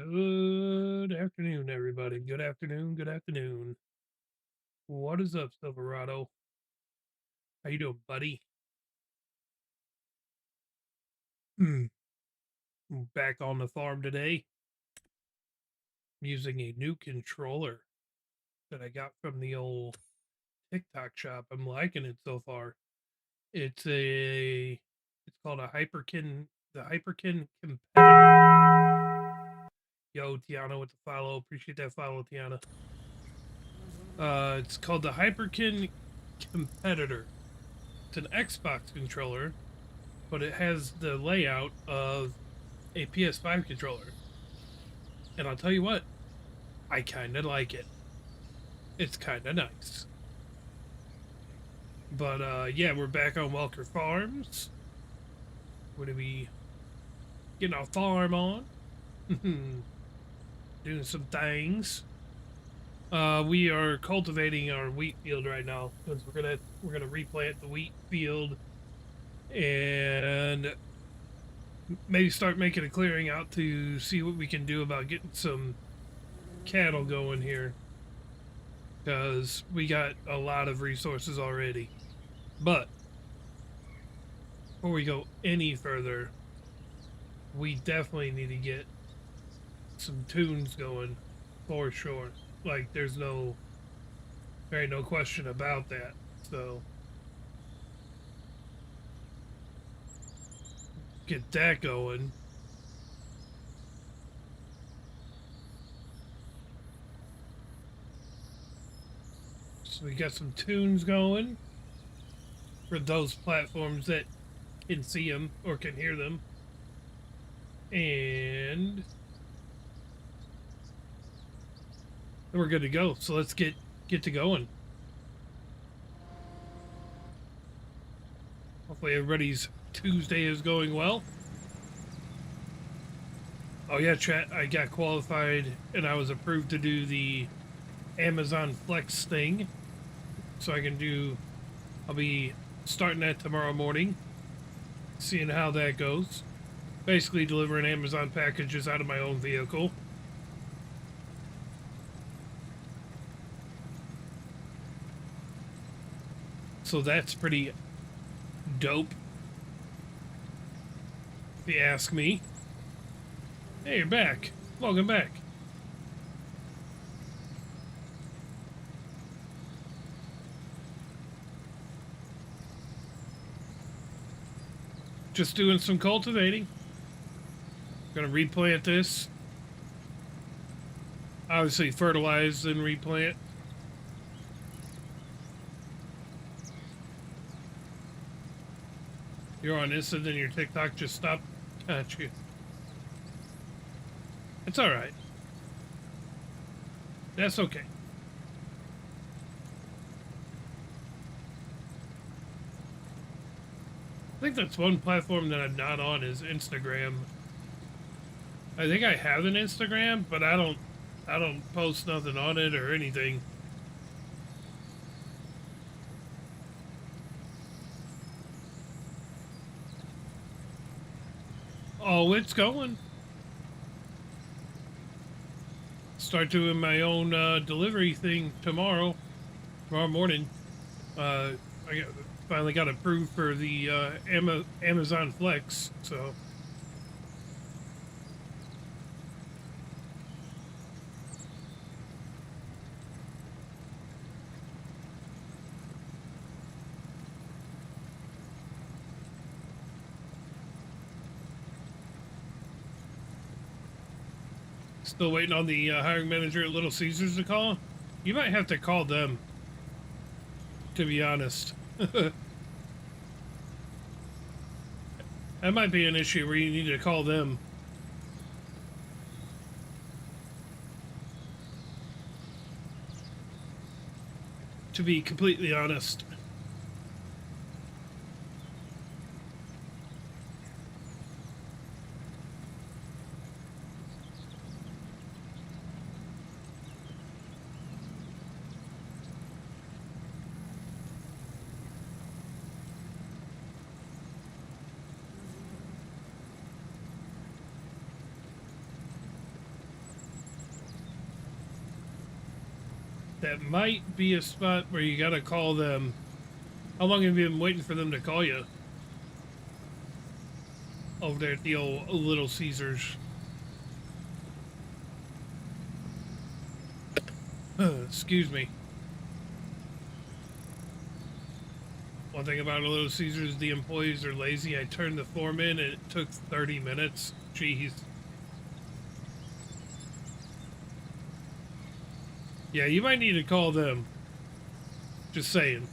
Good afternoon, everybody. Good afternoon. Good afternoon. What is up, Silverado? How you doing, buddy? Hmm. Back on the farm today. I'm using a new controller that I got from the old TikTok shop. I'm liking it so far. It's a it's called a Hyperkin the Hyperkin competitor. Yo, Tiana with the follow. Appreciate that follow, Tiana. It's called the Hyperkin competitor. It's an Xbox controller, but it has the layout of a PS5 controller. And I'll tell you what, I kind of like it. It's kind of nice. But yeah, we're back on Welker Farms. We're gonna be getting our farm on, doing some things. We are cultivating our wheat field right now because we're gonna replant the wheat field and maybe start making a clearing out to see what we can do about getting some cattle going here because we got a lot of resources already. But before we go any further, we definitely need to get some tunes going for sure. Like there ain't no question about that. So get that going. So we got some tunes going for those platforms that can see them or can hear them. And we're good to go. So let's get to going. Hopefully everybody's Tuesday is going well. Oh yeah, chat. I got qualified and I was approved to do the Amazon Flex thing. So I can do I'll be starting that tomorrow morning, seeing how that goes. Basically delivering Amazon packages out of my own vehicle. So that's pretty dope, if you ask me. Hey, you're back. Welcome back. Just doing some cultivating. Gonna replant this. Obviously fertilize and replant. You're on this and then your TikTok just stopped. Got you. It's alright. That's okay. I think that's one platform that I'm not on is Instagram. I think I have an Instagram, but I don't post nothing on it or anything. Oh, it's going. Start doing my own delivery thing tomorrow morning. I finally got approved for the Amazon Flex, so still waiting on the hiring manager at Little Caesars to call. You might have to call them, to be honest. That might be an issue where you need to call them. To be completely honest. that might be a spot where you gotta call them. How long have you been waiting for them to call you? Over there at the old Little Caesars. Excuse me. One thing about a Little Caesars, the employees are lazy. I turned the form in and it took 30 minutes. Jeez. Yeah, you might need to call them. Just saying.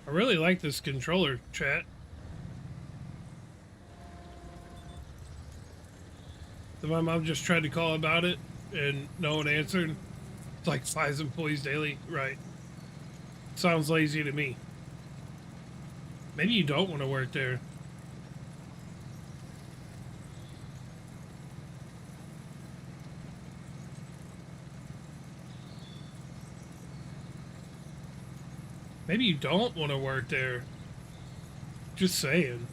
I really like this controller, chat. So my mom just tried to call about it and no one answered. It's like 5 employees daily. Right. Sounds lazy to me. Maybe you don't want to work there. Maybe you don't want to work there. Just saying.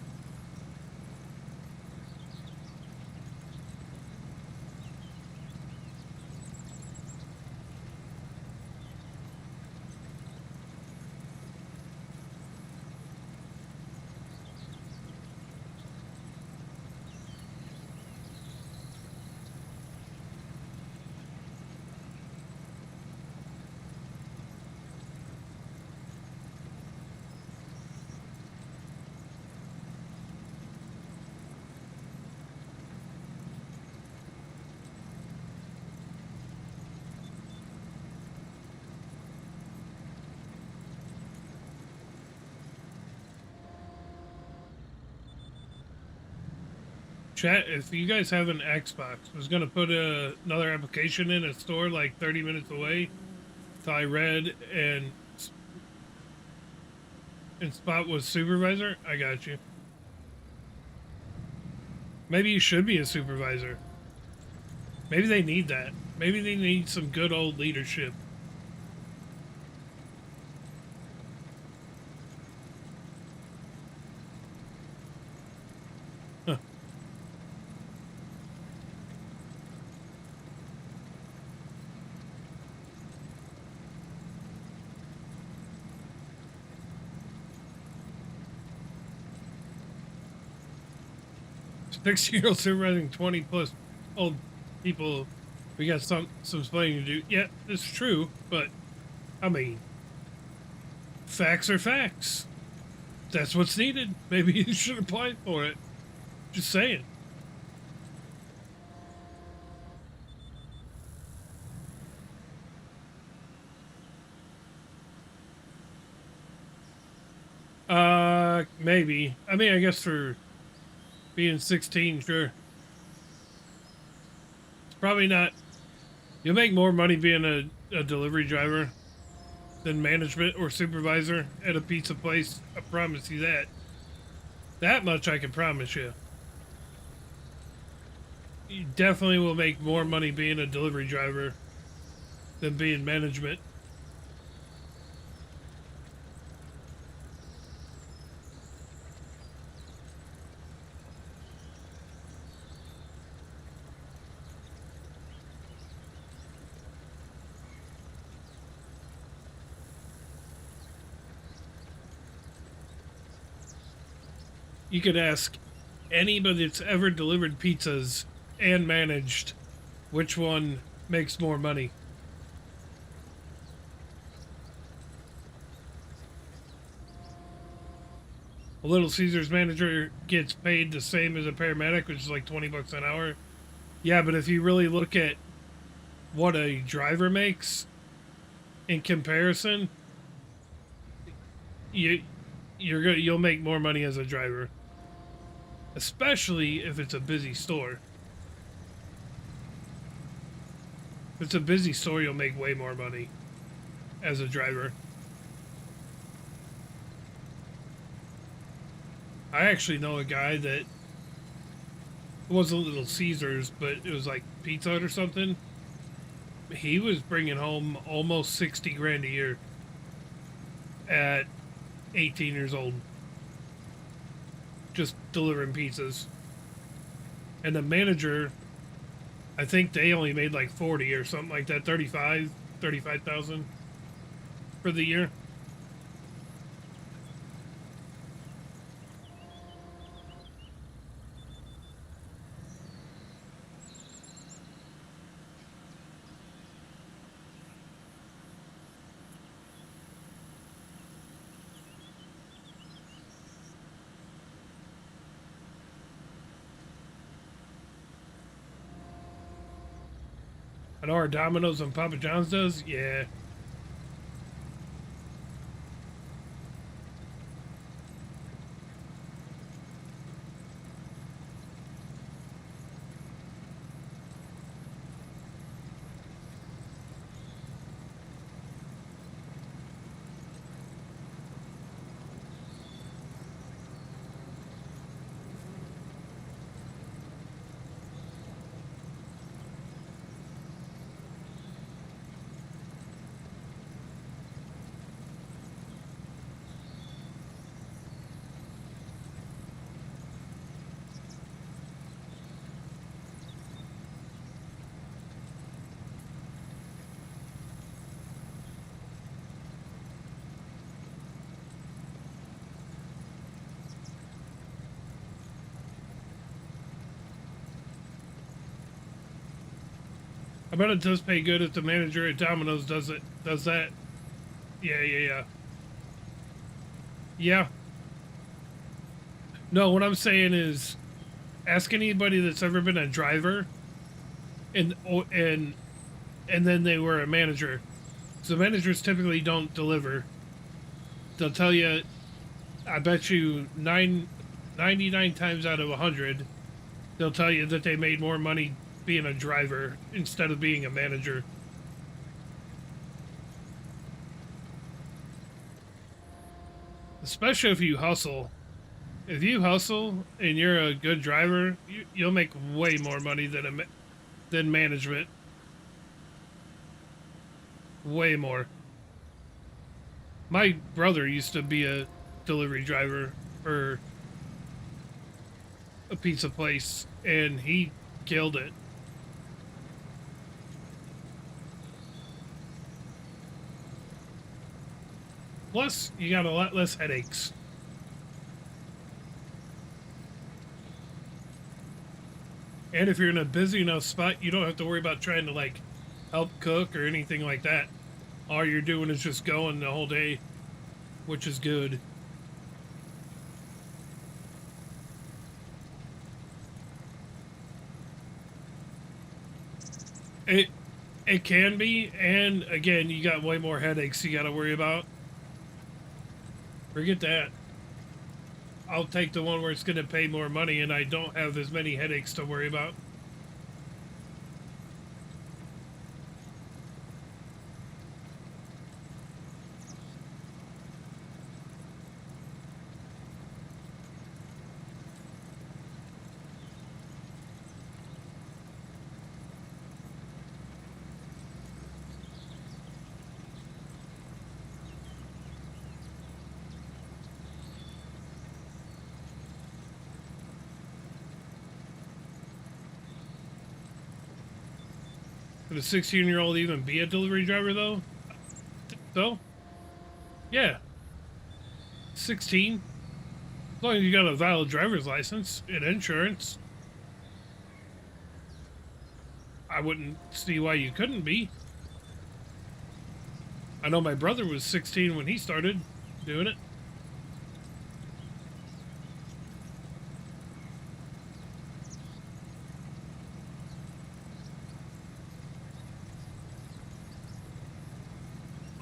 Chat, if you guys have an Xbox, I was gonna put another application in a store like 30 minutes away. So I read and Spot was supervisor. I got you. Maybe you should be a supervisor. Maybe they need that. Maybe they need some good old leadership. Huh. Six-year-old supervising 20 plus old people. We got some explaining to do. Yeah, it's true, but I mean, facts are facts. That's what's needed. Maybe you should apply for it. Just saying. Maybe. I mean, I guess for being 16, sure. It's probably not. You'll make more money being a delivery driver than management or supervisor at a pizza place. I promise you that. That much I can promise you. You definitely will make more money being a delivery driver than being management. You could ask anybody that's ever delivered pizzas and managed which one makes more money. A Little Caesars manager gets paid the same as a paramedic, which is like 20 bucks an hour. Yeah, but if you really look at what a driver makes in comparison, you'll make more money as a driver. Especially if it's a busy store. If it's a busy store, you'll make way more money as a driver. I actually know a guy that it wasn't Little Caesars, but it was like Pizza Hut or something. he was bringing home almost 60 grand a year at 18 years old, just delivering pizzas. And the manager, I think they only made like 40 or something like that, 35,000 for the year. I know our Domino's and Papa John's does. Yeah. I bet it does pay good if the manager at Domino's does it. Does that? Yeah. Yeah. No, what I'm saying is, ask anybody that's ever been a driver, and and and then they were a manager. So managers typically don't deliver. They'll tell you, I bet you 99 times out of 100, they'll tell you that they made more money being a driver instead of being a manager. Especially if you hustle. If you hustle and you're a good driver, you'll make way more money than management. Way more. My brother used to be a delivery driver for a pizza place, and he killed it. Plus, you got a lot less headaches. And if you're in a busy enough spot, you don't have to worry about trying to like help cook or anything like that. All you're doing is just going the whole day, which is good. It it can be, and again, you got way more headaches you got to worry about. Forget that. I'll take the one where it's going to pay more money and I don't have as many headaches to worry about. Could a 16-year-old even be a delivery driver, though? So? Yeah. 16. As long as you got a valid driver's license and insurance. I wouldn't see why you couldn't be. I know my brother was 16 when he started doing it.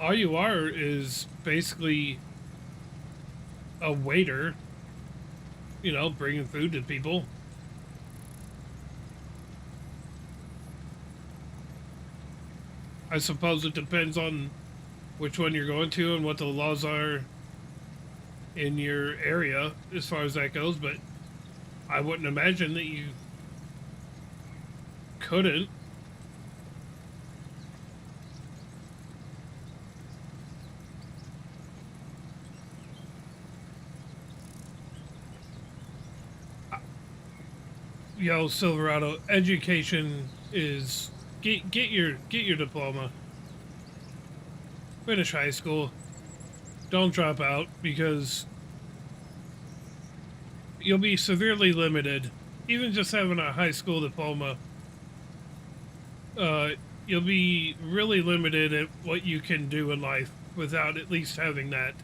All you are is basically a waiter, you know, bringing food to people. I suppose it depends on which one you're going to and what the laws are in your area as far as that goes, but I wouldn't imagine that you couldn't. Yo, Silverado, education is get your diploma, finish high school, don't drop out because you'll be severely limited. Even just having a high school diploma, uh, you'll be really limited at what you can do in life without at least having that.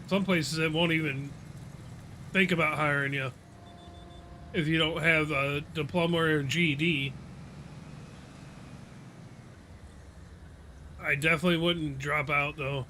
Some places that won't even think about hiring you if you don't have a diploma or a GED. I definitely wouldn't drop out though.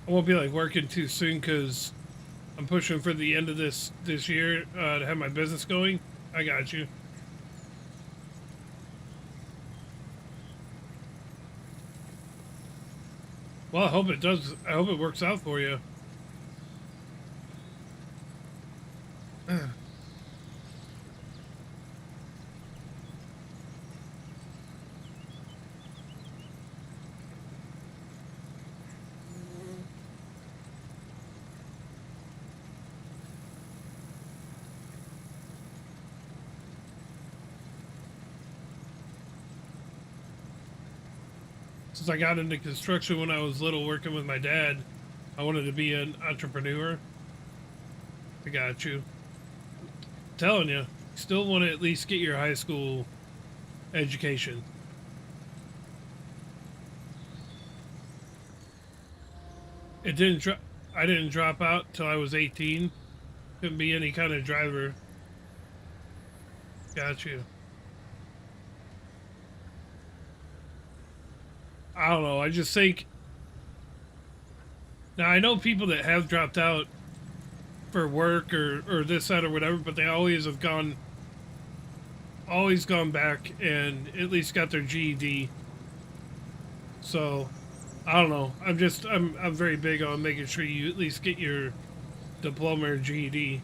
I won't be like working too soon because I'm pushing for the end of this year to have my business going. I got you. Well, I hope it does. I hope it works out for you. Since I got into construction when I was little, working with my dad, I wanted to be an entrepreneur. I got you. Telling you, still want to at least get your high school education. It didn't. I didn't drop out till I was 18. Couldn't be any kind of driver. Got you. I don't know. I just think now I know people that have dropped out for work or this that or whatever, but they always gone back and at least got their GED. So I don't know. I'm very big on making sure you at least get your diploma or GED.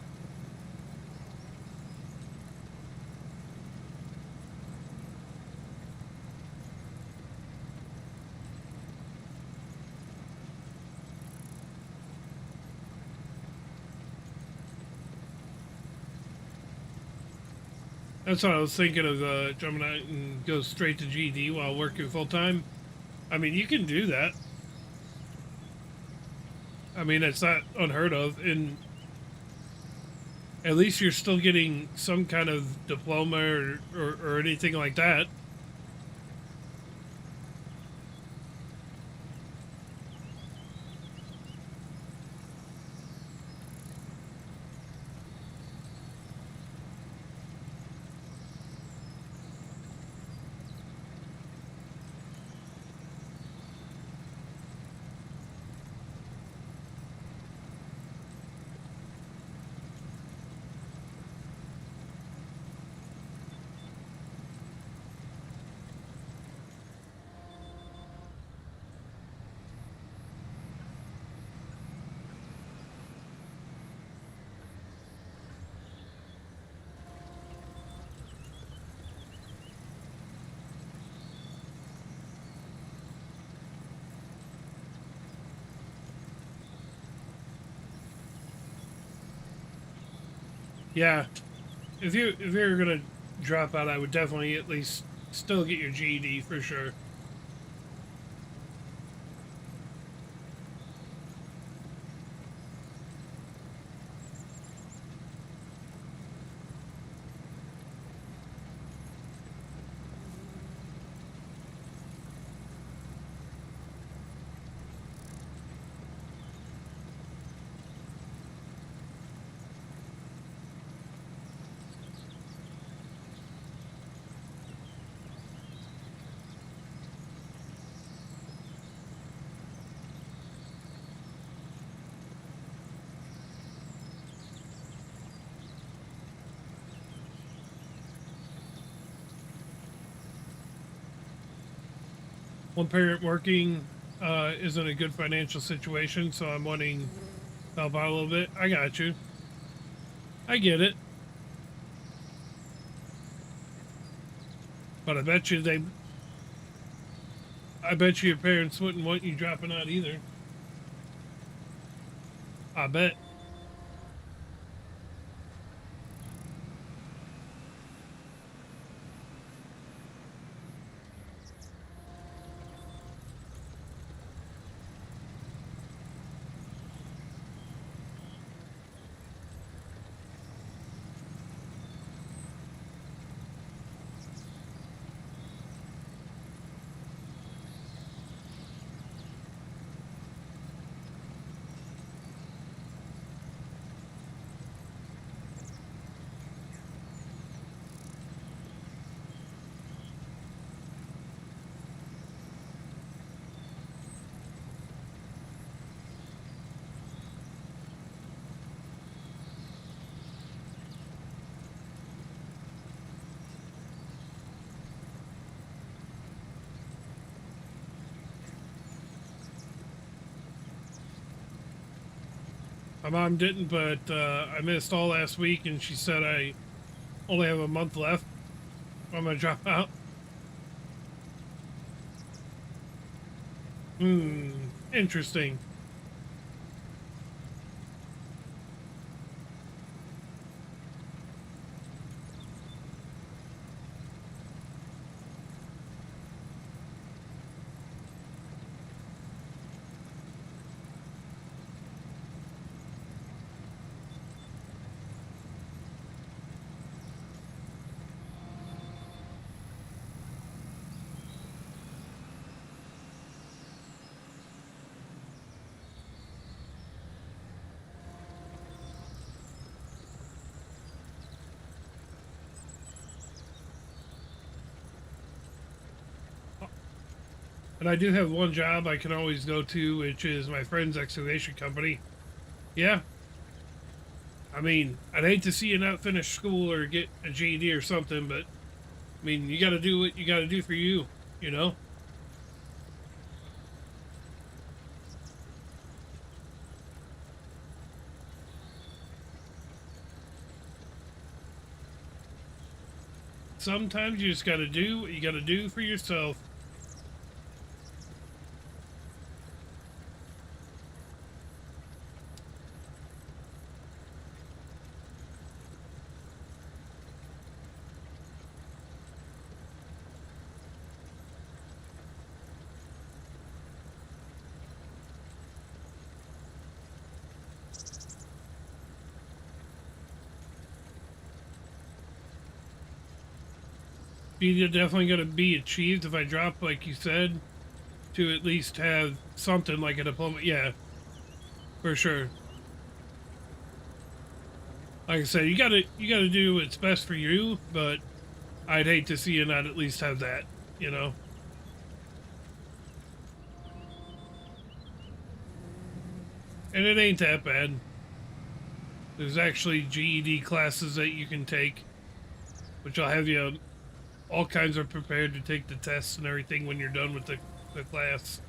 That's what I was thinking of jumping out and go straight to GED while working full time. I mean, you can do that. I mean, it's not unheard of, and at least you're still getting some kind of diploma or anything like that. Yeah, if you're gonna drop out, I would definitely at least still get your GED for sure. one parent working isn't a good financial situation, so I'm wanting to help out a little bit. I got you. I get it. But I bet you your parents wouldn't want you dropping out either. I bet. My mom didn't, but I missed all last week, and she said I only have a month left. I'm gonna drop out. Interesting. And I do have one job I can always go to, which is my friend's excavation company. Yeah, I mean, I'd hate to see you not finish school or get a GED or something, but I mean, you got to do what you got to do for you, you know? Sometimes you just got to do what you got to do for yourself. You're definitely going to be achieved if I drop, like you said, to at least have something like a diploma. Yeah, for sure. Like I said, you gotta do what's best for you, but I'd hate to see you not at least have that, you know? And it ain't that bad. There's actually GED classes that you can take, which will have you all kinds of prepared to take the tests and everything when you're done with the class.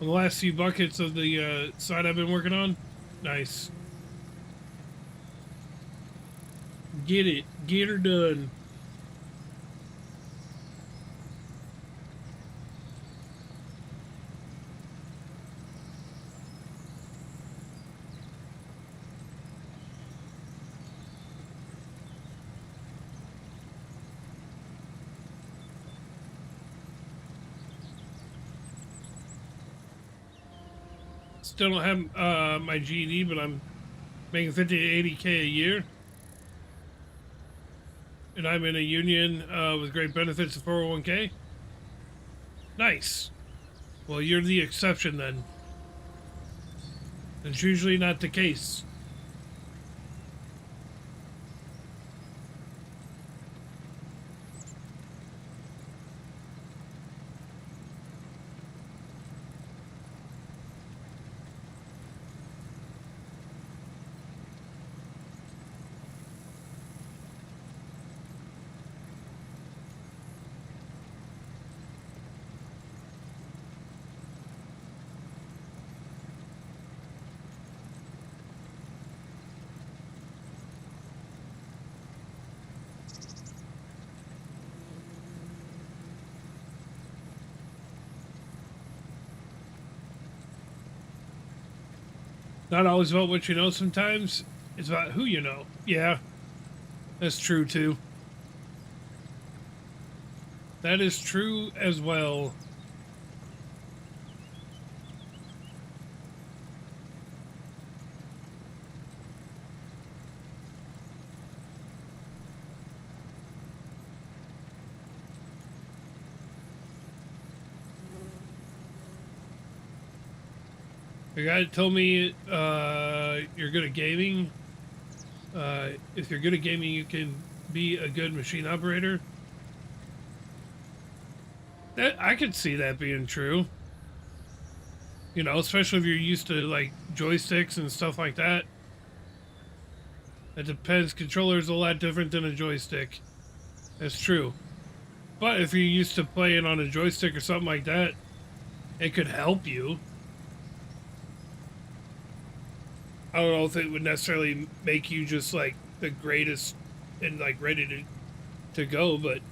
The last few buckets of the side I've been working on, nice. Get her done. Still don't have my GED, but I'm making 50 to 80K a year. And I'm in a union with great benefits of 401K. Nice. Well, you're the exception then. It's usually not the case. Not always about what you know sometimes. It's about who you know. Yeah, that's true too. That is true as well. The guy told me you're good at gaming. If you're good at gaming, you can be a good machine operator. That I could see that being true. You know, especially if you're used to like joysticks and stuff like that. It depends. Controller's a lot different than a joystick. That's true. But if you're used to playing on a joystick or something like that, it could help you. I don't know if it would necessarily make you just like the greatest and like ready to go, but if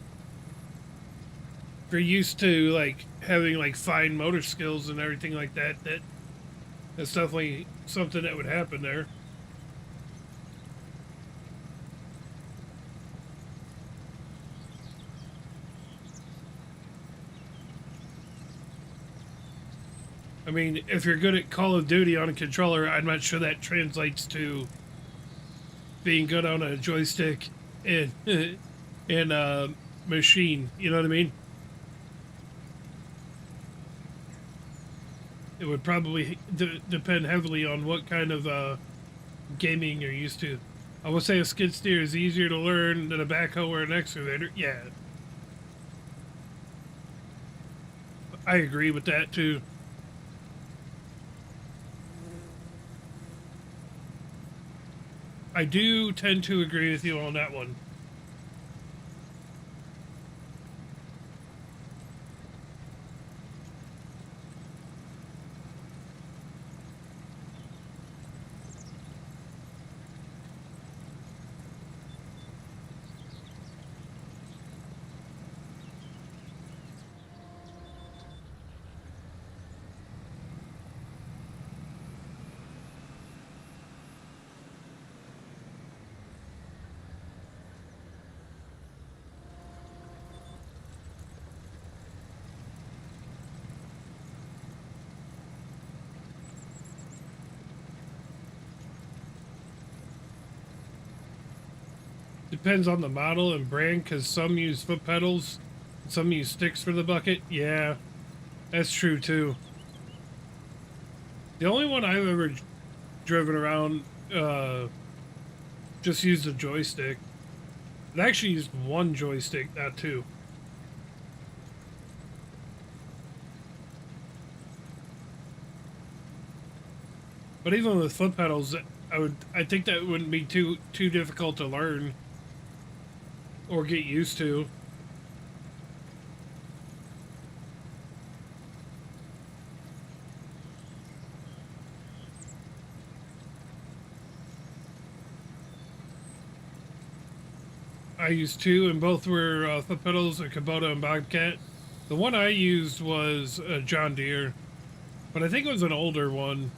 you're used to like having like fine motor skills and everything like that, that's definitely something that would happen there. I mean, if you're good at Call of Duty on a controller, I'm not sure that translates to being good on a joystick and and a machine. You know what I mean? It would probably depend heavily on what kind of gaming you're used to. I would say a skid steer is easier to learn than a backhoe or an excavator. Yeah, I agree with that too. I do tend to agree with you on that one. Depends on the model and brand, because some use foot pedals, some use sticks for the bucket. Yeah, that's true too. The only one I've ever driven around just used a joystick. It actually used one joystick, not two. But even with foot pedals, I think that wouldn't be too difficult to learn or get used to. I used two, and both were foot pedals, a Kubota and Bobcat. The one I used was a John Deere, but I think it was an older one.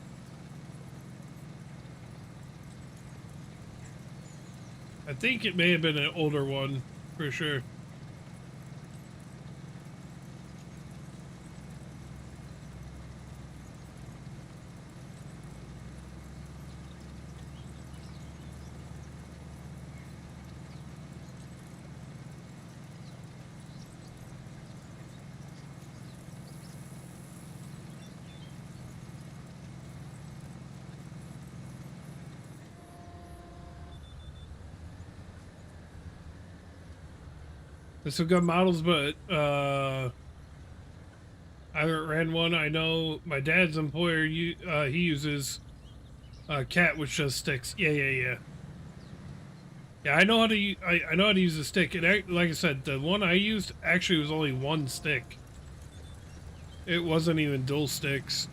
I think it may have been an older one, for sure. There's some good models, but I haven't ran one. I know my dad's employer, he uses a cat which just sticks. Yeah, yeah, yeah. Yeah, I know how to. I know how to use a stick. Like I said, the one I used actually was only one stick. It wasn't even dual sticks.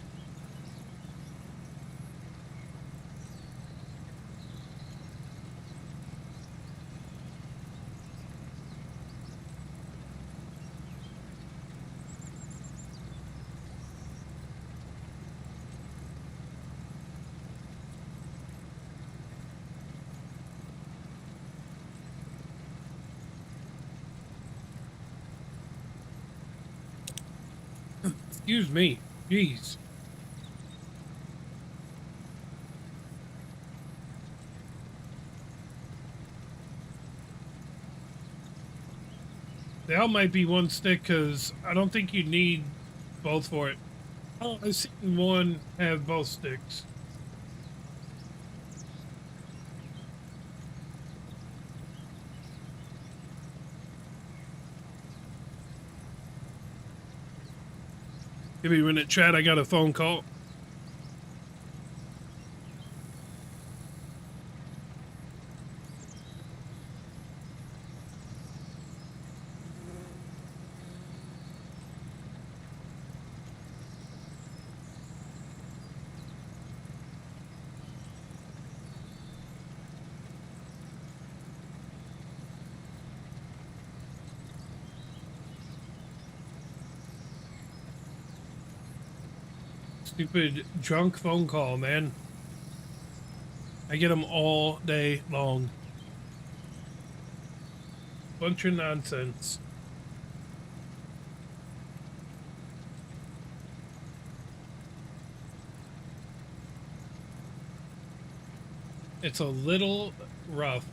Excuse me. Jeez. They all might be one stick because I don't think you need both for it. Oh, I've seen one have both sticks. Give me a minute, Chad. I got a phone call. Stupid drunk phone call, man. I get them all day long. Bunch of nonsense. It's a little rough.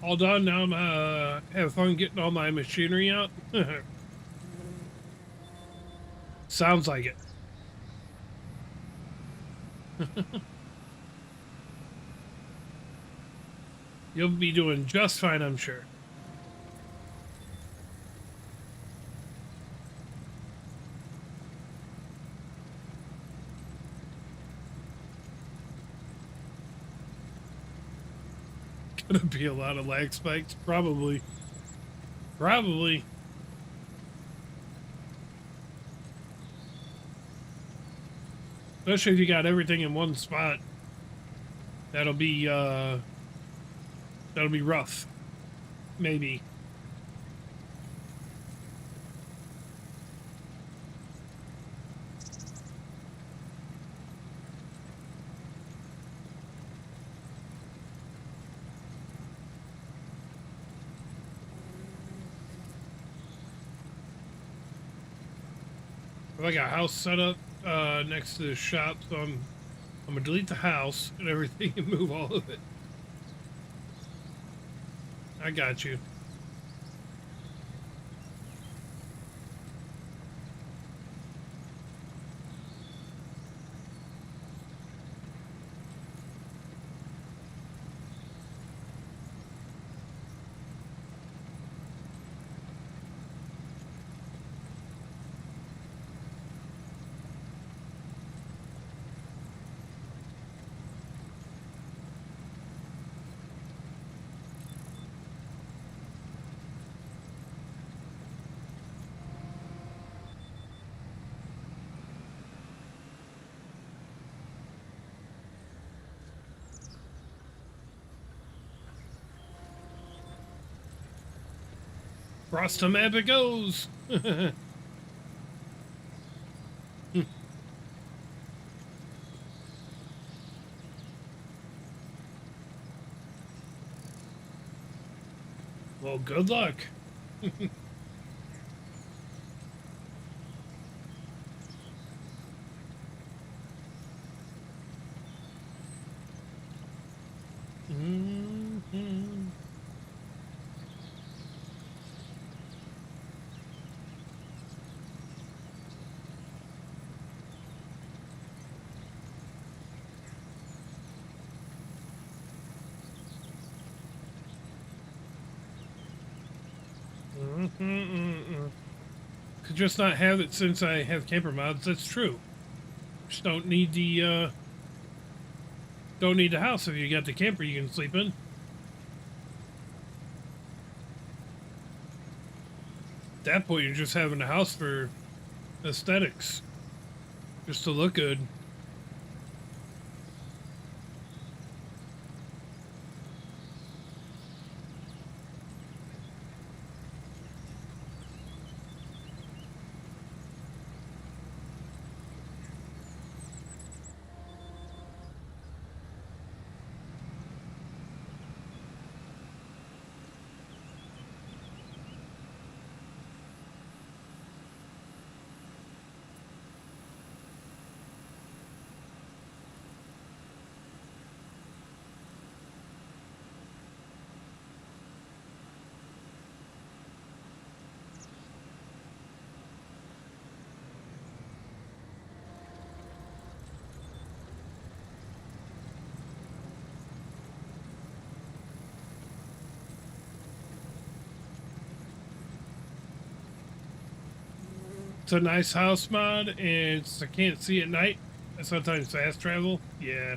All done. Now I'm have fun getting all my machinery out. Sounds like it. You'll be doing just fine, I'm sure. Gonna be a lot of lag spikes, probably. Probably. Especially if you got everything in one spot. That'll be rough. Maybe. I got a house set up next to the shop, so I'm gonna delete the house and everything and move all of it. I got you. Across the map it goes. Well, good luck. Mm-hmm. Could just not have it since I have camper mods. That's true. Just don't need the house. If you got the camper, you can sleep in. At that point, you're just having a house for aesthetics, just to look good. It's a nice house mod, and I can't see at night. I sometimes fast travel. Yeah.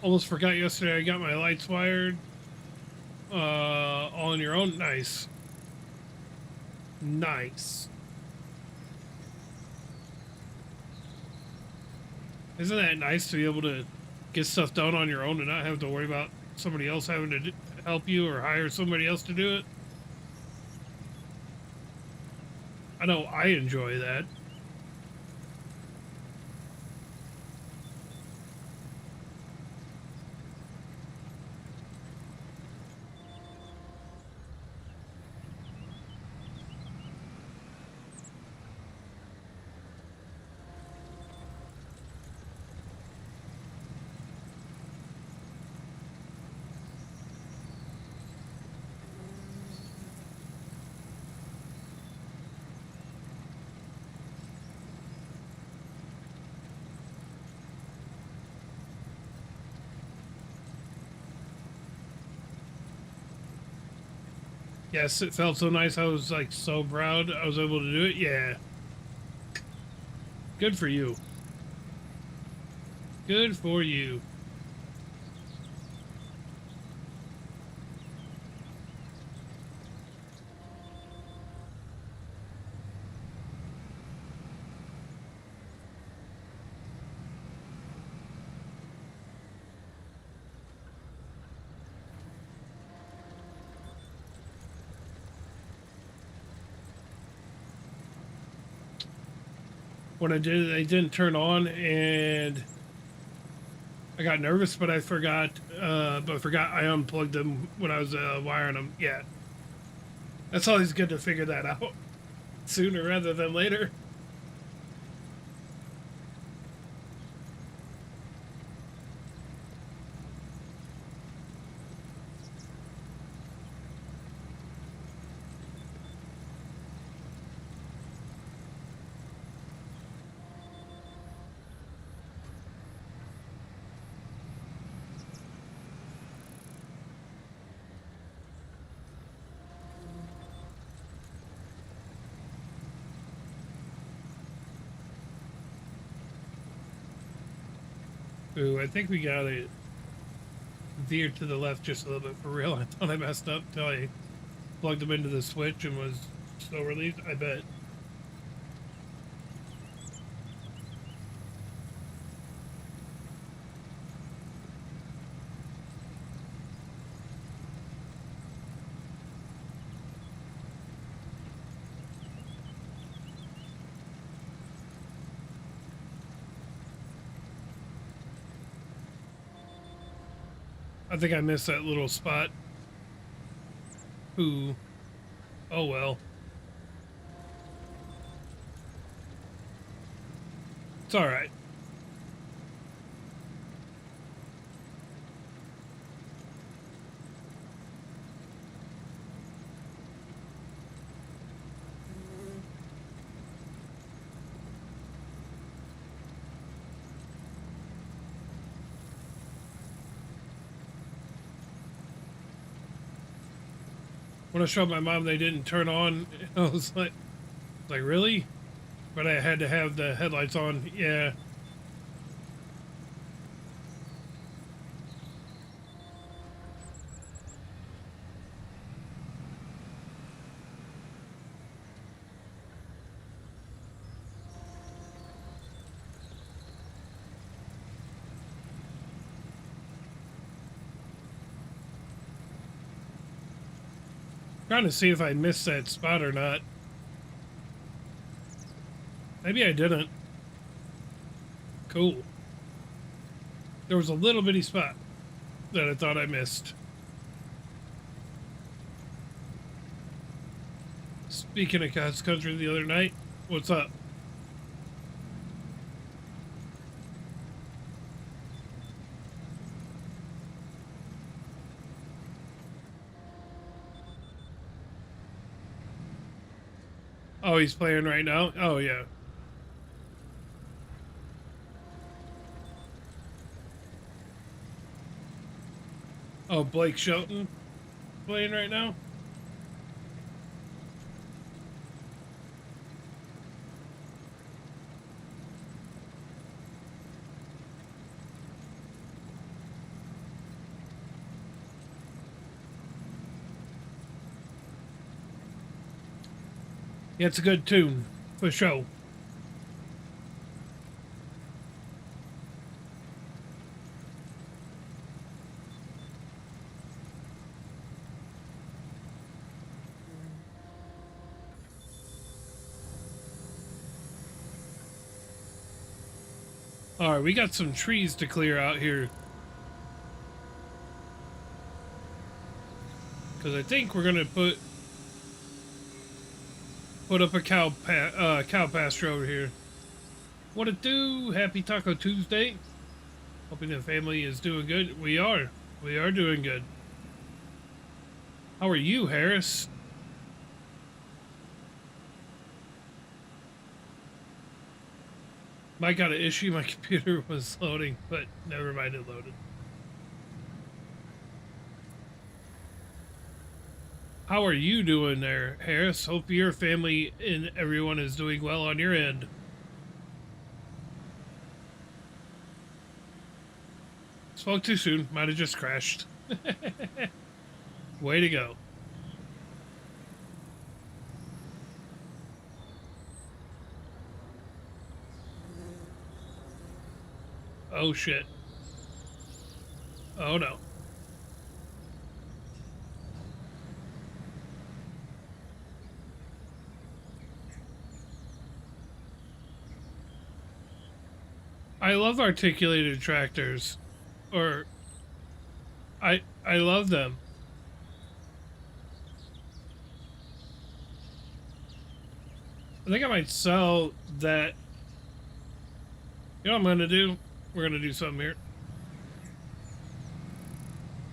Almost forgot yesterday I got my lights wired. All on your own. Nice. Nice. Isn't that nice to be able to get stuff done on your own and not have to worry about somebody else having to help you or hire somebody else to do it? I know I enjoy that. Yes, it felt so nice. I was like so proud I was able to do it. Yeah. Good for you. Good for you. When I did it, they didn't turn on, and I got nervous, but I forgot. But I forgot I unplugged them when I was wiring them. Yeah, that's always good to figure that out sooner rather than later. Ooh, I think we gotta veer to the left just a little bit for real. I thought I messed up until I plugged them into the switch and was so relieved. I bet. I think I missed that little spot. Ooh. Oh well. It's all right. When I showed my mom they didn't turn on, I was like really? But I had to have the headlights on. Yeah. Trying to see if I missed that spot or not. Maybe I didn't. Cool. There was a little bitty spot that I thought I missed. Speaking of God's country the other night, what's up? Oh, he's playing right now? Oh, yeah. Oh, Blake Shelton playing right now? Yeah, it's a good tune for sure. All right, we got some trees to clear out here. Because I think we're going to put up a cow pasture over here. What it do? Happy Taco Tuesday. Hoping the family is doing good. We are. We are doing good. How are you, Harris? Mike got an issue. My computer was loading, but never mind, it loaded. How are you doing there, Harris? Hope your family and everyone is doing well on your end. Spoke too soon. Might have just crashed. Way to go. Oh, shit. Oh, no. I love articulated tractors. Or, I love them. I think I might sell that. You know what I'm going to do? We're going to do something here.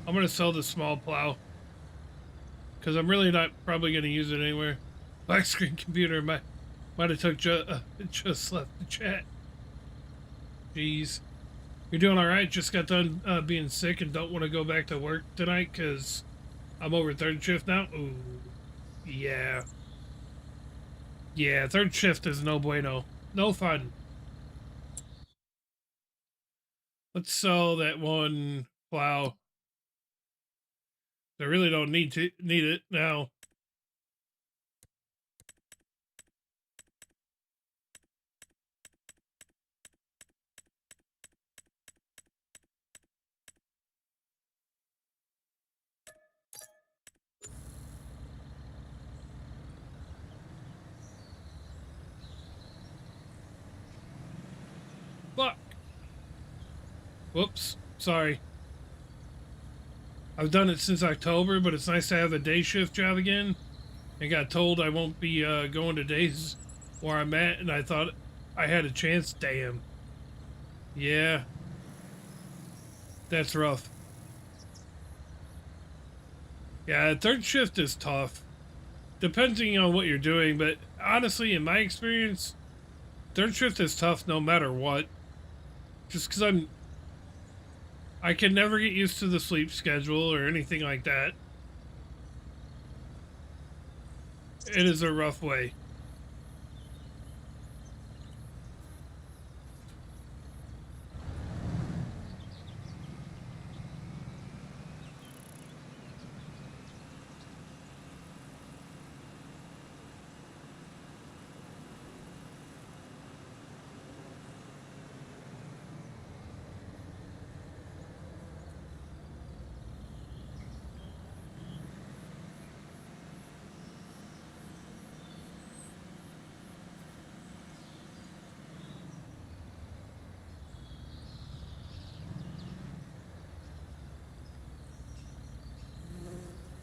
I'm going to sell the small plow. Because I'm really not probably going to use it anywhere. Black screen computer might have took just left the chat. Jeez. You're doing all right? Just got done being sick and don't want to go back to work tonight because I'm over third shift now? Ooh. Yeah. Yeah, third shift is no bueno. No fun. Let's sell that one plow. I really don't need it now. Fuck. Whoops. Sorry. I've done it since October, but it's nice to have a day shift job again. I got told I won't be going to days where I'm at, and I thought I had a chance. Damn. Yeah, that's rough. Yeah, third shift is tough, depending on what you're doing. But honestly, in my experience, third shift is tough no matter what. Just because I can never get used to the sleep schedule or anything like that. It is a rough way.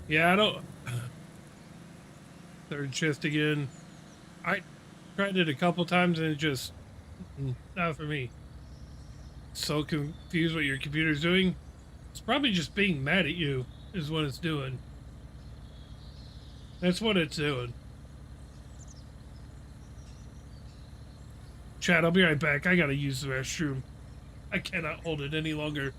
Yeah, I don't. Third shift again. I tried it a couple times and it just not for me. So confused what your computer's doing. It's probably just being mad at you is what it's doing. That's what it's doing. Chad, I'll be right back. I gotta use the restroom. I cannot hold it any longer.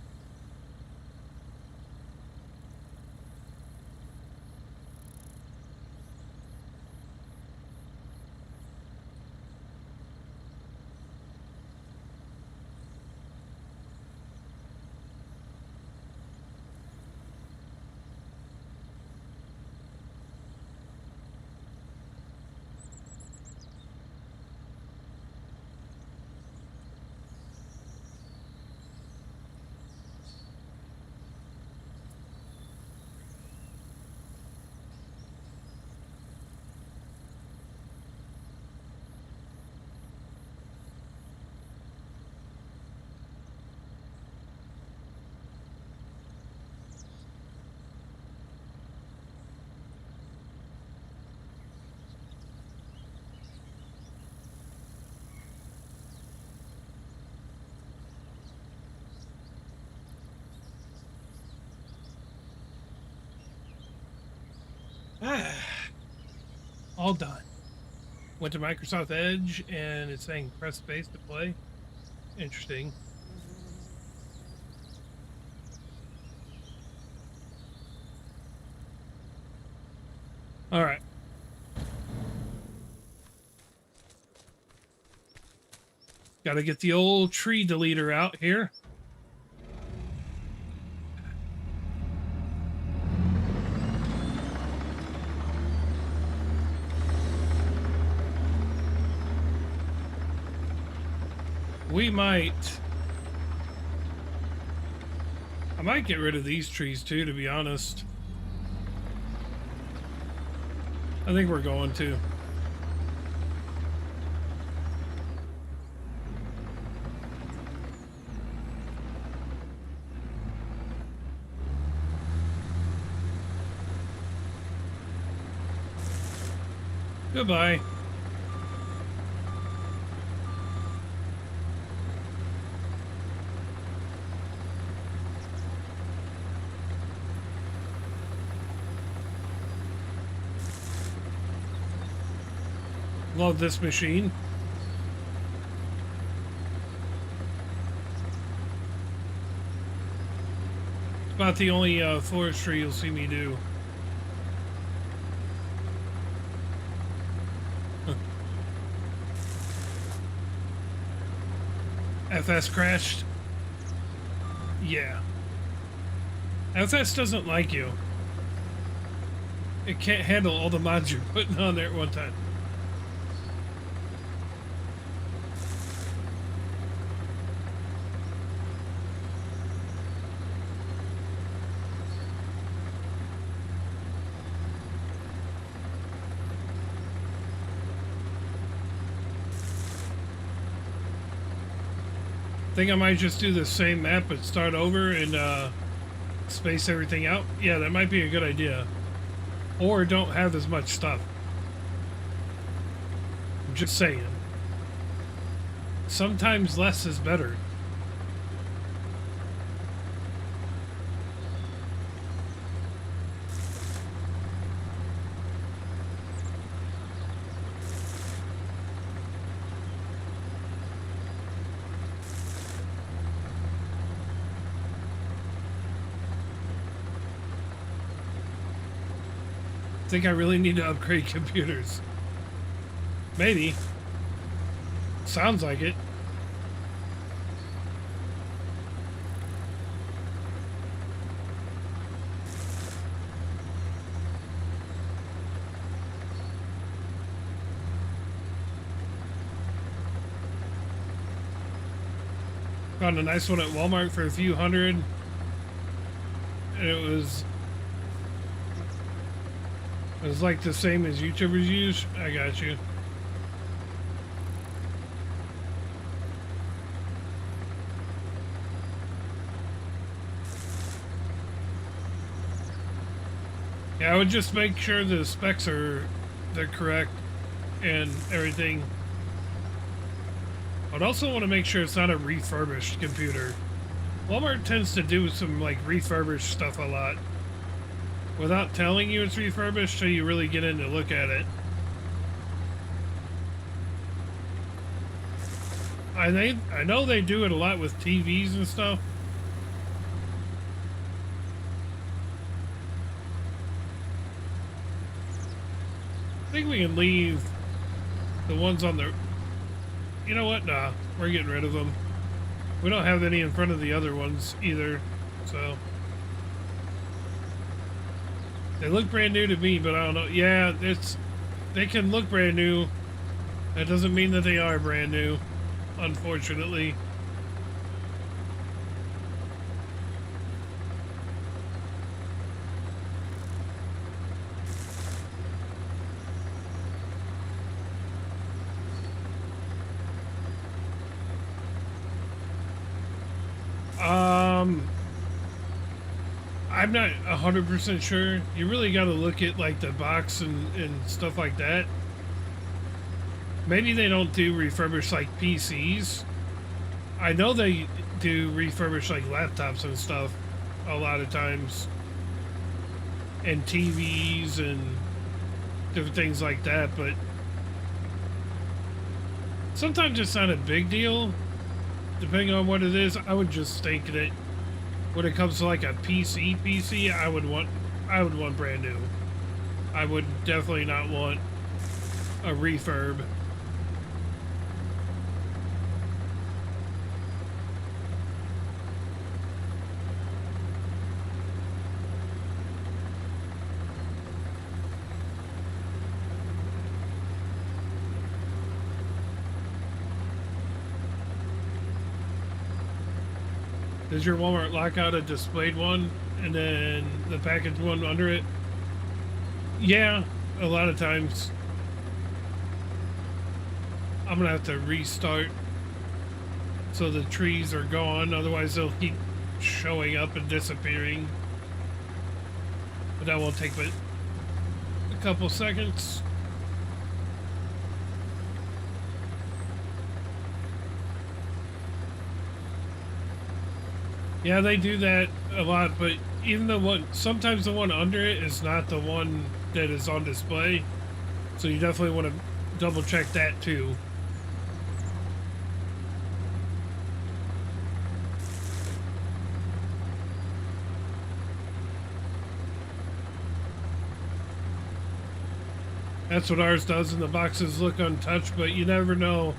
All done. Went to Microsoft Edge and it's saying press space to play. Interesting. All right. Got to get the old tree deleter out here. I might get rid of these trees too, to be honest. I think we're going to. Goodbye. Love this machine. It's about the only forestry you'll see me do. FS crashed? Yeah. FS doesn't like you. It can't handle all the mods you're putting on there at one time. I think I might just do the same map but start over and space everything out. Yeah, that might be a good idea. Or don't have as much stuff. I'm just saying. Sometimes less is better. I think I really need to upgrade computers. Maybe. Sounds like it. Found a nice one at Walmart for a few hundred. And it was like the same as YouTubers use. I got you. Yeah, I would just make sure the specs they're correct and everything. I'd also want to make sure it's not a refurbished computer. Walmart tends to do some like refurbished stuff a lot without telling you it's refurbished till you really get in to look at it. I know they do it a lot with TVs and stuff. I think we can leave the ones on the... You know what? Nah, we're getting rid of them. We don't have any in front of the other ones either, so... They look brand new to me, but I don't know. Yeah, they can look brand new. That doesn't mean that they are brand new, unfortunately. I'm not 100% sure. You really got to look at like the box and stuff like that. Maybe they don't do refurbished like PCs. I know they do refurbish like laptops and stuff a lot of times. And TVs and different things like that. But sometimes it's not a big deal, depending on what it is. I would just think that when it comes to like a PC, I would want brand new. I would definitely not want a refurb. Does your Walmart lock out a displayed one and then the packaged one under it? Yeah, a lot of times I'm gonna have to restart so the trees are gone, otherwise they'll keep showing up and disappearing. But that won't take but a couple seconds. Yeah, they do that a lot, but even the one, sometimes the one under it is not the one that is on display. So you definitely want to double check that too. That's what ours does, and the boxes look untouched, but you never know.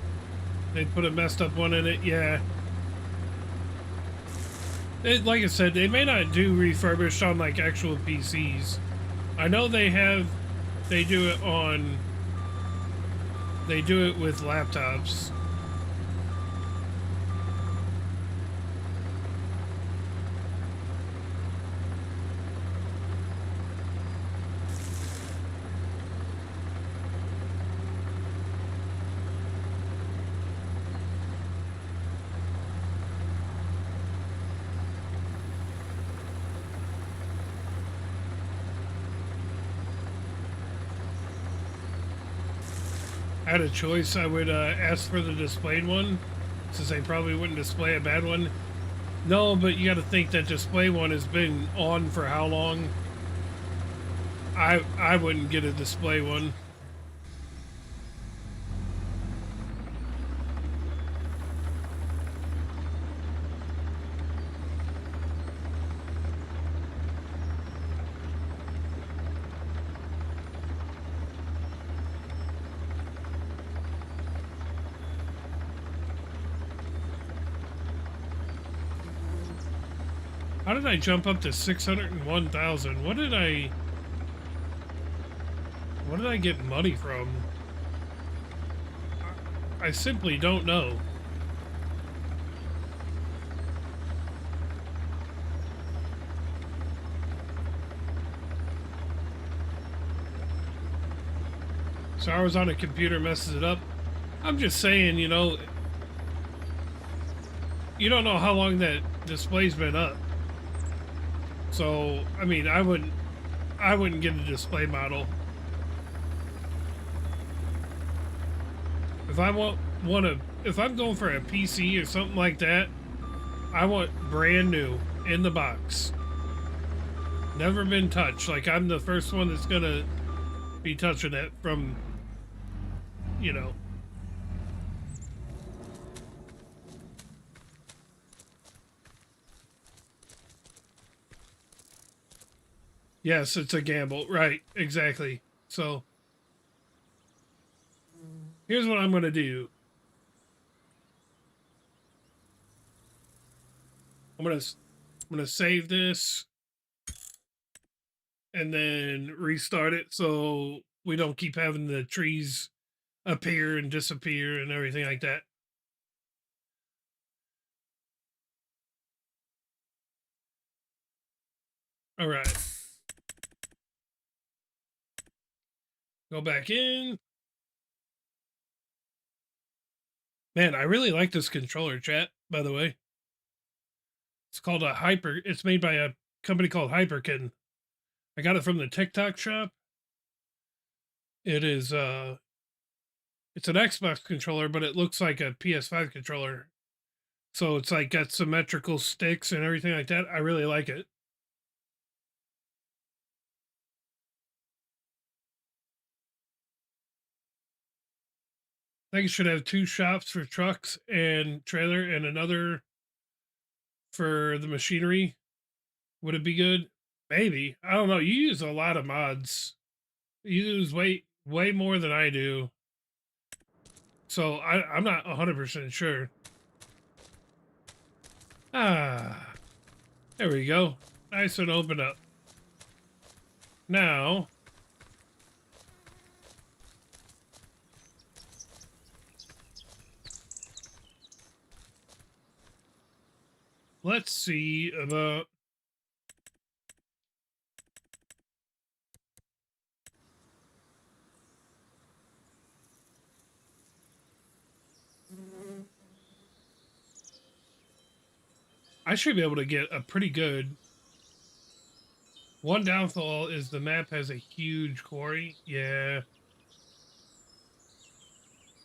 They put a messed up one in it, yeah. Like I said, they may not do refurbished on like actual PCs. I know they do it on, they do it with laptops. Had a choice, I would ask for the displayed one, since they probably wouldn't display a bad one. No, but you got to think that display one has been on for how long? I wouldn't get a display one. How did I jump up to 601,000? What did I get money from? I simply don't know. So I was on a computer messes it up. I'm just saying, you know, you don't know how long that display's been up. So, I mean, I wouldn't get a display model. If I if I'm going for a PC or something like that, I want brand new in the box. Never been touched. Like, I'm the first one that's gonna be touching it from, you know. Yes, it's a gamble. Right, exactly. So, here's what I'm gonna do. I'm gonna save this and then restart it so we don't keep having the trees appear and disappear and everything like that. All right. Go back in. Man, I really like this controller, chat, by the way. It's called a Hyper. It's made by a company called Hyperkin. I got it from the TikTok shop. It is it's an Xbox controller, but it looks like a PS5 controller. So it's like got symmetrical sticks and everything like that. I really like it. I think it should have 2 shops for trucks and trailer and another for the machinery. Would it be good? Maybe. I don't know. You use a lot of mods. You use way more than I do. So I'm not 100% sure. Ah, there we go. Nice and open up. Now, let's see about. I should be able to get a pretty good. One downfall is the map has a huge quarry. Yeah,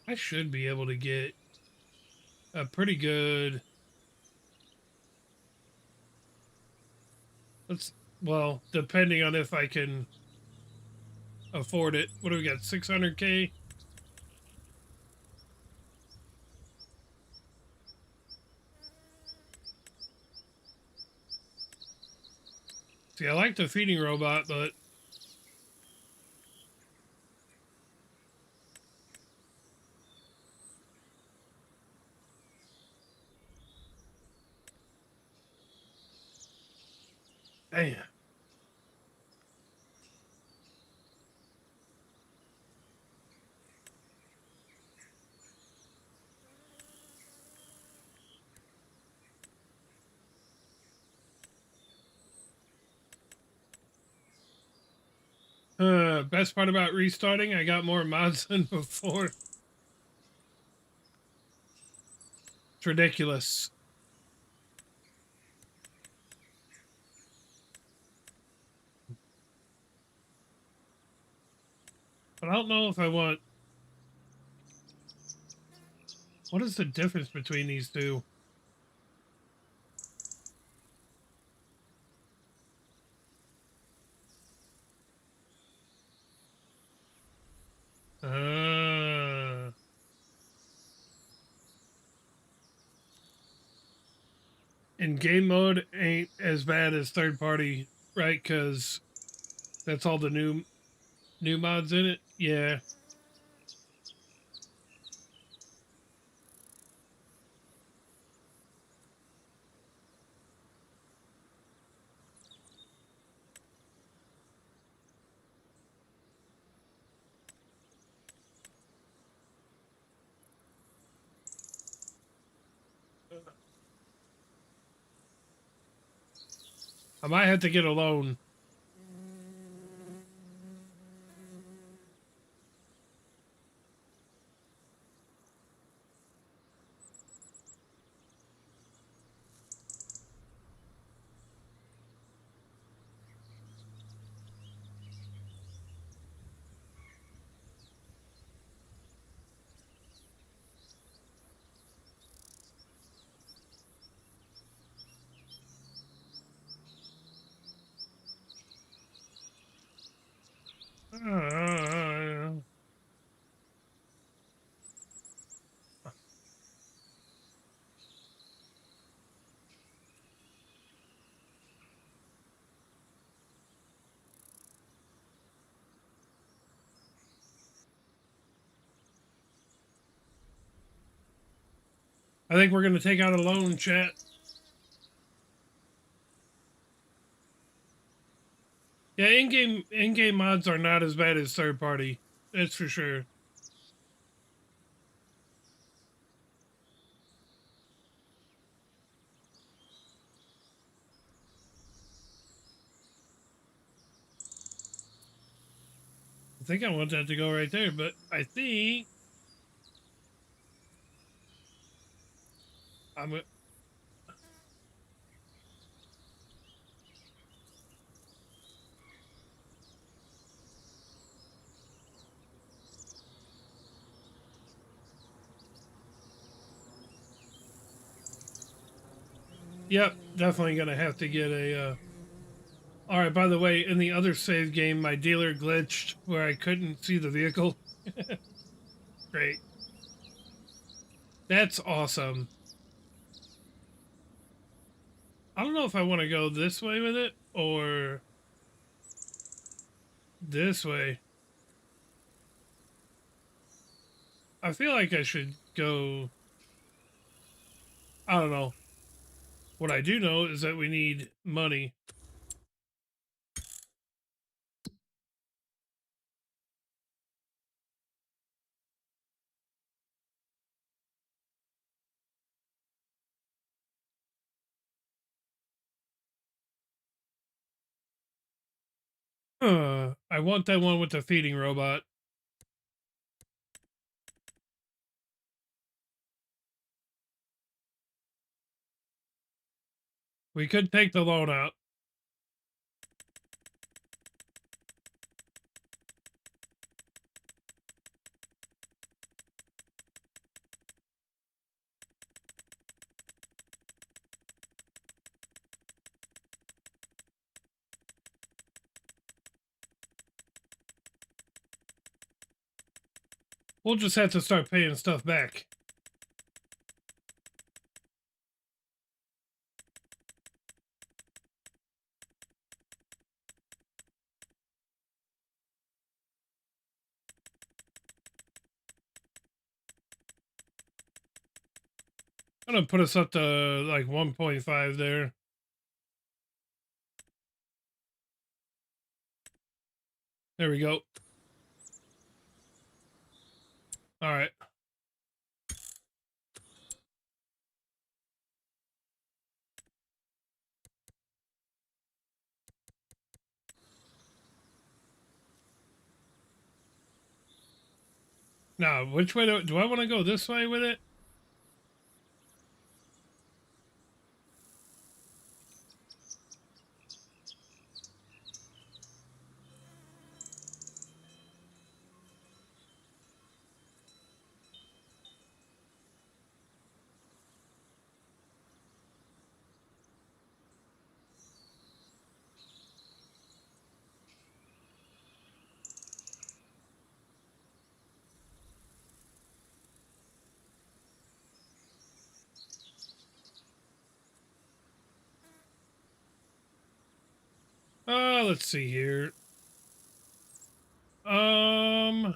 I should be able to get a pretty good. Let's well, depending on if I can afford it. What do we got? 600K. See, I like the feeding robot, but man. Best part about restarting, I got more mods than before. It's ridiculous. But I don't know if I want. What is the difference between these two? Uh, in game mode ain't as bad as third party, right? Because that's all the new mods in it. Yeah. I might have to get a loan. Uh, I think we're gonna take out a loan, chat. Yeah, in-game mods are not as bad as third party. That's for sure. I think I want that to go right there, but I think I'm. Yep, definitely gonna have to get a. All right. By the way, in the other save game, my dealer glitched where I couldn't see the vehicle. Great. That's awesome. I don't know if I want to go this way with it or this way. I feel like I should go. I don't know. What I do know is that we need money. I want that one with the feeding robot. We could take the loan out. We'll just have to start paying stuff back. I'm gonna put us up to like 1.5 there. There we go. All right. Now, which way do I want to go? This way with it? Let's see here. Um,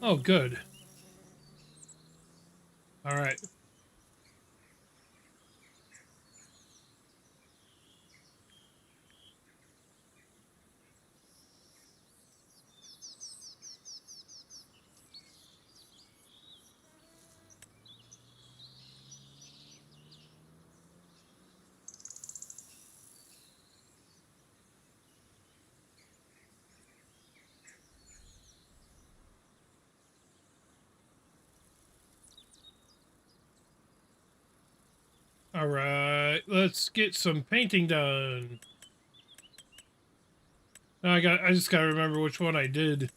oh, good. All right. All right. Let's get some painting done. I just gotta remember which one I did.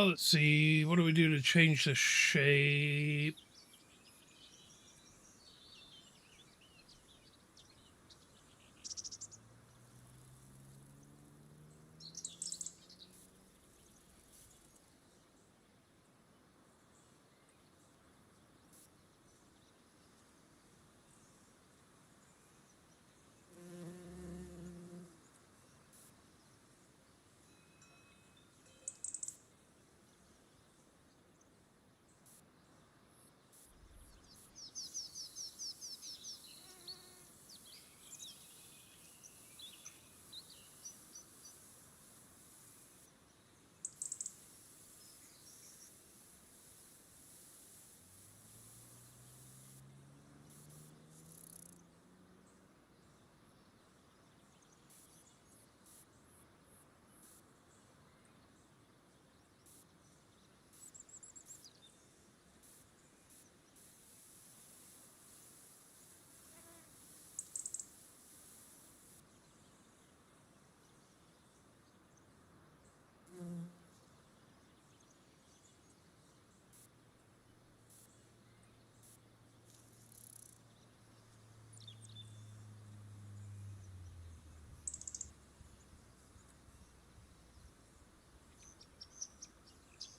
Let's see. What do we do to change the shape?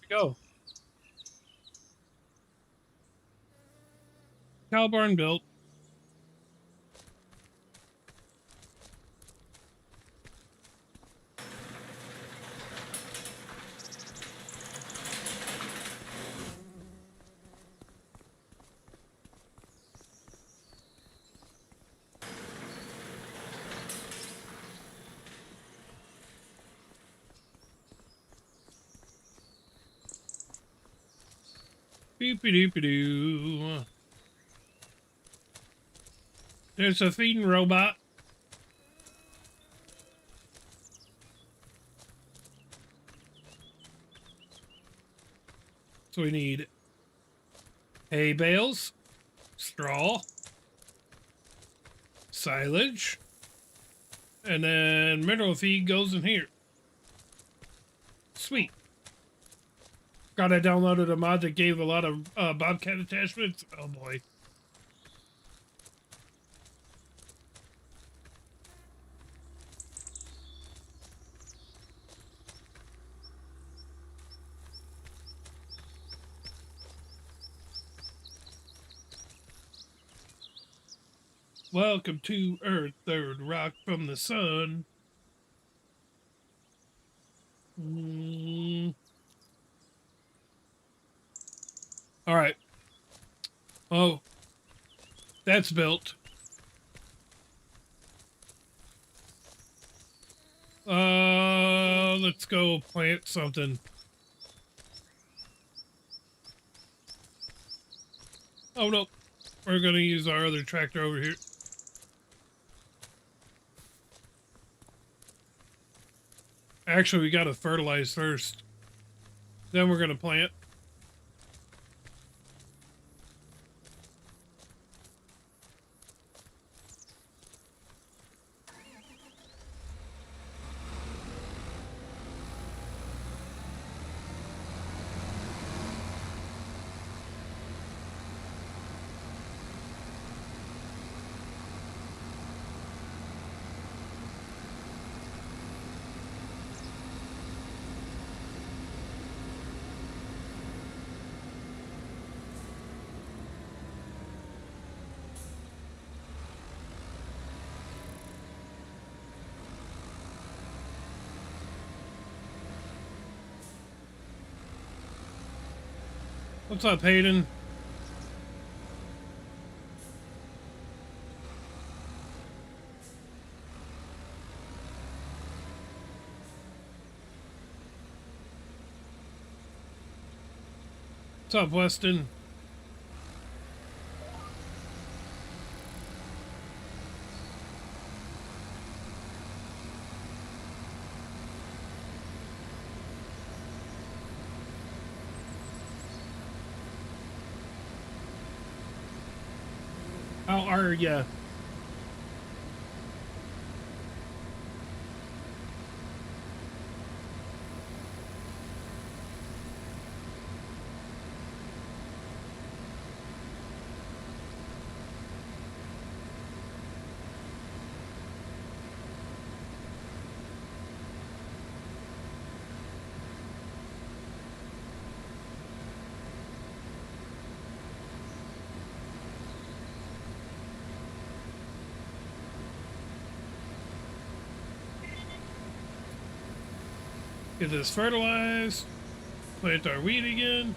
Go. Cow barn built. Doopy-doopy-doo. There's a feeding robot. So we need hay bales, straw, silage, and then mineral feed goes in here. Sweet. God, I downloaded a mod that gave a lot of Bobcat attachments. Oh boy. Welcome to Earth, third rock from the sun. All right. Oh, that's built. Let's go plant something. Oh no, we're gonna use our other tractor over here. Actually, we gotta fertilize first. Then we're gonna plant. What's up, Hayden? What's up, Weston? How are ya? Get this fertilized. Plant our wheat again.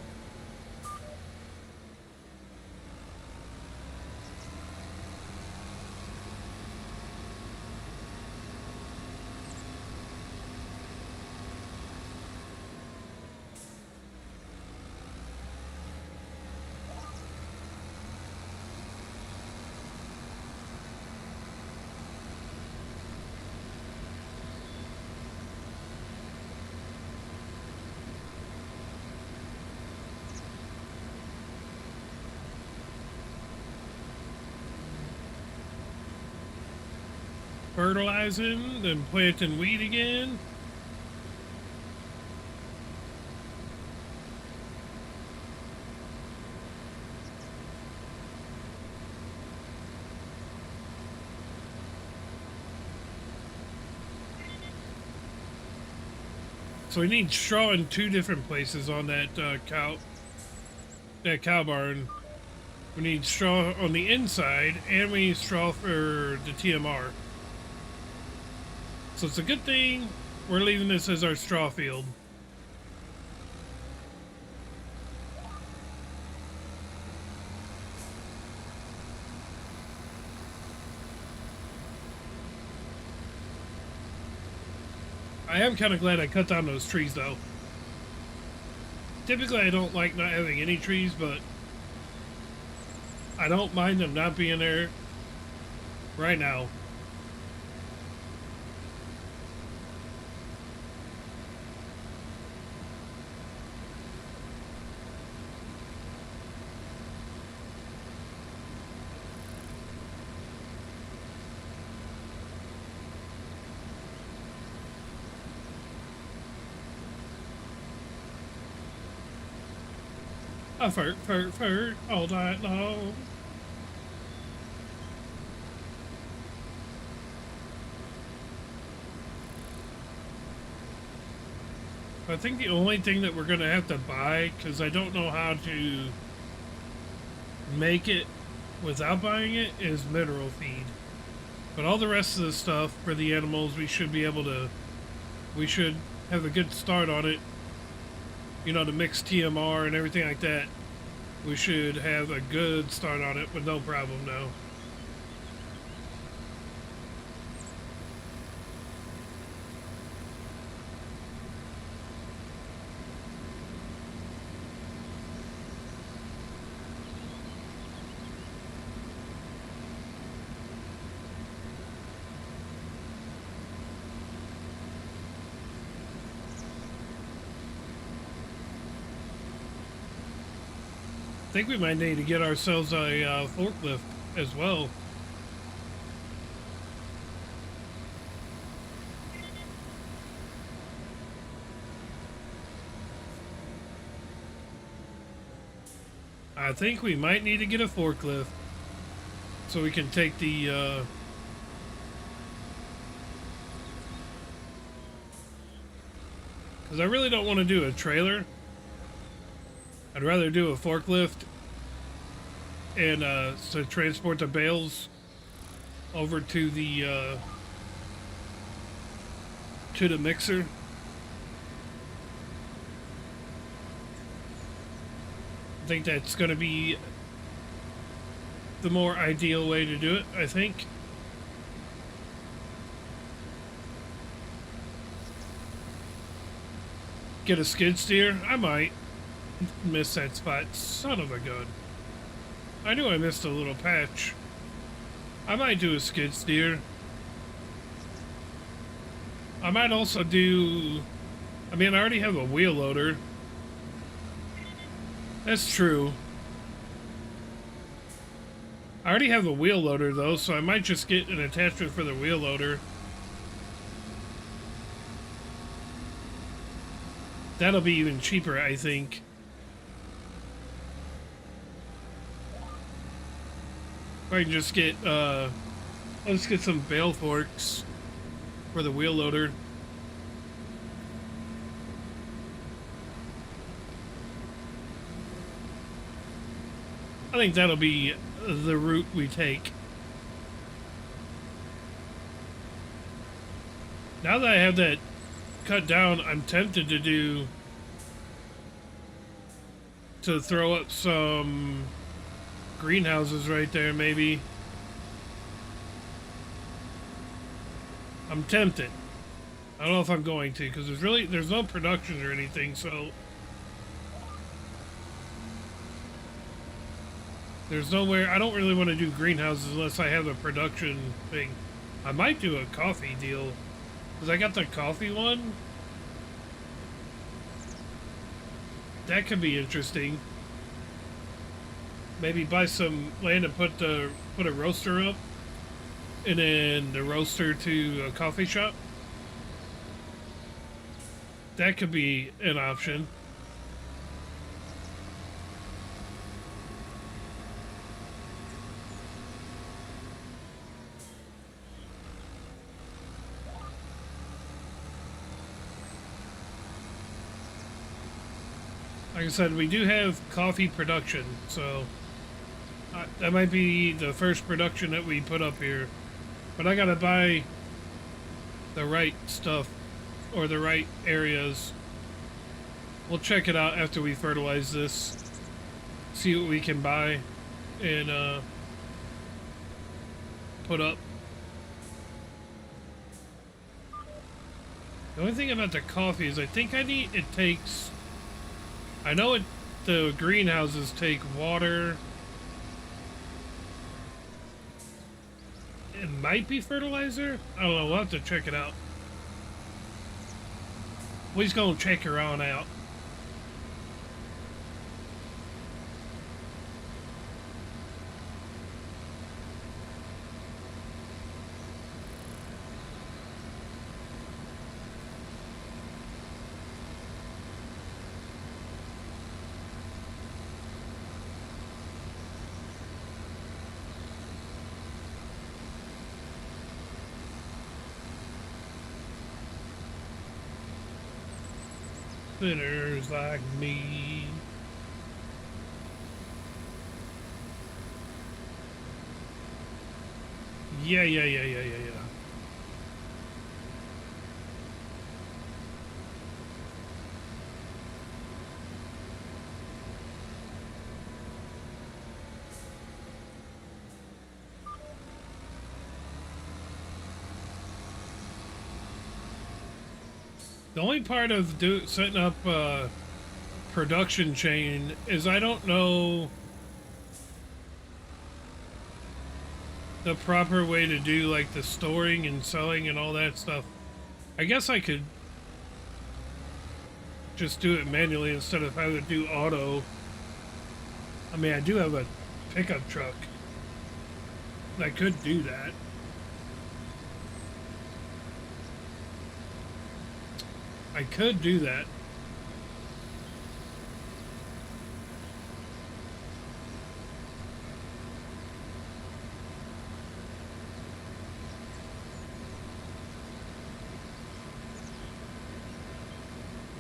Fertilizing, then planting wheat again. So we need straw in two different places on that cow barn. We need straw on the inside, and we need straw for the TMR. So it's a good thing we're leaving this as our straw field. I am kind of glad I cut down those trees, though. Typically, I don't like not having any trees, but I don't mind them not being there right now. I furt all night long. I think the only thing that we're going to have to buy, because I don't know how to make it without buying it, is mineral feed. But all the rest of the stuff for the animals, we should be able to, we should have a good start on it. You know, to mix TMR and everything like that. We should have a good start on it with no problem now. I think we might need to get ourselves a forklift as well. I think we might need to get a forklift so we can take the because I really don't want to do a trailer. I'd rather do a forklift and to transport the bales over to the mixer. I think that's going to be the more ideal way to do it, I think. Get a skid steer? I might. Miss that spot. Son of a gun. I knew I missed a little patch. I might do a skid steer. I might also do... I mean, I already have a wheel loader. That's true. I already have a wheel loader, though, so I might just get an attachment for the wheel loader. That'll be even cheaper, I think. I can just get, let's get some bale forks for the wheel loader. I think that'll be the route we take. Now that I have that cut down, I'm tempted to throw up some greenhouses right there, maybe. I'm tempted. I don't know if I'm going to, because there's no production or anything, so there's nowhere. I don't really want to do greenhouses unless I have a production thing. I might do a coffee deal, because I got the coffee one. That could be interesting. Maybe buy some land and put a roaster up, and then the roaster to a coffee shop. That could be an option. Like I said, we do have coffee production, so that might be the first production that we put up here. But I gotta buy the right stuff, or the right areas. We'll check it out after we fertilize this. See what we can buy and put up. The only thing about the coffee is I think it takes... I know the greenhouses take water. It might be fertilizer? I don't know, we'll have to check it out. We're just gonna check her on out. Sinners like me. Yeah. The only part of setting up a production chain is I don't know the proper way to do like the storing and selling and all that stuff. I guess I could just do it manually instead of having to do auto. I mean, I do have a pickup truck that could do that. I could do that.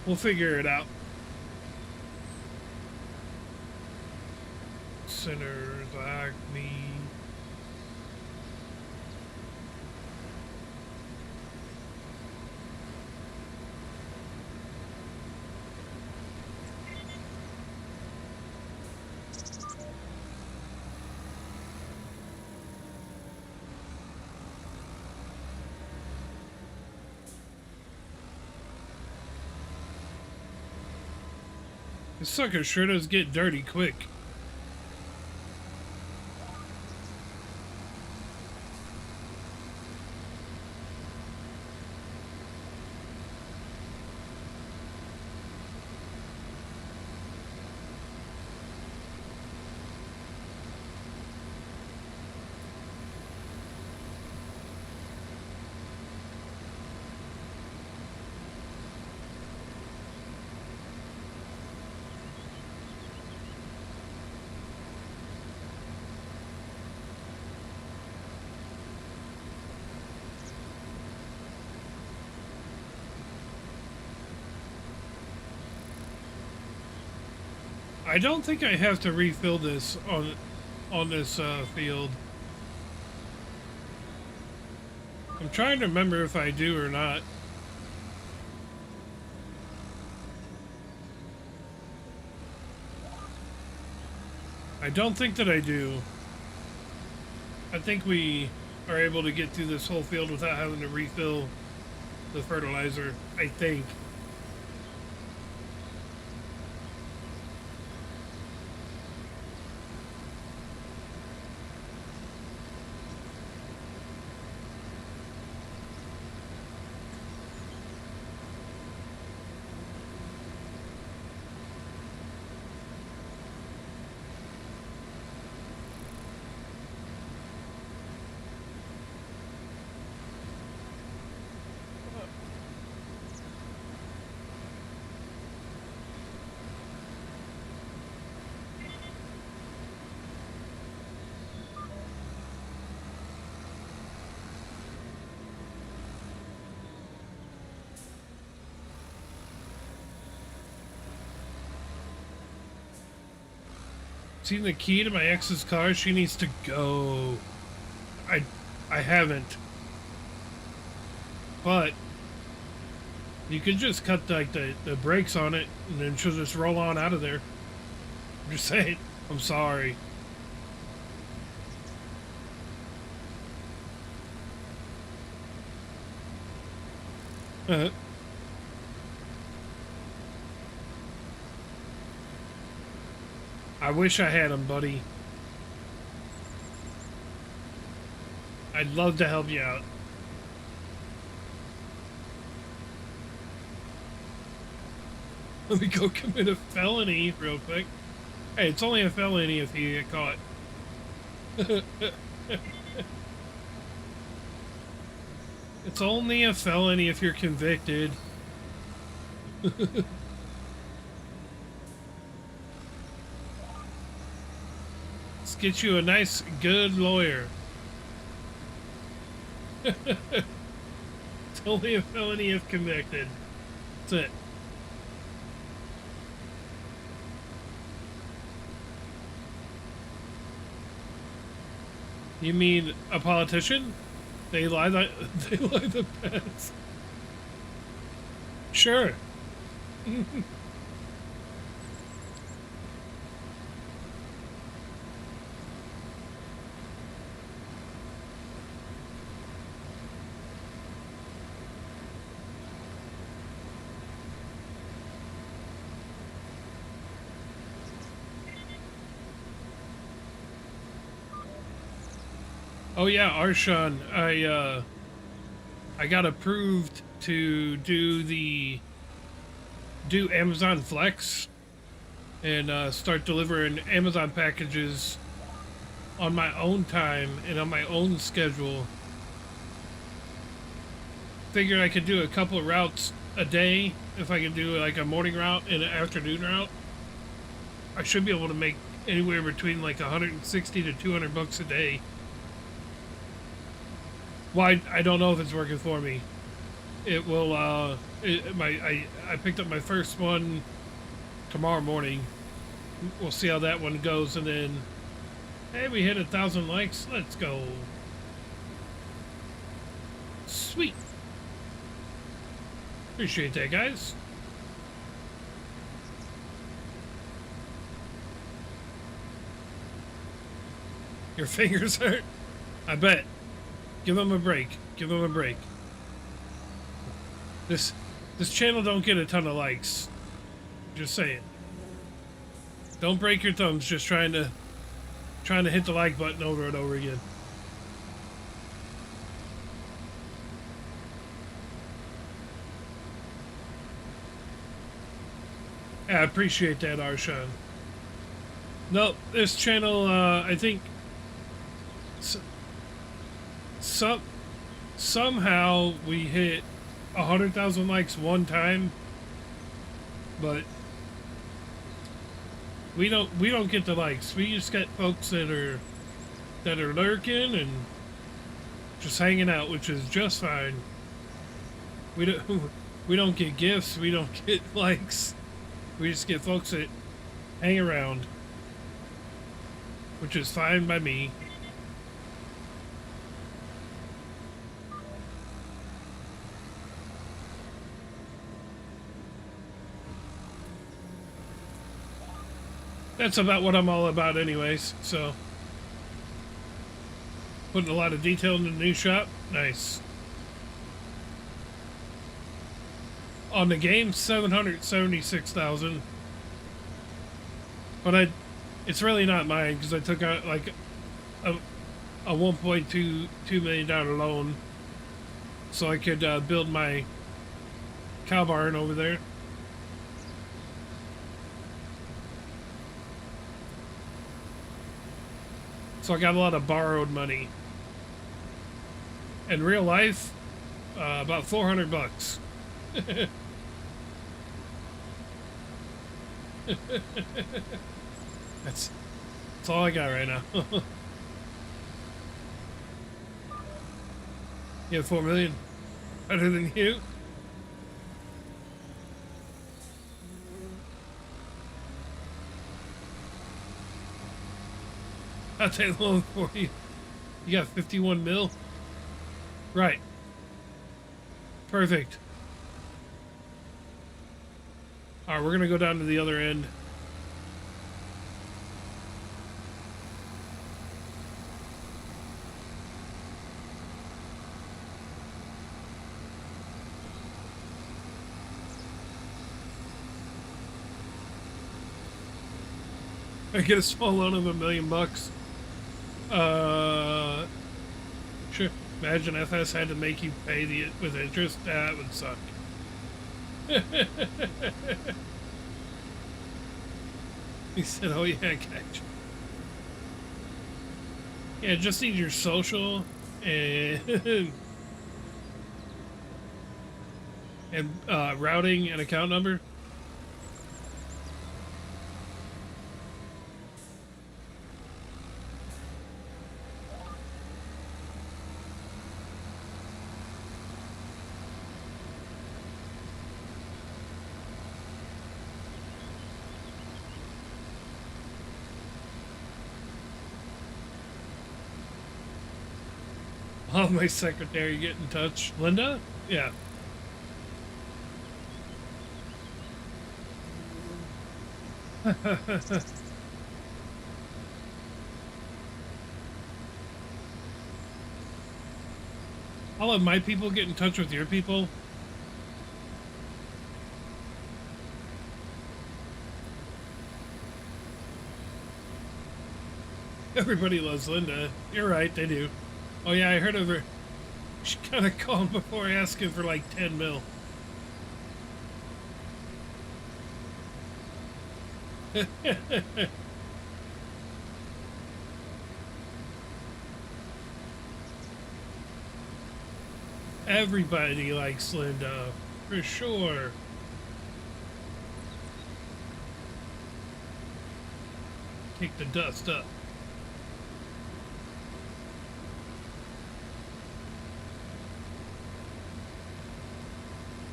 We'll figure it out. Sinners like me. This sucker sure does get dirty quick. I don't think I have to refill this on this field. I'm trying to remember if I do or not. I don't think that I do. I think we are able to get through this whole field without having to refill the fertilizer, I think. Seen the key to my ex's car? She needs to go. I haven't. But you could just cut the brakes on it and then she'll just roll on out of there. I'm just saying. I'm sorry. I wish I had him, buddy. I'd love to help you out. Let me go commit a felony real quick. Hey, it's only a felony if you get caught. It's only a felony if you're convicted. Let's get you a nice, good lawyer. It's only a felony if convicted. That's it. You mean a politician? They lie the best. Sure. Oh yeah, Arshan, I got approved to do Amazon Flex and start delivering Amazon packages on my own time and on my own schedule. Figured I could do a couple of routes a day. If I could do like a morning route and an afternoon route, I should be able to make anywhere between like 160 to 200 bucks a day. Well, I don't know if it's working for me. It will, I picked up my first one tomorrow morning. We'll see how that one goes, and then, hey, we hit 1,000 likes. Let's go. Sweet. Appreciate that, guys. Your fingers hurt? I bet. Give them a break. Give them a break. This channel don't get a ton of likes. Just saying. Don't break your thumbs just trying to hit the like button over and over again. Yeah, I appreciate that, Arshan. No, this channel, I think somehow we hit 100,000 likes one time, but we don't get the likes. We just get folks that are lurking and just hanging out, which is just fine. We don't get gifts. We don't get likes. We just get folks that hang around, which is fine by me. That's about what I'm all about anyways, so. Putting a lot of detail in the new shop. Nice. On the game, 776,000. But it's really not mine because I took out like a $1.22 million loan so I could build my cow barn over there. So I got a lot of borrowed money. In real life, about 400 bucks. That's all I got right now. You have 4 million. Better than you. I'll take the loan for you. You got 51 mil? Right. Perfect. Alright, we're gonna go down to the other end. I get a small loan of $1 million. Sure. Imagine FS had to make you pay with interest. That would suck. He said, "Oh yeah, gotcha. Yeah, just need your social and and routing and account number." I'll have my secretary get in touch. Linda? Yeah. I'll have my people get in touch with your people. Everybody loves Linda. You're right, they do. Oh yeah, I heard of her. She kind of called before asking for like 10 mil. Everybody likes Linda, for sure. Kick the dust up.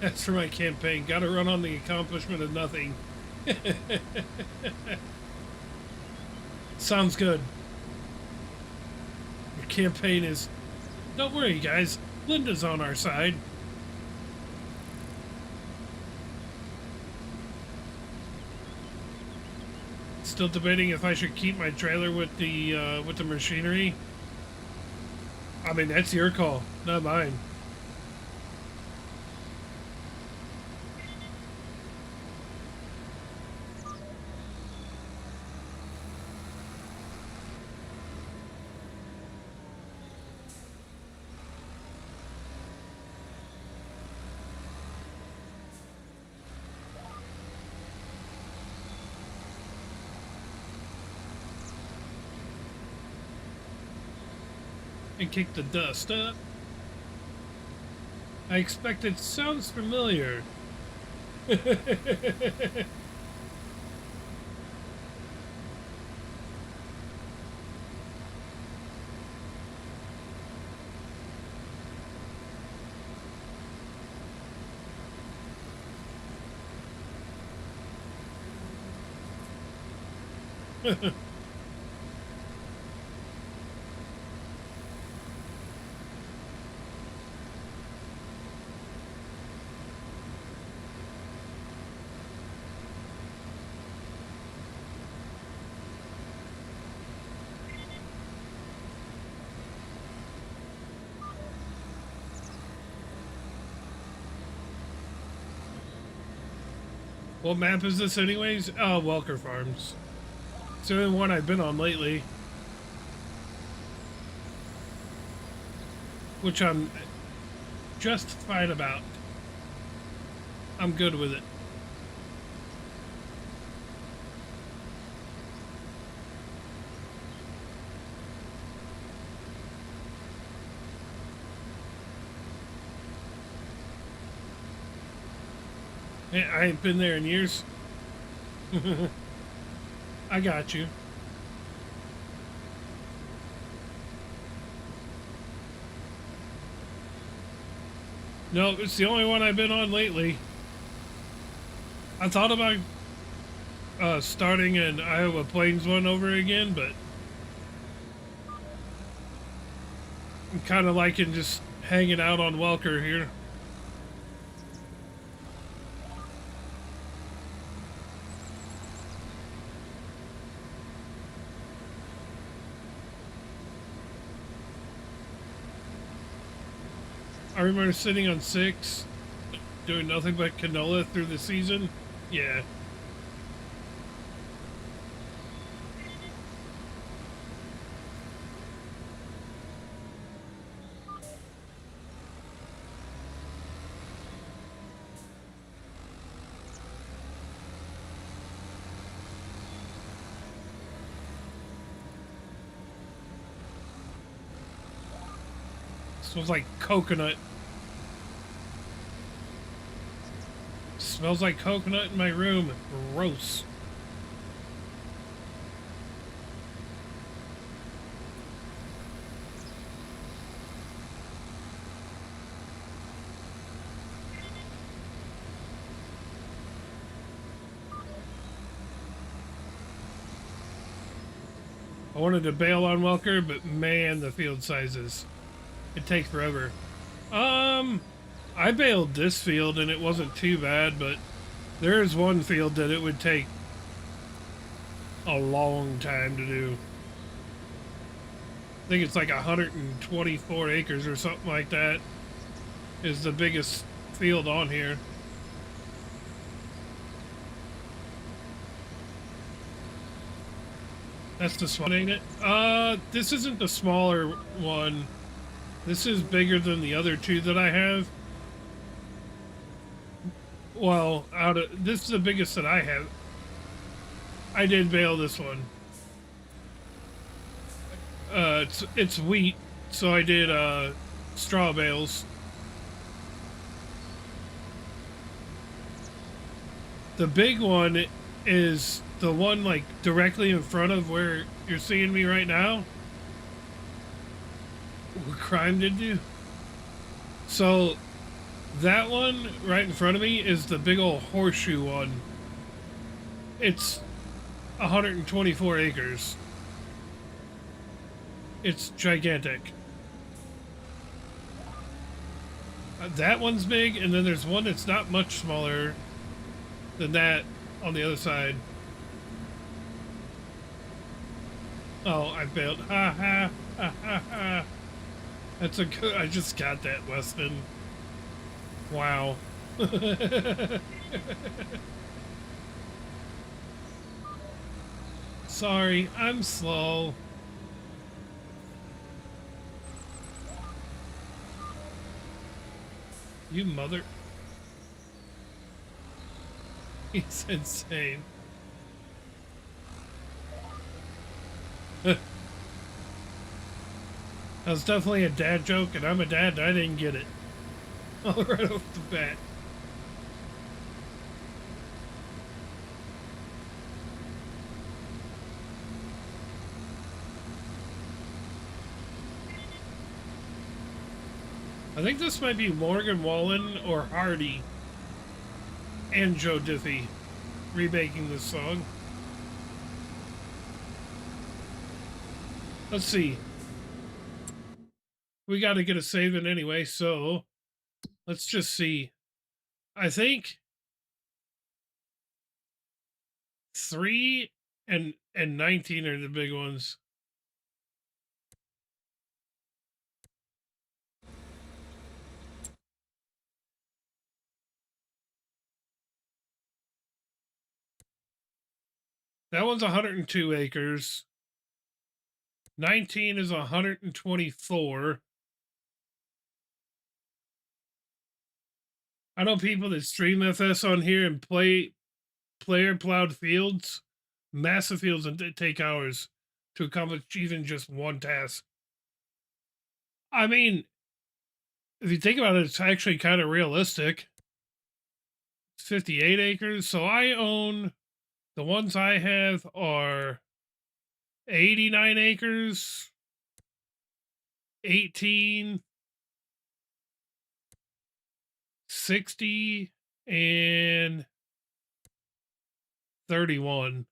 That's for my campaign. Gotta run on the accomplishment of nothing. Sounds good. Your campaign is... Don't worry, guys. Linda's on our side. Still debating if I should keep my trailer with the machinery. I mean, that's your call, not mine. And kick the dust up. I expect it sounds familiar. What map is this anyways? Oh, Welker Farms. It's the only one I've been on lately. Which I'm just fine about. I'm good with it. I ain't been there in years. I got you. No, it's the only one I've been on lately. I thought about starting an Iowa Plains one over again, but I'm kind of liking just hanging out on Welker here. I remember sitting on 6, doing nothing but canola through the season. Yeah. Smells like coconut. Smells like coconut in my room. Gross. I wanted to bail on Welker, but man, the field sizes. It takes forever. I bailed this field and it wasn't too bad, but there is one field that it would take a long time to do. I think it's like 124 acres or something like that is the biggest field on here. That's the small, ain't it? This isn't the smaller one. This is bigger than the other two that I have. Well, this is the biggest that I have. I did bale this one. It's wheat, so I did straw bales. The big one is the one like directly in front of where you're seeing me right now. What crime did you? So that one right in front of me is the big old horseshoe one. It's 124 acres. It's gigantic. That one's big, and then there's one that's not much smaller than that on the other side. Oh, I failed. Ha ha ha ha ha. That's a good. I just got that, Weston. Wow. Sorry, I'm slow. You mother. He's insane. That was definitely a dad joke, and I'm a dad and I didn't get it. All right off the bat. I think this might be Morgan Wallen or Hardy and Joe Diffie remaking this song. Let's see. We got to get a save in anyway, so let's just see. I think 3 and 19 are the big ones. That one's 102 acres. 19 is 124. I know people that stream FS on here and play player plowed fields, massive fields, and take hours to accomplish even just one task. I mean, if you think about it, it's actually kind of realistic. It's 58 acres. So I own, the ones I have are 89 acres, 18, 60, and 31.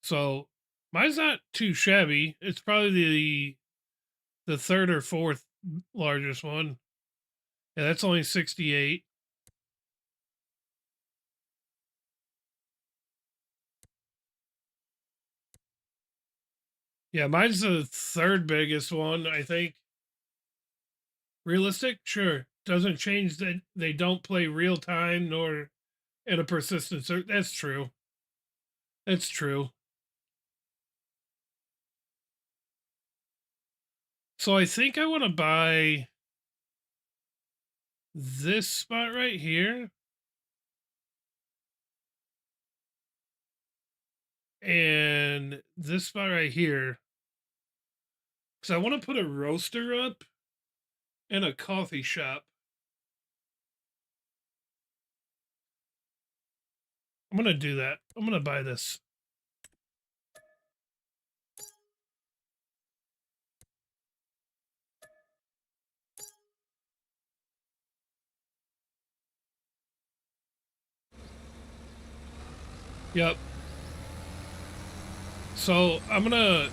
So mine's not too shabby. It's probably the third or fourth largest one. Yeah, that's only 68. Yeah, mine's the third biggest one, I think. Realistic? Sure. Doesn't change that they don't play real time nor at a persistent search. That's true. That's true. So I think I want to buy this spot right here. And this spot right here. Because I want to put a roaster up and a coffee shop. I'm going to do that. I'm going to buy this. Yep. So I'm going to,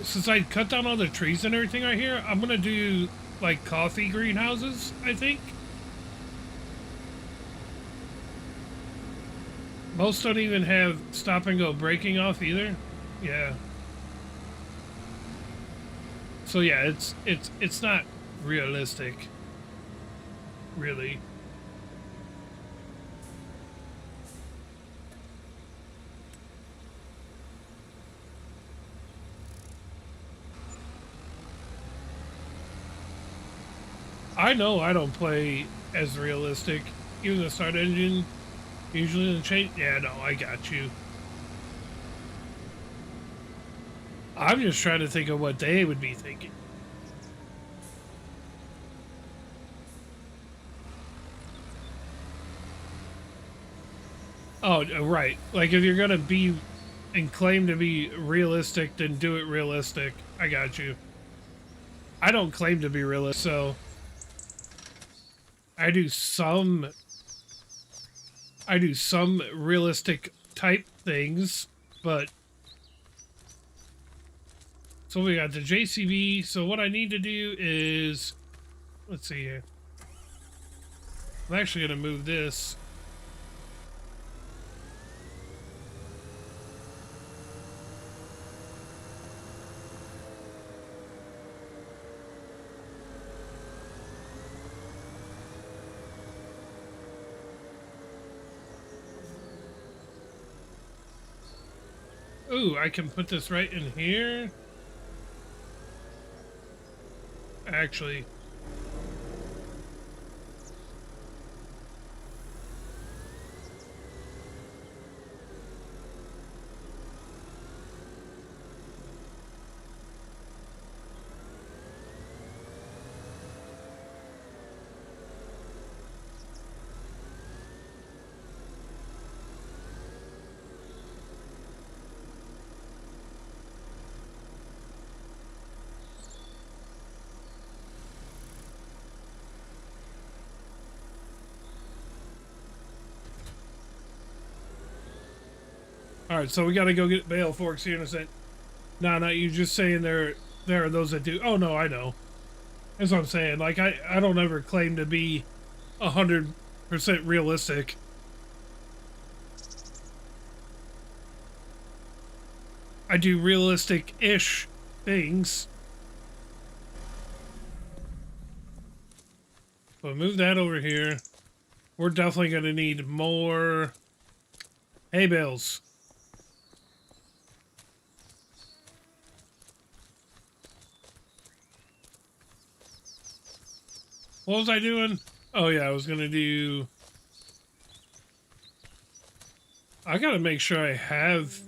since I cut down all the trees and everything right here, I'm going to do like coffee greenhouses, I think. Most don't even have stop and go breaking off either. Yeah. So yeah, it's not realistic, really. I know I don't play as realistic. Even the start engine, usually the change. Yeah, no, I got you. I'm just trying to think of what they would be thinking. Oh, right. Like if you're gonna be and claim to be realistic, then do it realistic. I got you. I don't claim to be realistic, so I do some realistic type things, but so we got the JCB. So what I need to do is, let's see here. I'm actually gonna move this. Ooh, I can put this right in here. Actually, all right. So we got to go get bale forks here in a sec. No, no, you're just saying there are those that do. Oh no, I know. That's what I'm saying. Like I don't ever claim to be 100% realistic. I do realistic-ish things. But move that over here. We're definitely going to need more Hey, Bills. What was I doing? Oh, yeah, I was going to do... I got to make sure I have...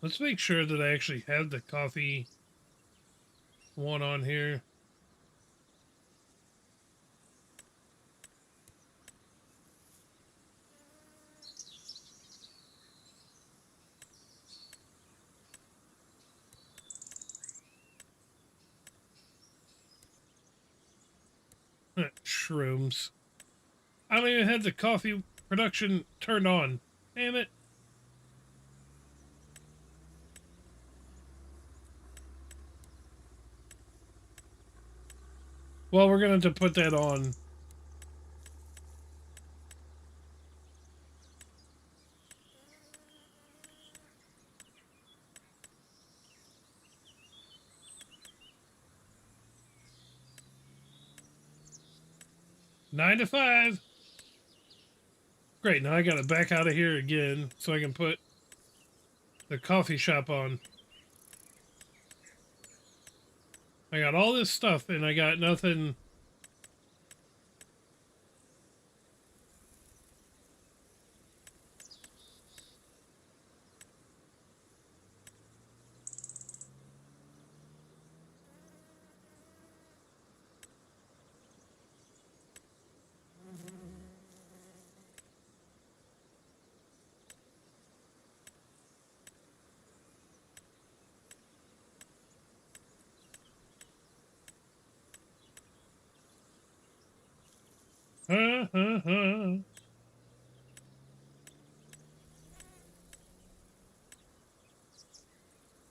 Let's make sure that I actually have the coffee one on here. Shrooms. I don't even have the coffee production turned on. Damn it. Well, we're going to have to put that on. Nine to 5. Great, now I gotta back out of here again so I can put the coffee shop on. I got all this stuff and I got nothing.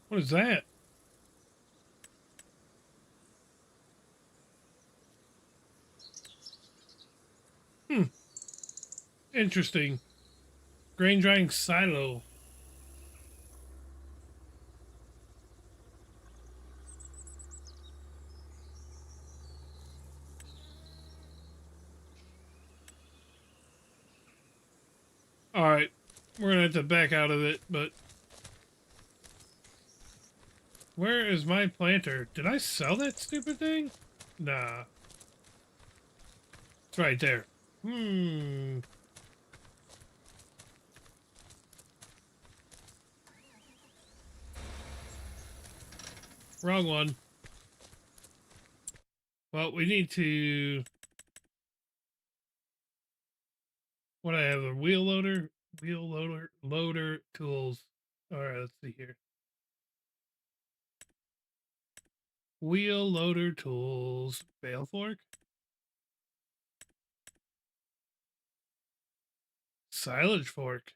What is that? Hmm, interesting. Grain drying silo. Alright, we're gonna have to back out of it, but... Where is my planter? Did I sell that stupid thing? Nah. It's right there. Hmm. Wrong one. Well, we need to... What I have, a wheel loader? Loader tools. Alright, let's see here. Wheel loader tools. Bale fork? Silage fork.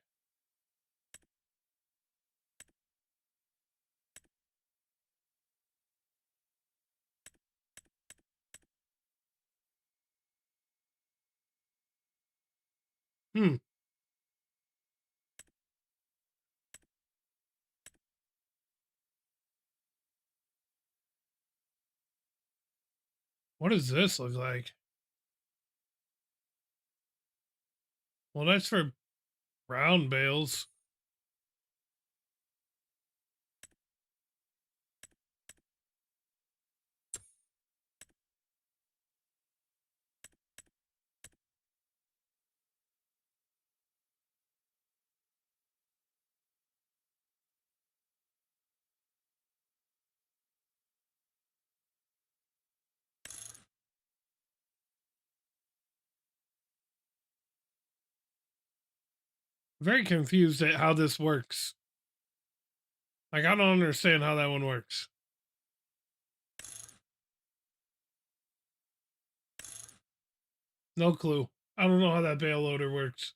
Hmm. What does this look like? Well, that's for brown bales. Very confused at how this works. Like, I don't understand how that one works. No clue. I don't know how that bale loader works.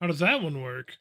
How does that one work?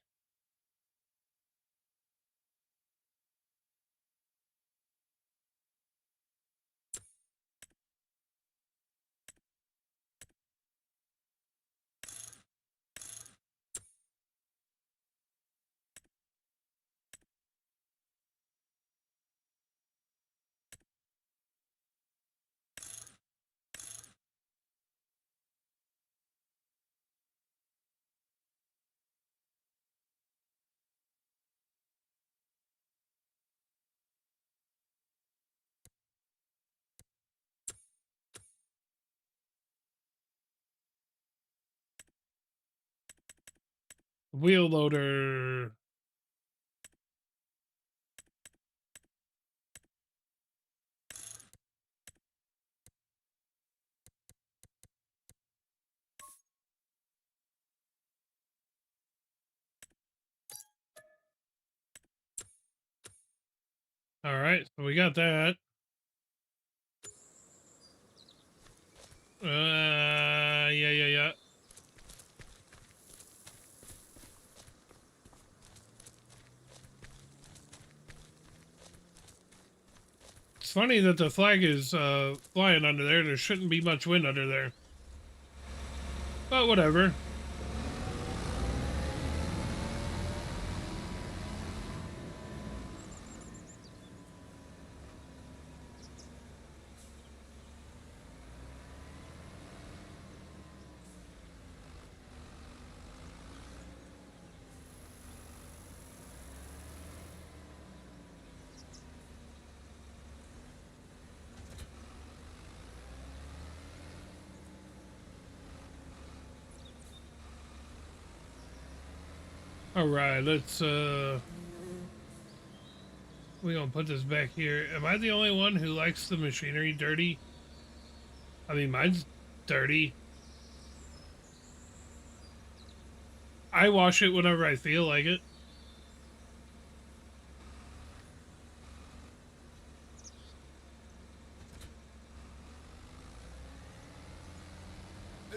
Wheel loader. All right, so we got that. Yeah. It's funny that the flag is flying under there. There shouldn't be much wind under there. But whatever. All right, let's we're gonna put this back here. Am I the only one who likes the machinery dirty? I mean, mine's dirty. I wash it whenever I feel like it.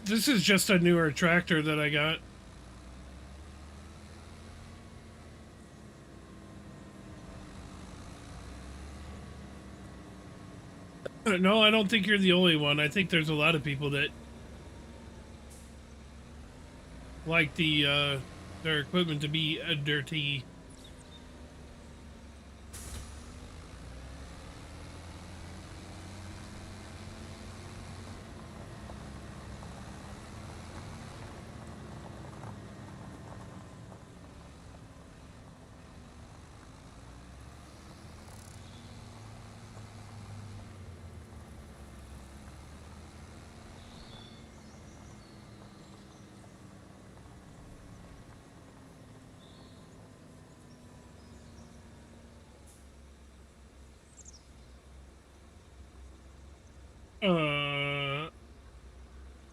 This is just a newer tractor that I got. No, I don't think you're the only one. I think there's a lot of people that like their equipment to be dirty.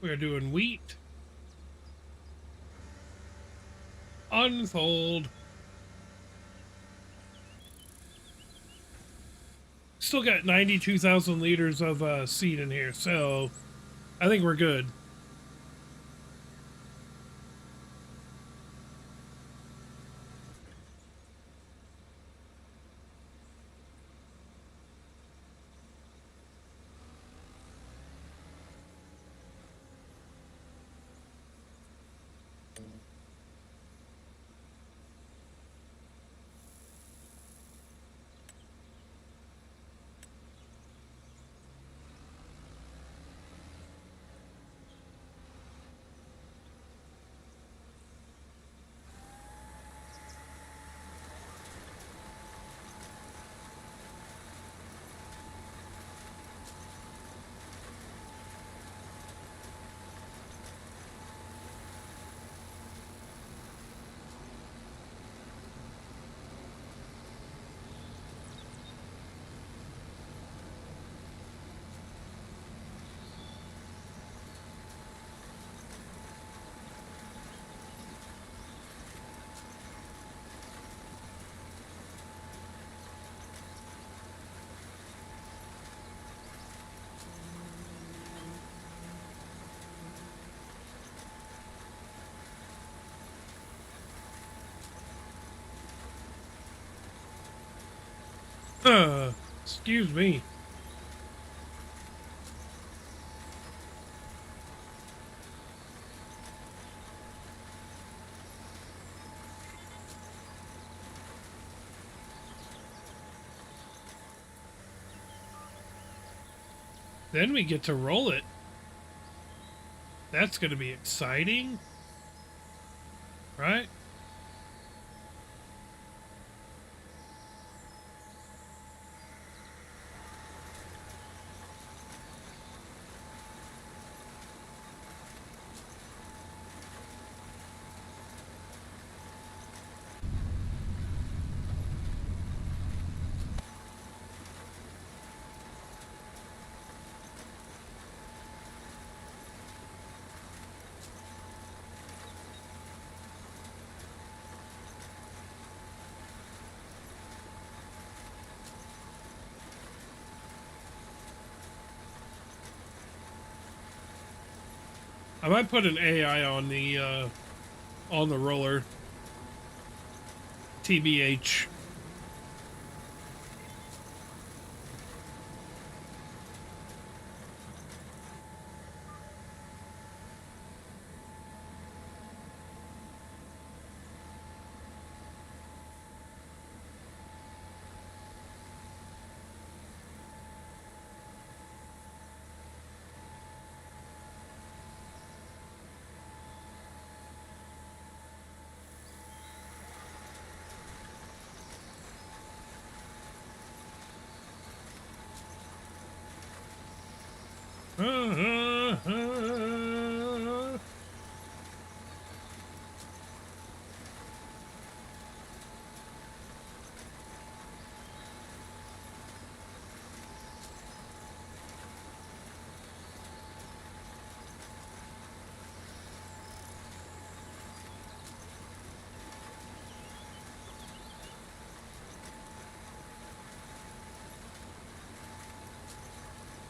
We're doing wheat. Unfold. Still got 92,000 liters of seed in here, so I think we're good. Excuse me. Then we get to roll it. That's going to be exciting. Right? I might put an AI on the roller. TBH.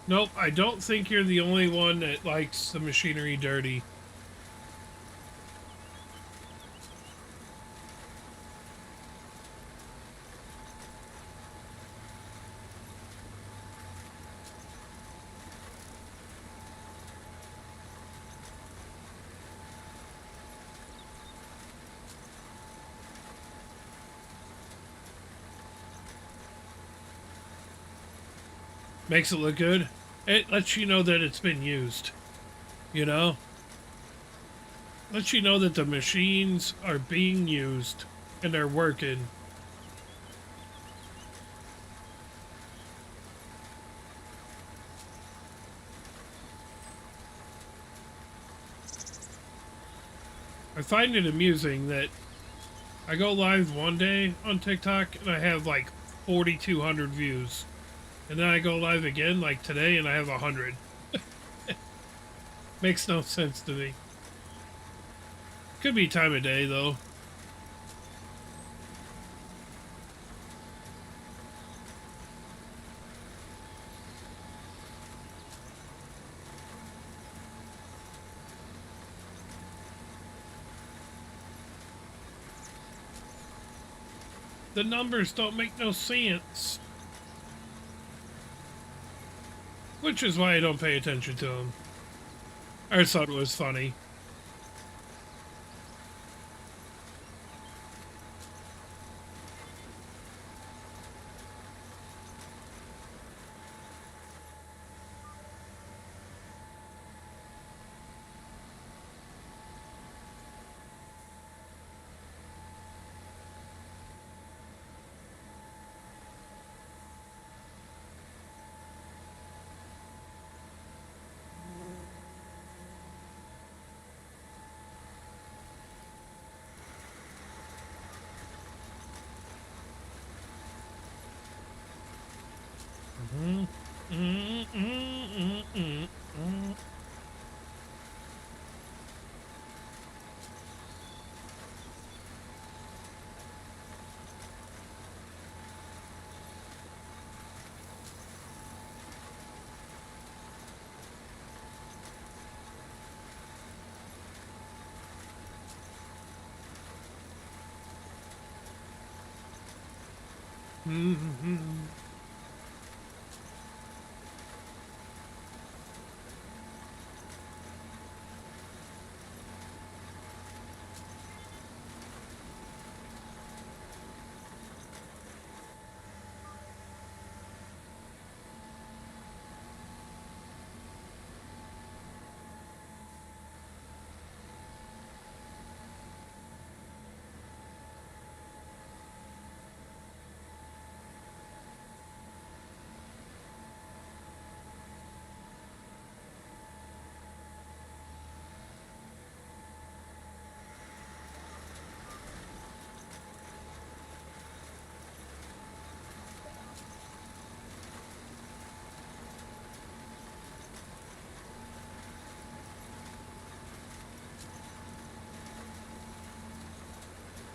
Nope, I don't think you're the only one that likes the machinery dirty. Makes it look good. It lets you know that it's been used. You know? Lets you know that the machines are being used and they're working. I find it amusing that I go live one day on TikTok and I have like 4,200 views. And then I go live again like today and I have 100. Makes no sense to me. Could be time of day though. The numbers don't make no sense. Which is why I don't pay attention to them. I just thought it was funny.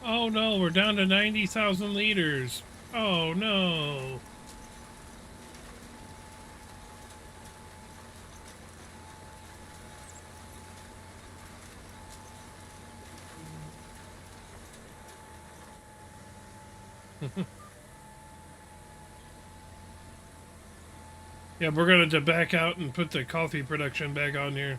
Oh no, we're down to 90,000 liters. Oh no. Yeah, we're going to back out and put the coffee production back on here.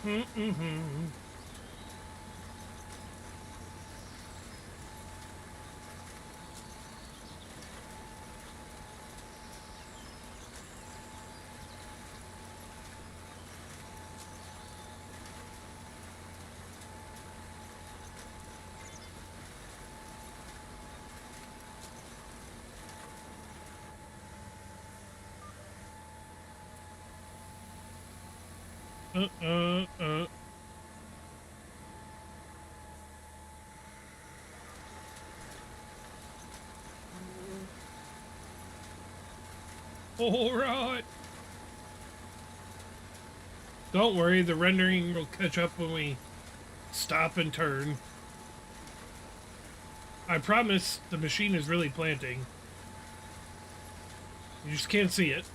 Mm-hmm. Uh, uh, uh. All right. Don't worry, the rendering will catch up when we stop and turn. I promise the machine is really planting. You just can't see it.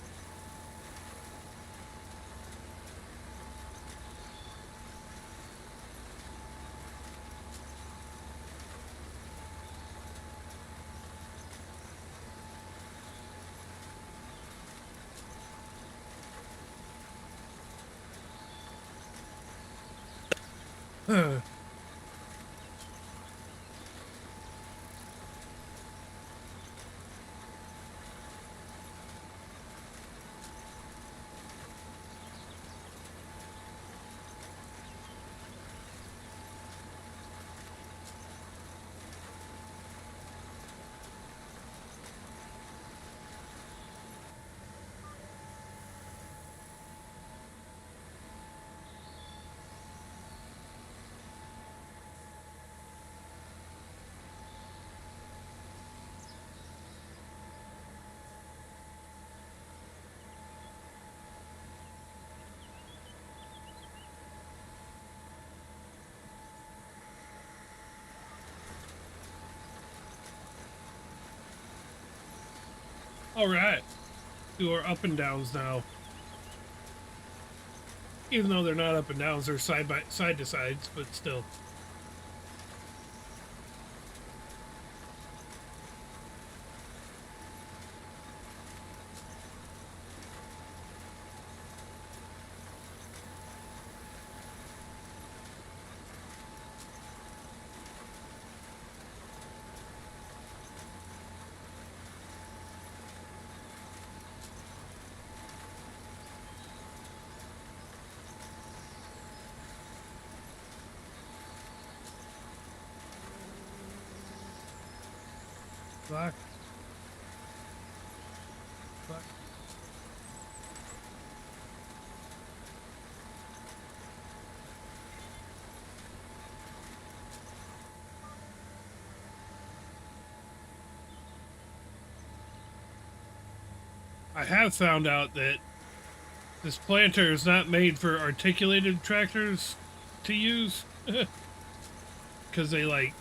All right. Do our up and downs now. Even though they're not up and downs, they're side to sides, but still. Black. Black. I have found out that this planter is not made for articulated tractors to use. Because they like,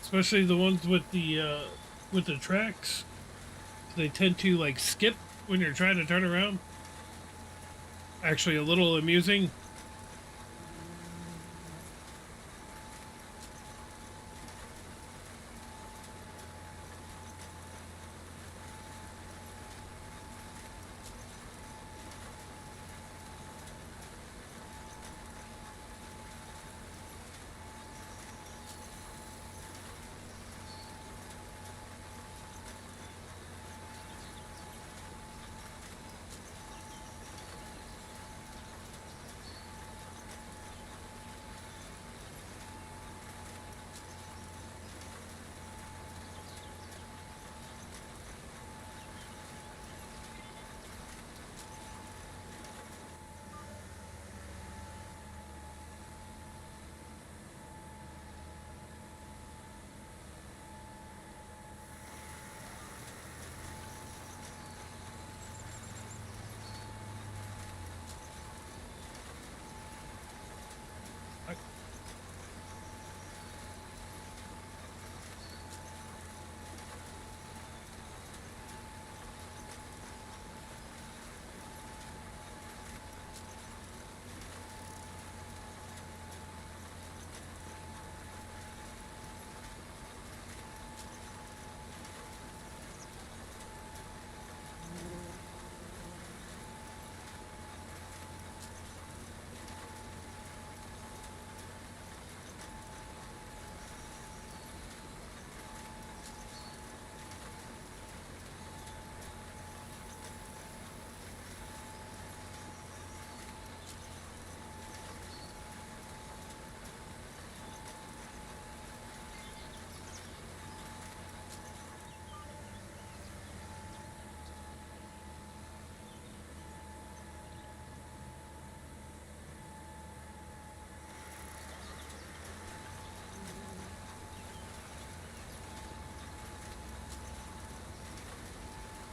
especially the ones with the tracks, they tend to like skip when you're trying to turn around. Actually, a little amusing.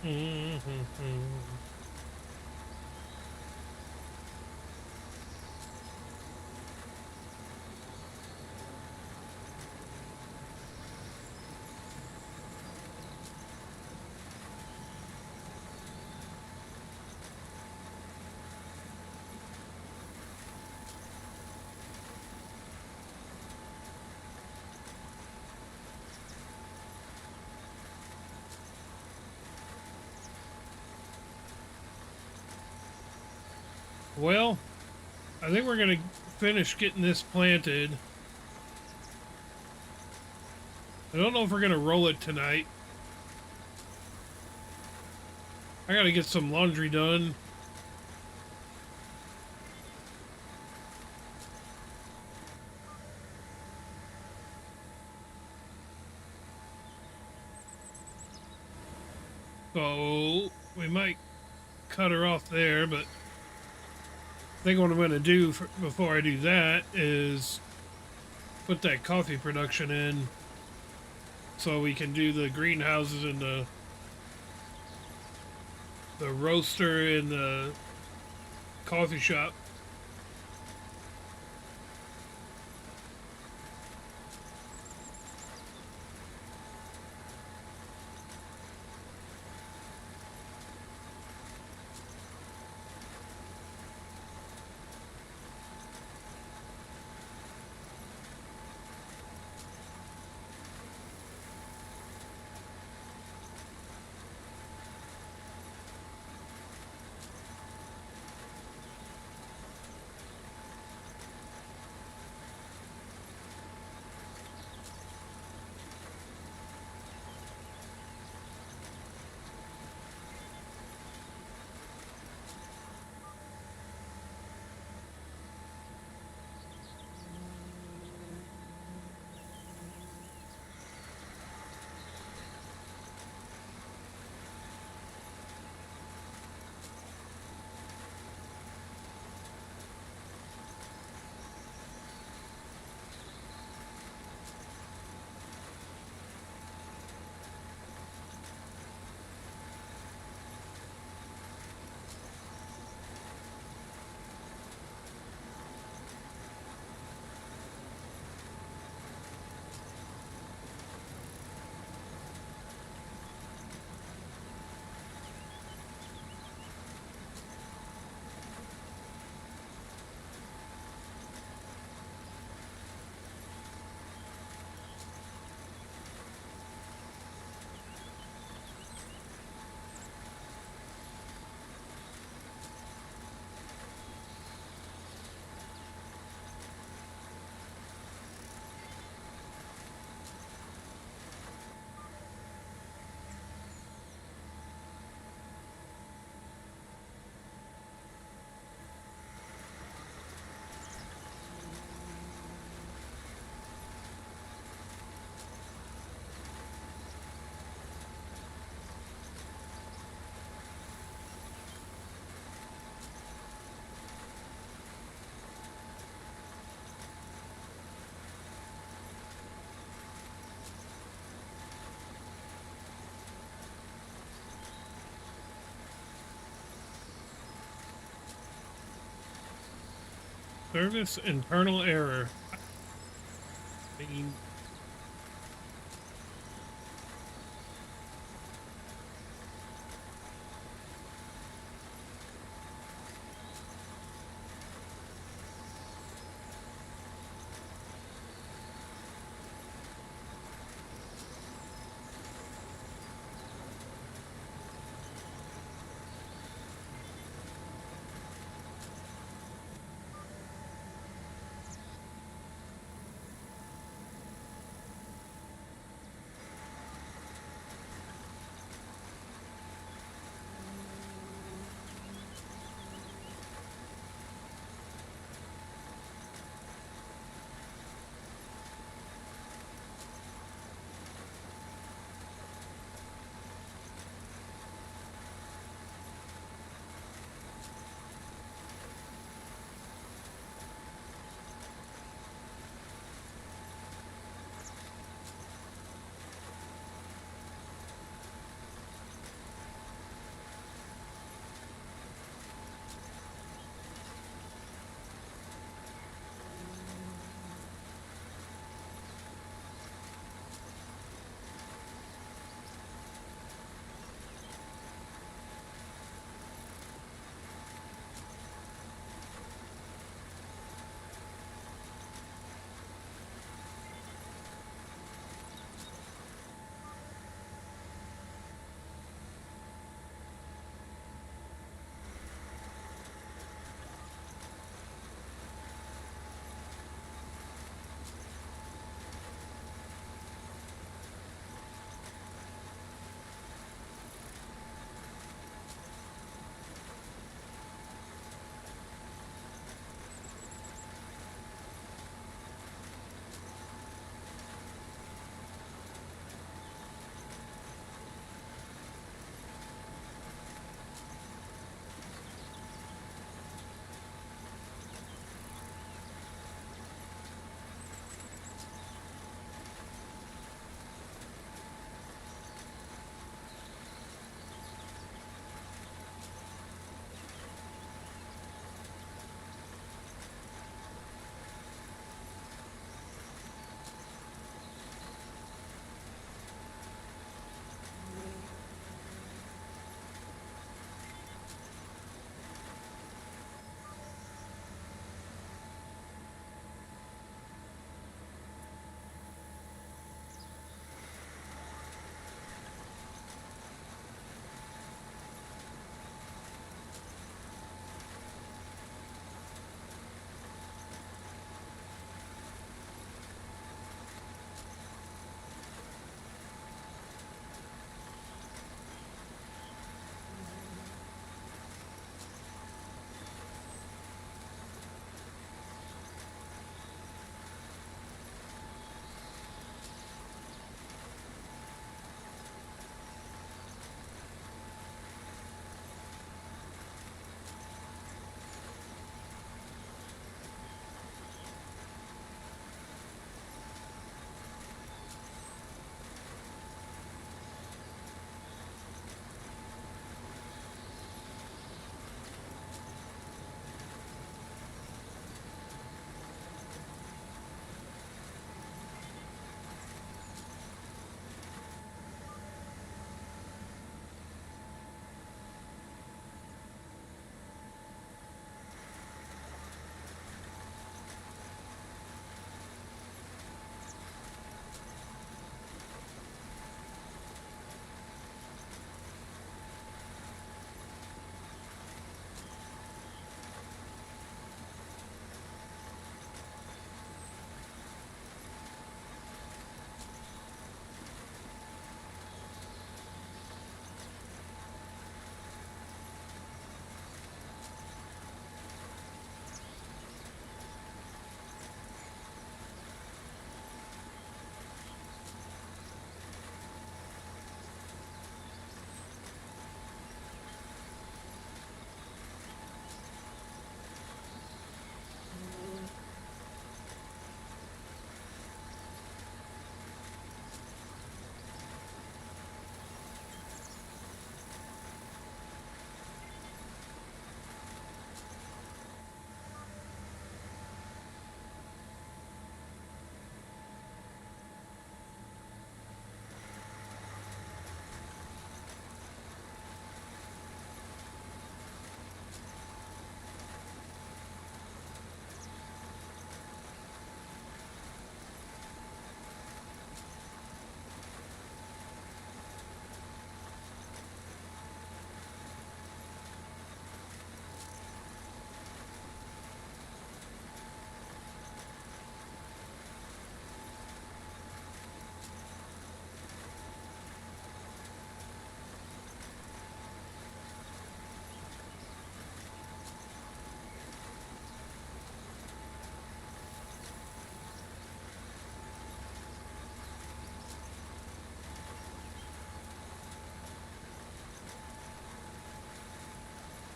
Mm-hmm. Well, I think we're gonna finish getting this planted. I don't know if we're gonna roll it tonight. I gotta get some laundry done. So we might cut her off there, but I think what I'm gonna do before I do that is put that coffee production in so we can do the greenhouses and the roaster and the coffee shop. Service internal error. I mean,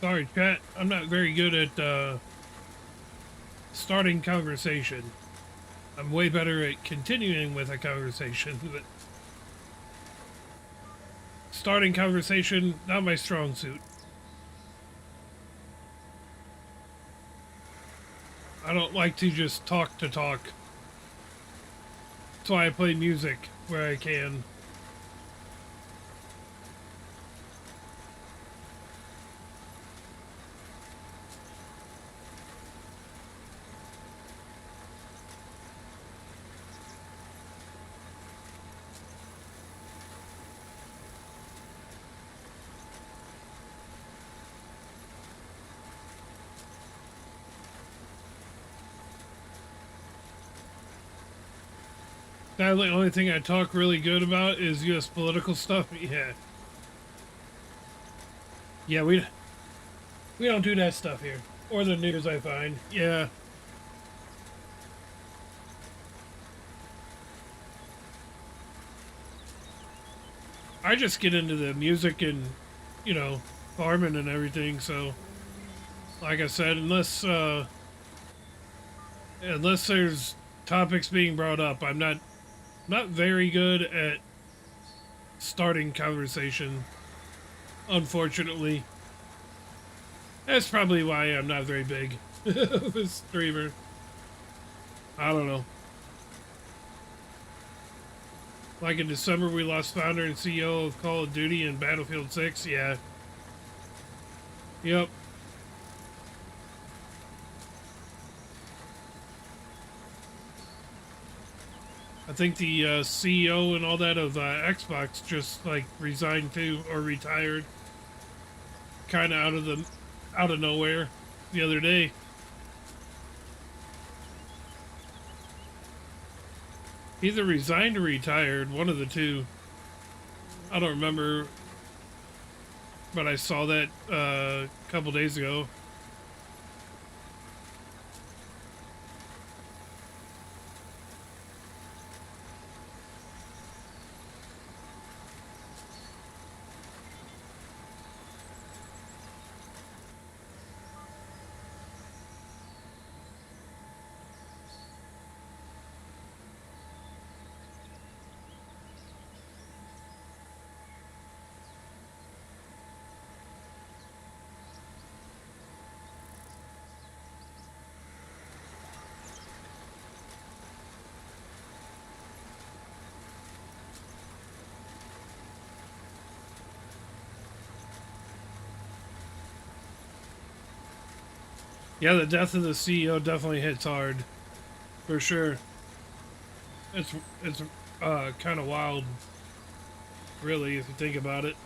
Sorry, chat. I'm not very good at starting conversation. I'm way better at continuing with a conversation, but starting conversation, not my strong suit. I don't like to just talk to talk. That's why I play music where I can. Now, the only thing I talk really good about is U.S. political stuff. Yeah. Yeah, we don't do that stuff here. Or the news, I find. Yeah. I just get into the music and, farming and everything, so like I said, unless there's topics being brought up, I'm not very good at starting conversation, unfortunately. That's probably why I'm not very big of a streamer. I don't know. Like in December, we lost founder and CEO of Call of Duty and Battlefield 6. Yeah. Yep. I think the CEO and all that of Xbox just like resigned too or retired, kind of out of nowhere the other day. Either resigned or retired, one of the two. I don't remember, but I saw that a couple days ago. Yeah, the death of the CEO definitely hits hard, for sure. It's kind of wild, really, if you think about it.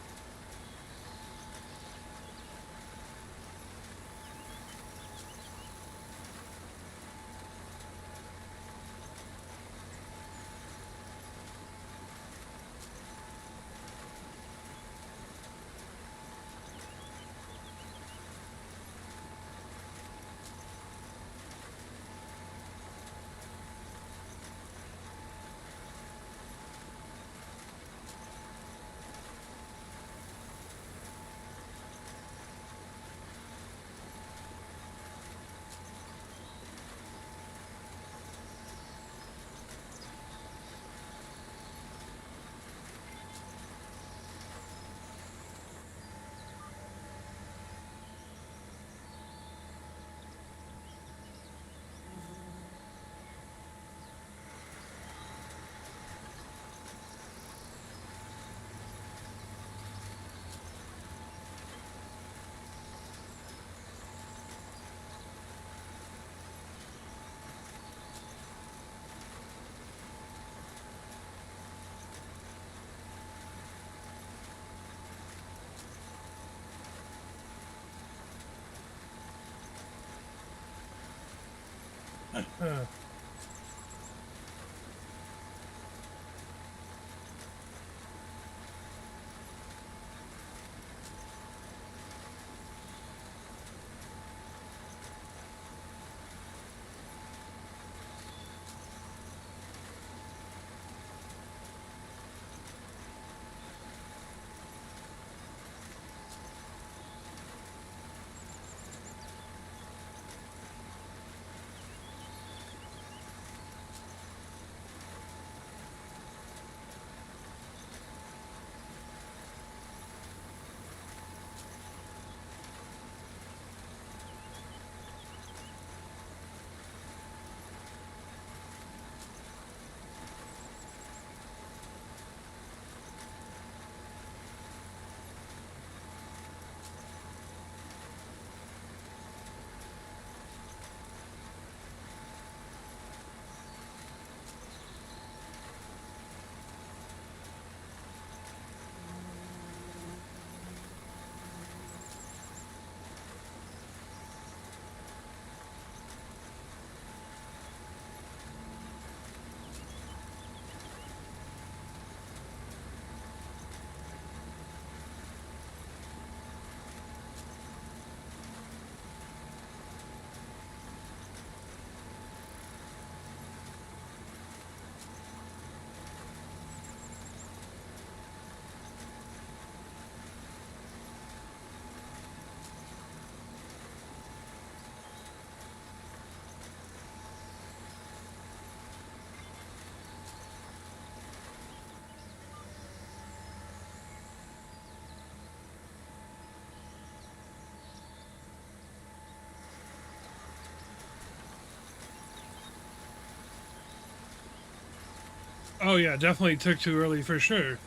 Oh yeah, definitely took too early for sure.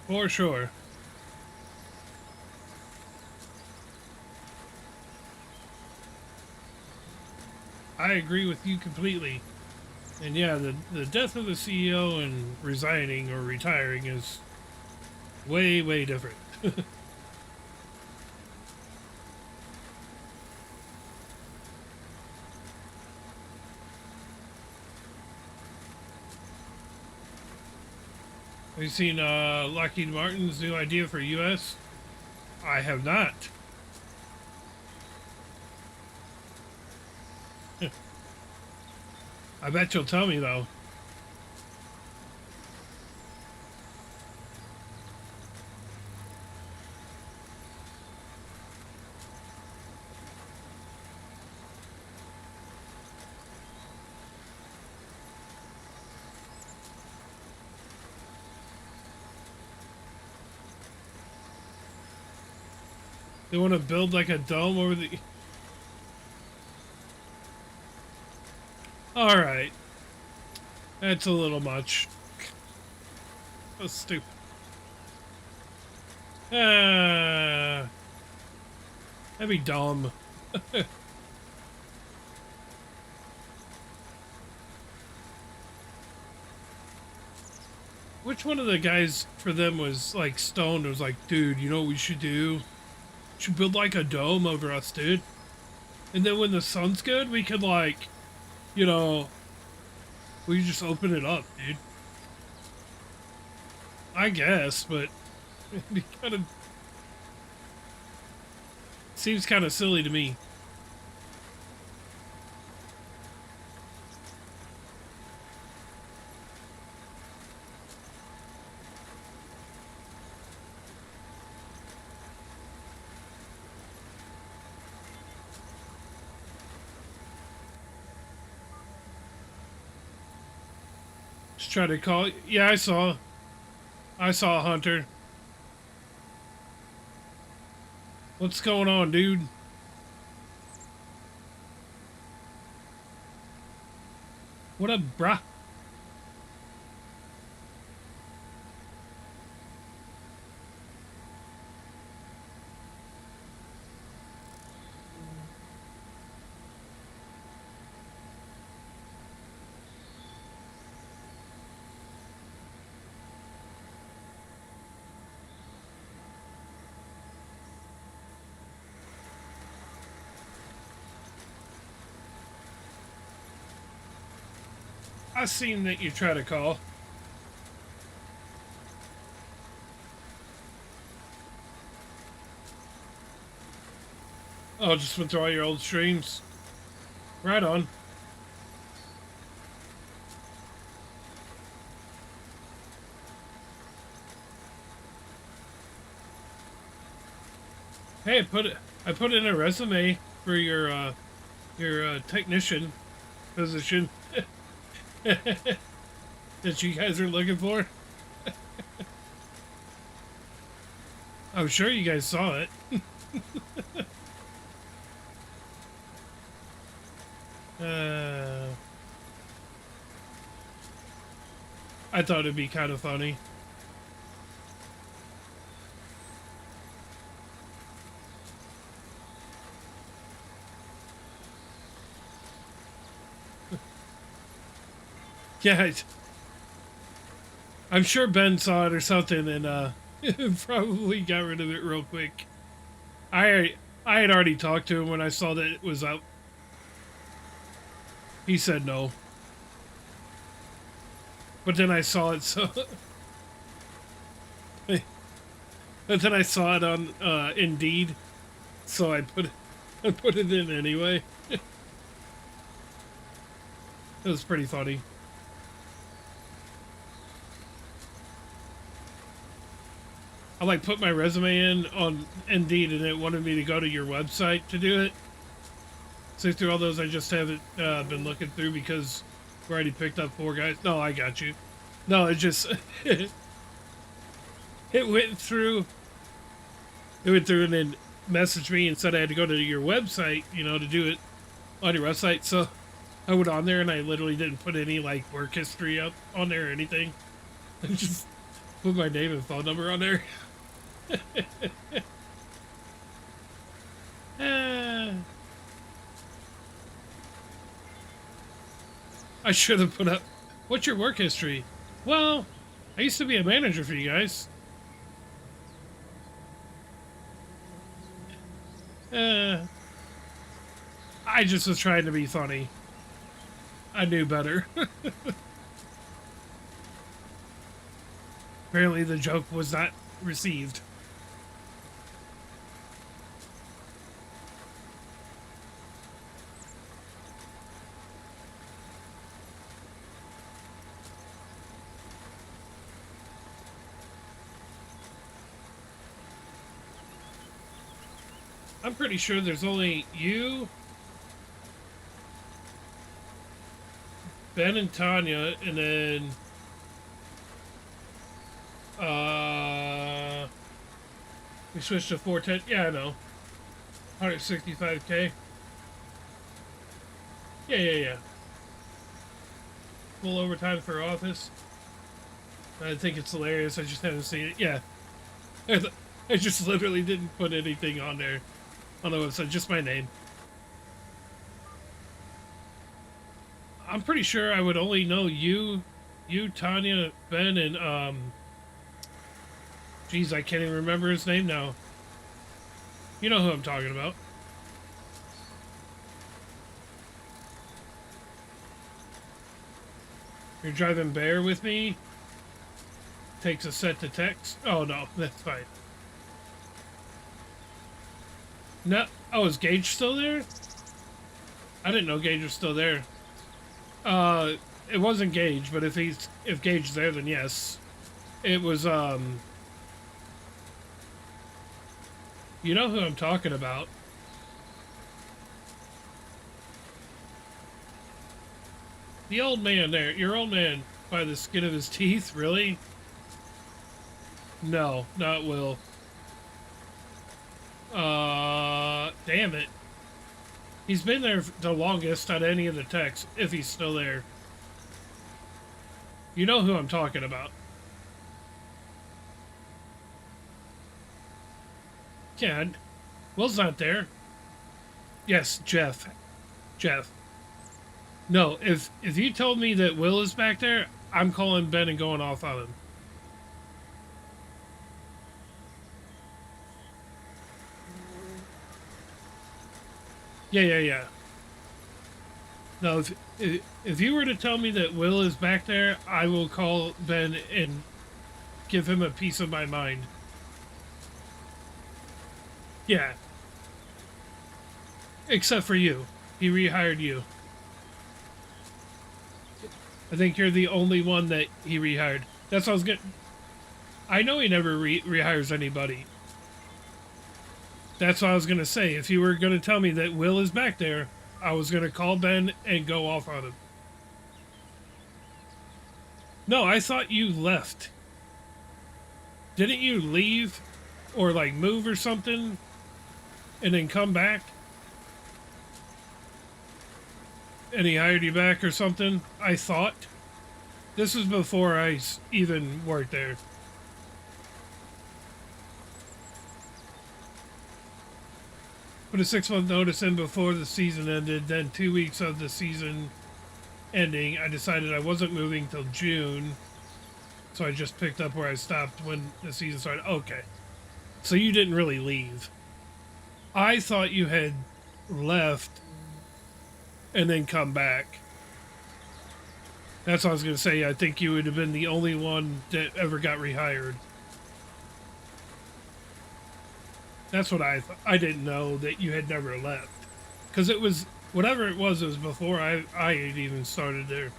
For sure. I agree with you completely. And yeah, the death of the CEO and resigning or retiring is way, way different. Have you seen Lockheed Martin's new idea for US? I have not. I bet you'll tell me though. They want to build like a dome over the. All right, that's a little much. So stupid. That'd be dumb. Which one of the guys for them was like stoned? Was like, dude, you know what we should do? We should build like a dome over us, dude. And then when the sun's good, we could like, you know, we just open it up, dude. I guess, but it kind of seems kind of silly to me. Just try to call. Yeah, I saw Hunter. What's going on, dude? What up, bruh? I seen that you try to call. Oh, just went through all your old streams. Right on. Hey, I put in a resume for your technician position that you guys are looking for. I'm sure you guys saw it. uh, I thought it'd be kind of funny. Yeah, I'm sure Ben saw it or something and probably got rid of it real quick. I had already talked to him when I saw that it was up. He said no. But then I saw it so but then I saw it on Indeed. So I put it in anyway. It was pretty funny. I like put my resume in on Indeed and it wanted me to go to your website to do it. So through all those I just haven't been looking through because we already picked up 4 guys. No, I got you. No, it just it went through. It went through and then messaged me and said I had to go to your website, you know, to do it on your website. So I went on there and I literally didn't put any like work history up on there or anything. I just put my name and phone number on there. Eh, I should have put up. What's your work history? Well, I used to be a manager for you guys. Uh, I just was trying to be funny. I knew better. Apparently the joke was not received. I'm pretty sure there's only you, Ben and Tanya, and then we switched to 410. Yeah, I know. 165k. Yeah. Full overtime for office. I think it's hilarious. I just haven't seen it. Yeah. I just literally didn't put anything on there on the website, just my name. I'm pretty sure I would only know you, Tanya, Ben, and geez, I can't even remember his name now. You know who I'm talking about. You're driving Bear with me. Takes a set to text. Oh no, that's fine. No, oh, is Gage still there? I didn't know Gage was still there. It wasn't Gage, but if Gage's there, then yes. It was, you know who I'm talking about. The old man there. Your old man by the skin of his teeth, really? No, not Will. Damn it. He's been there the longest on any of the texts, if he's still there. You know who I'm talking about. Yeah, Will's not there. Yes, Jeff. No, if you told me that Will is back there, I'm calling Ben and going off on him. Yeah. No, if you were to tell me that Will is back there, I will call Ben and give him a piece of my mind. Yeah. Except for you. He rehired you. I think you're the only one that he rehired. That's what I was getting. I know he never rehires anybody. That's what I was going to say. If you were going to tell me that Will is back there, I was going to call Ben and go off on him. No, I thought you left. Didn't you leave or like move or something and then come back? And he hired you back or something? I thought. This was before I even worked there. Put a 6-month notice in before the season ended, then 2 weeks of the season ending, I decided I wasn't moving till June, so I just picked up where I stopped when the season started. Okay. So you didn't really leave. I thought you had left and then come back. That's what I was going to say. I think you would have been the only one that ever got rehired. That's what I thought. I didn't know that you had never left. Because it was, whatever it was before I had even started there.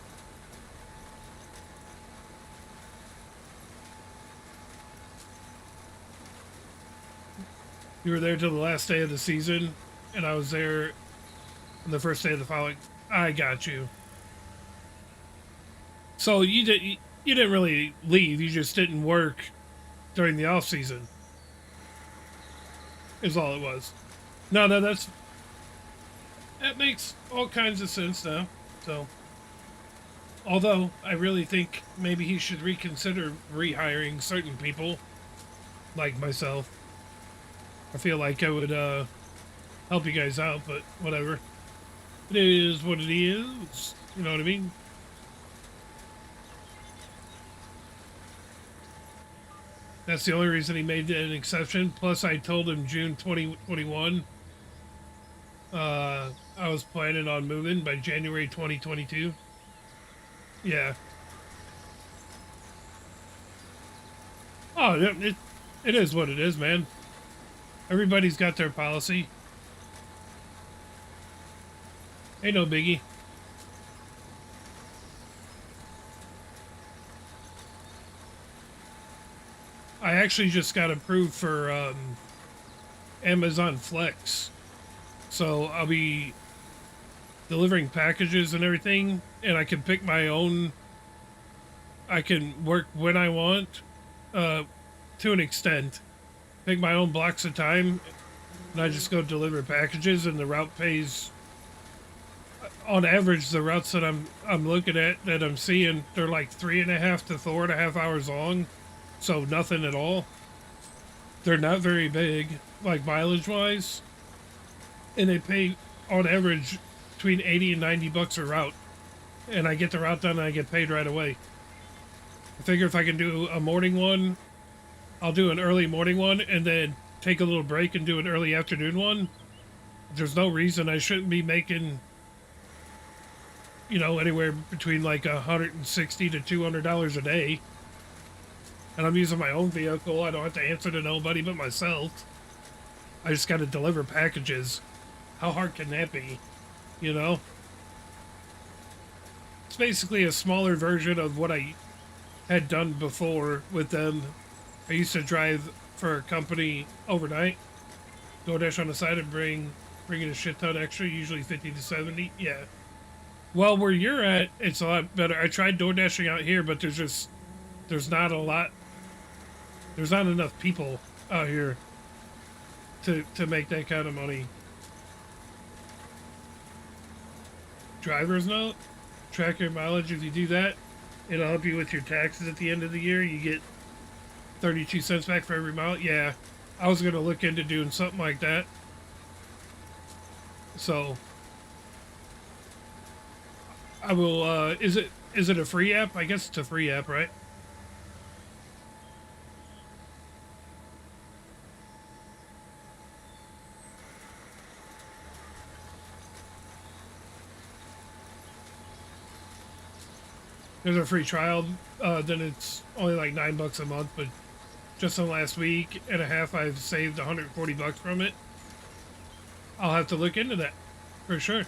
You were there till the last day of the season, and I was there on the first day of the following. I got you. So you didn't really leave. You just didn't work during the off season. Is all it was. No, that makes all kinds of sense now. So, although I really think maybe he should reconsider rehiring certain people like myself. I feel like I would help you guys out, but whatever. It is what it is. You know what I mean? That's the only reason he made an exception. Plus, I told him June 2021. I was planning on moving by January 2022. Yeah. Oh, it is what it is, man. Everybody's got their policy. Ain't no biggie. I actually just got approved for Amazon Flex. So I'll be delivering packages and everything, and I can pick my own. I can work when I want, to an extent. Pick my own blocks of time, and I just go deliver packages, and the route pays. On average, the routes that I'm looking at that I'm seeing, they're like 3.5 to 4.5 hours long, so nothing at all. They're not very big, like mileage wise, and they pay on average between 80 and $90 a route, and I get the route done and I get paid right away. I figure if I can do a morning one, I'll do an early morning one and then take a little break and do an early afternoon one. There's no reason I shouldn't be making, anywhere between like $160 to $200 a day. And I'm using my own vehicle. I don't have to answer to nobody but myself. I just got to deliver packages. How hard can that be? You know? It's basically a smaller version of what I had done before with them. I used to drive for a company overnight, DoorDash on the side, and bring in a shit ton extra, usually 50 to 70. Yeah. Well, where you're at, it's a lot better. I tried DoorDashing out here, but there's not a lot. There's not enough people out here to make that kind of money. Driver's note, track your mileage. If you do that, it'll help you with your taxes at the end of the year. You get 32 cents back for every mile. Yeah, I was going to look into doing something like that. So I will, is it a free app? I guess it's a free app, right? There's a free trial, then it's only like $9 a month, but just in the last week and a half, I've saved $140 from it. I'll have to look into that for sure.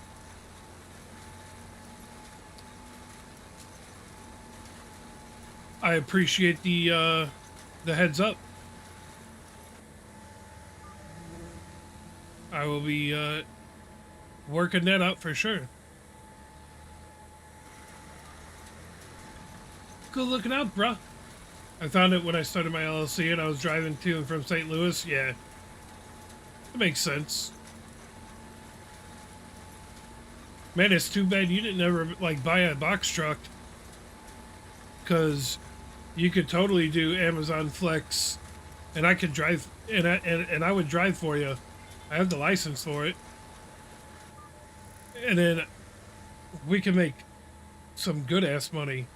I appreciate the heads up. I will be working that out for sure. Good looking out, bruh. I found it when I started my LLC and I was driving to and from St. Louis. Yeah, that makes sense. Man, it's too bad you didn't ever like buy a box truck, because you could totally do Amazon Flex, and I could drive, and I would drive for you. I have the license for it, and then we can make some good ass money.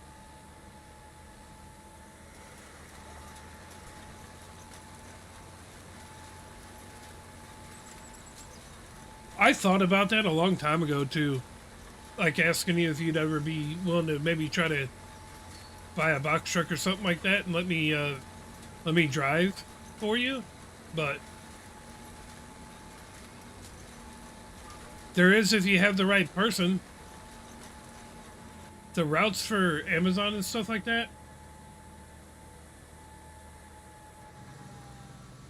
I thought about that a long time ago too, like asking you if you'd ever be willing to maybe try to buy a box truck or something like that and let me drive for you, but there is, if you have the right person, the routes for Amazon and stuff like that.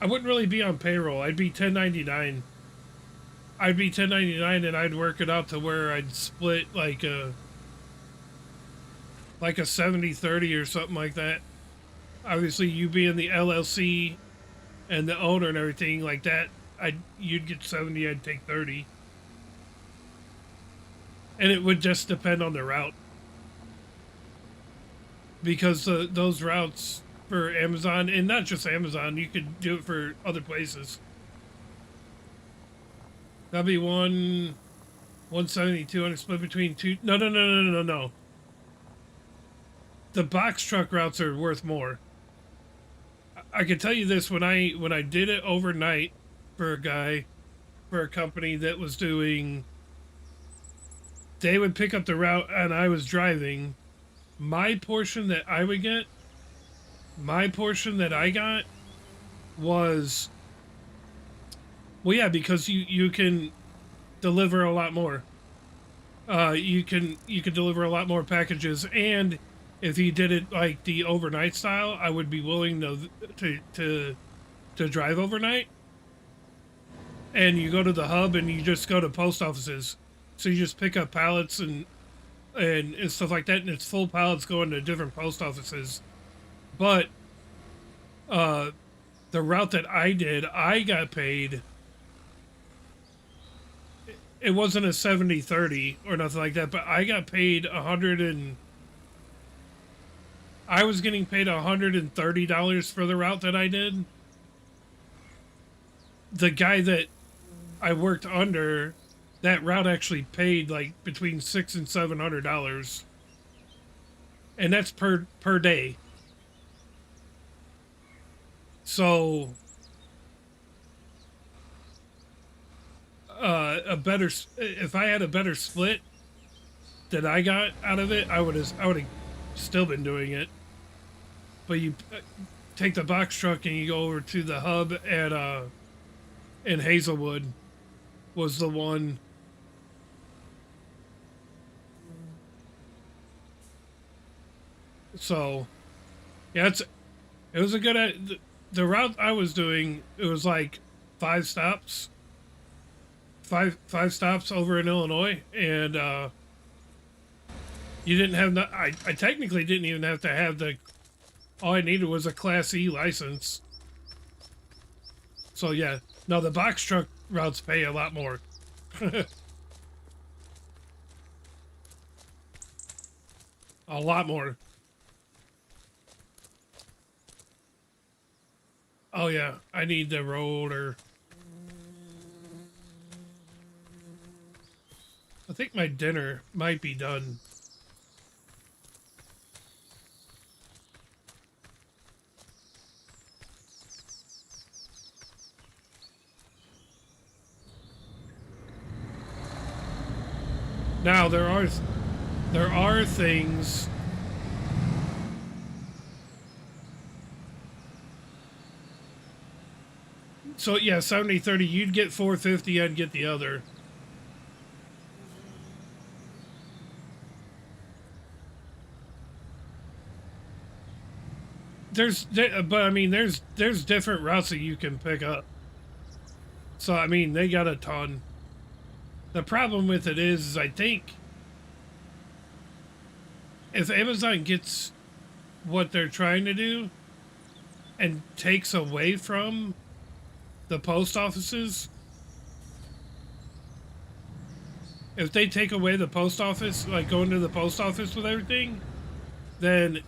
I wouldn't really be on payroll. I'd be 1099. I'd be 1099 and I'd work it out to where I'd split like a 70-30 or something like that. Obviously, you being the LLC and the owner and everything like that, you'd get 70, I'd take 30. and it would just depend on the route, because those routes for Amazon, and not just Amazon, you could do it for other places. That'd be 172 on a split between two. No. The box truck routes are worth more. I can tell you this: when I did it overnight for a company that was doing, they would pick up the route and I was driving. My portion that I would get, my portion that I got was, well, yeah, because you can deliver a lot more. You can deliver a lot more packages, and if you did it like the overnight style, I would be willing to drive overnight. And you go to the hub and you just go to post offices, so you just pick up pallets and stuff like that, and it's full pallets going to different post offices. But the route that I did, I got paid. It wasn't a 70/30 or nothing like that, but I got paid I was getting paid $130 for the route that I did. The guy that I worked under, that route actually paid like between $600 and $700, and that's per day. So if I had a better split that I got out of it, I would have still been doing it. But you take the box truck and you go over to the hub at in Hazelwood was the one. So yeah, it was a good the route I was doing. It was like five stops over in Illinois, and you didn't have I technically didn't even have to have all I needed was a Class E license. So yeah, no, the box truck routes pay a lot more. A lot more. Oh yeah, I need the roller. I think my dinner might be done. Now there are things. So yeah, 70/30, you'd get 450, I'd get the other. But I mean, there's different routes that you can pick up. So I mean, they got a ton. The problem with it is I think if Amazon gets what they're trying to do and takes away from the post offices, if they take away the post office, like going to the post office with everything, then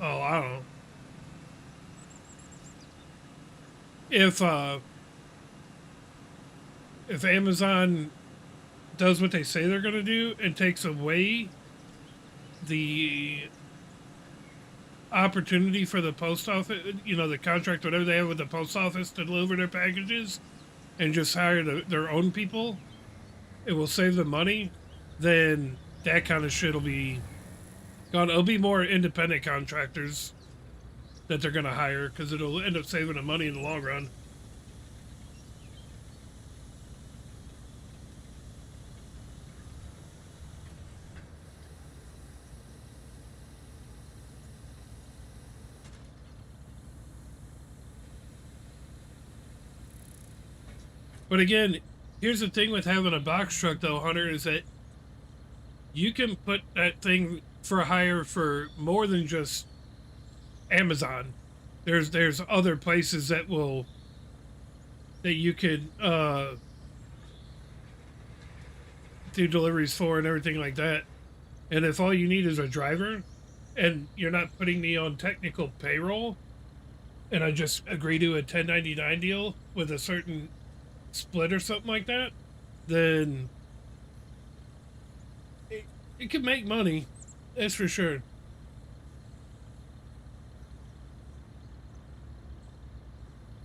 I don't know. If Amazon does what they say they're going to do and takes away the opportunity for the post office, the contract, whatever they have with the post office to deliver their packages, and just hire their own people, it will save them money, then that kind of shit will be gone. It'll be more independent contractors that they're going to hire, because it'll end up saving them money in the long run. But again, here's the thing with having a box truck, though, Hunter, is that you can put that thing for hire for more than just Amazon. There's other places that you could do deliveries for and everything like that. And if all you need is a driver and you're not putting me on technical payroll and I just agree to a 1099 deal with a certain split or something like that, then it can make money. That's for sure.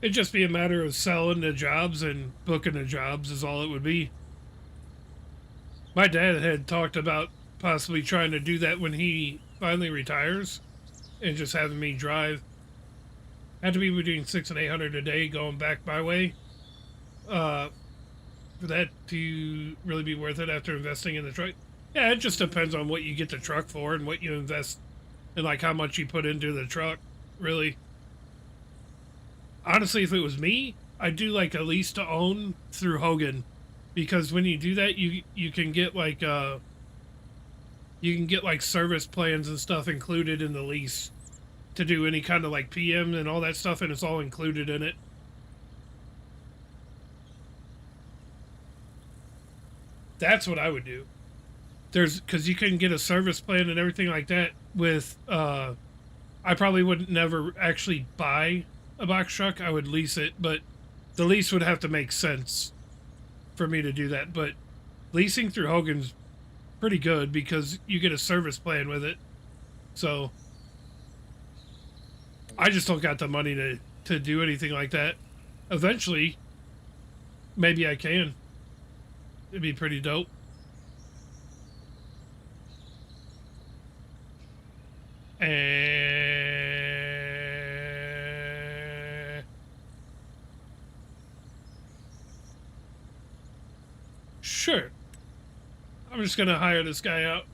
It'd just be a matter of selling the jobs and booking the jobs is all it would be. My dad had talked about possibly trying to do that when he finally retires and just having me drive. Had to be between 600 and 800 a day going back my way. Uh, for that to really be worth it after investing in the truck. Yeah, it just depends on what you get the truck for and what you invest and like how much you put into the truck, really. Honestly, if it was me, I'd do like a lease to own through Hogan, because when you do that, you can get like service plans and stuff included in the lease to do any kind of like PM and all that stuff, and it's all included in it. That's what I would do. There's because you can get a service plan and everything like that with. I probably wouldn't never actually buy a box truck. I would lease it, but the lease would have to make sense for me to do that. But leasing through Hogan's pretty good because you get a service plan with it. So I just don't got the money to do anything like that. Eventually, maybe I can. It'd be pretty dope. And sure, I'm just gonna hire this guy out.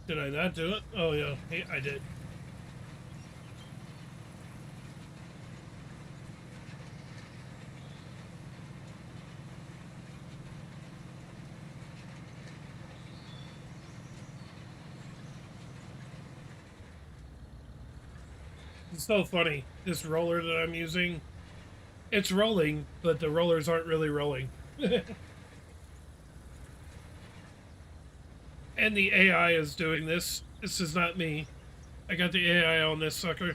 Did I not do it? Oh yeah, hey, I did. It's so funny. This roller that I'm using, it's rolling, but the rollers aren't really rolling. And the AI is doing this. This is not me. I got the AI on this sucker.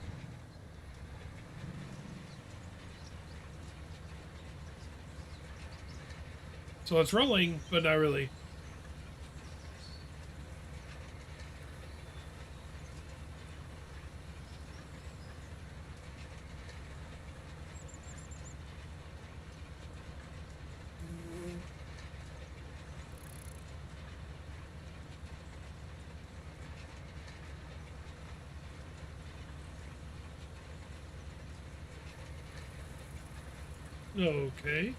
So it's rolling, but not really. Okay.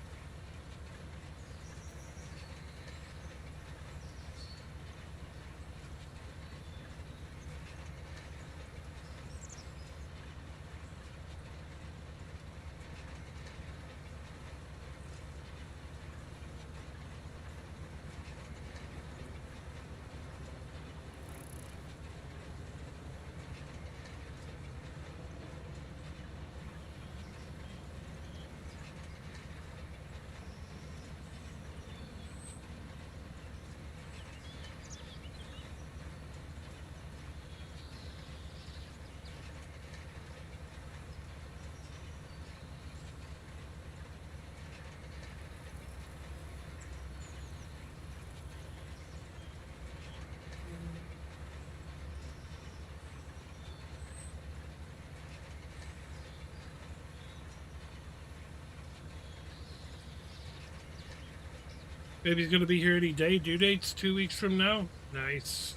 Baby's gonna be here any day. Due date's 2 weeks from now. Nice.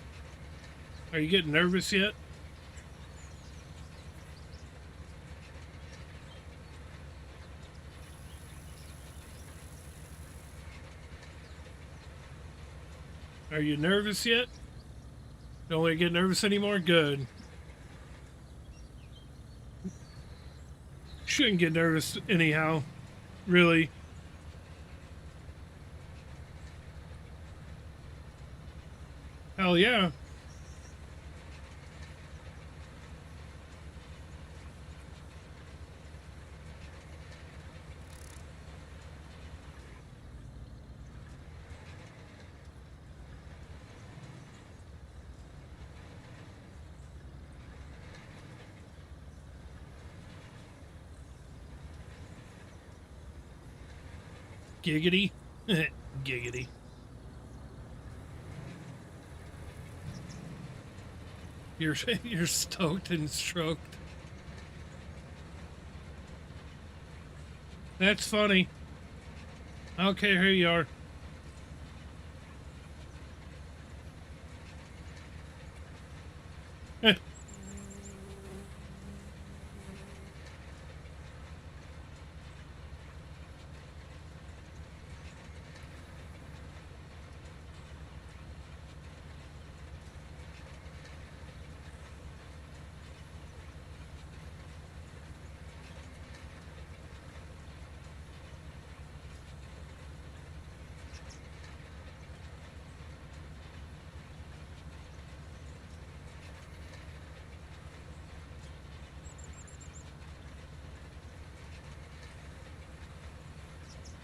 Are you getting nervous yet? Are you nervous yet? Don't want to get nervous anymore? Good. Shouldn't get nervous anyhow. Really. Hell yeah. Giggity. Giggity. You're stoked and stroked. That's funny. Okay, here you are.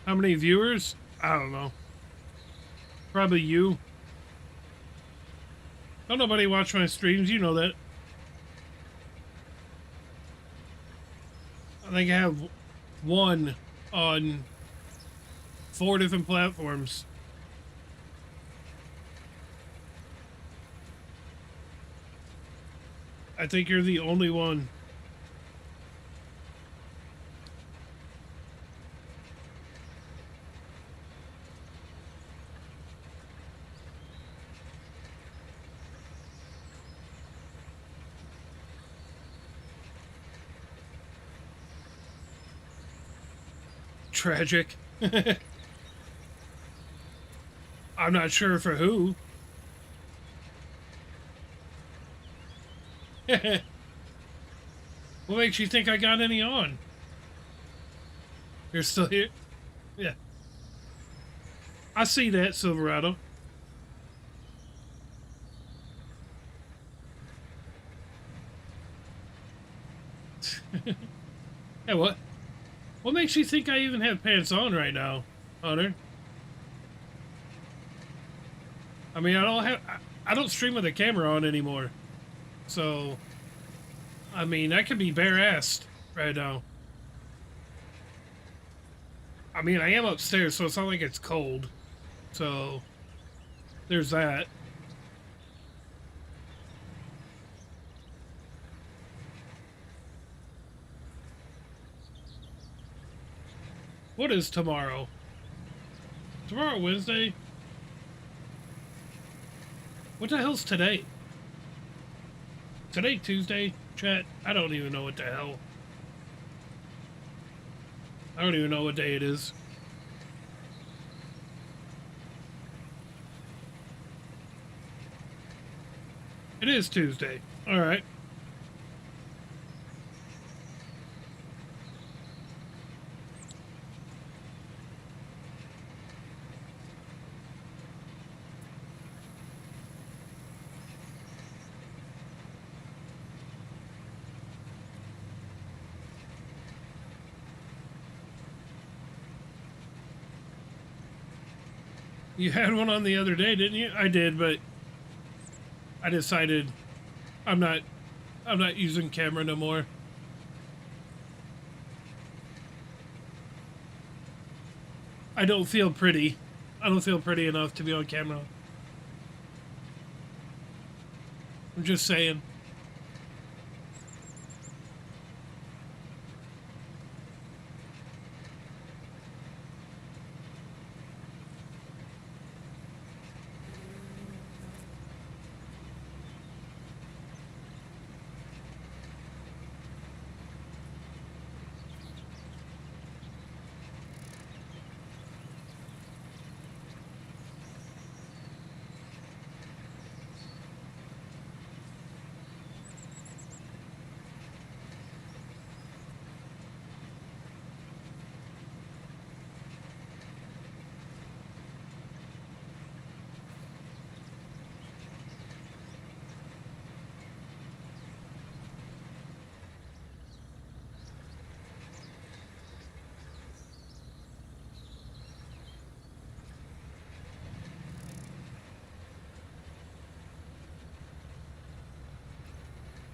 How many viewers? I don't know. Probably you. Don't nobody watch my streams, you know that. I think I have one on 4 different platforms. I think you're the only one. Tragic. I'm not sure for who. What makes you think I got any on? You're still here? Yeah. I see that, Silverado. Hey, what? What makes you think I even have pants on right now, Hunter? I mean, I don't stream with a camera on anymore. So, I mean, I could be bare-assed right now. I mean, I am upstairs, so it's not like it's cold. So, there's that. What is tomorrow? Tomorrow, Wednesday? What the hell's today? Today, Tuesday? Chat, I don't even know what the hell. I don't even know what day it is. It is Tuesday. Alright. You had one on the other day, didn't you? I did, but I decided I'm not using camera no more. I don't feel pretty. I don't feel pretty enough to be on camera. I'm just saying.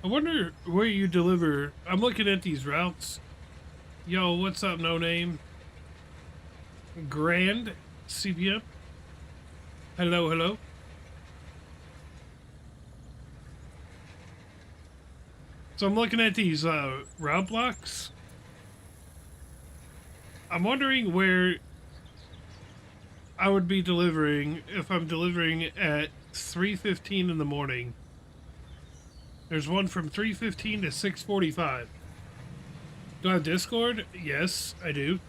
I wonder where you deliver. I'm looking at these routes. Yo, what's up, No Name? Grand CPM. Hello, hello. So I'm looking at these route blocks. I'm wondering where I would be delivering if I'm delivering at 3:15 in the morning. There's one from 3:15 to 6:45. Do I have Discord? Yes, I do.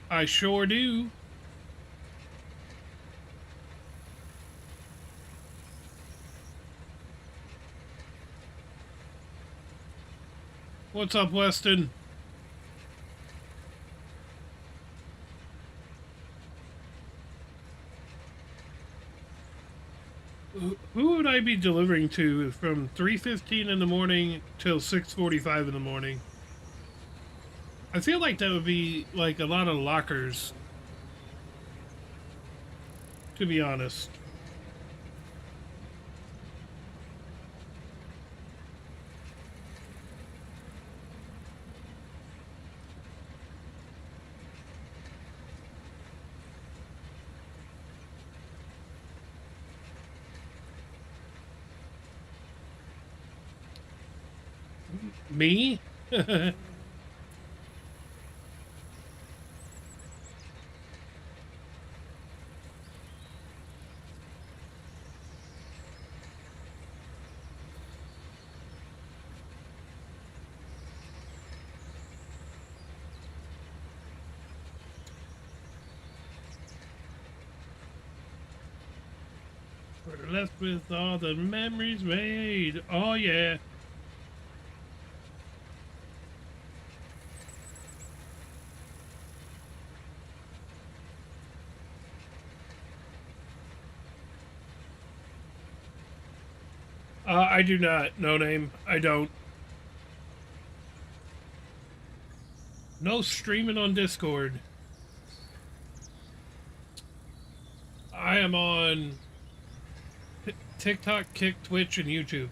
I sure do. What's up, Weston? Who would I be delivering to from 3:15 in the morning till 6:45 in the morning? I feel like that would be like a lot of lockers, to be honest. Me? We're left with all the memories made. Oh, yeah. I do not. No name. I don't. No streaming on Discord. I am on TikTok, Kick, Twitch, and YouTube.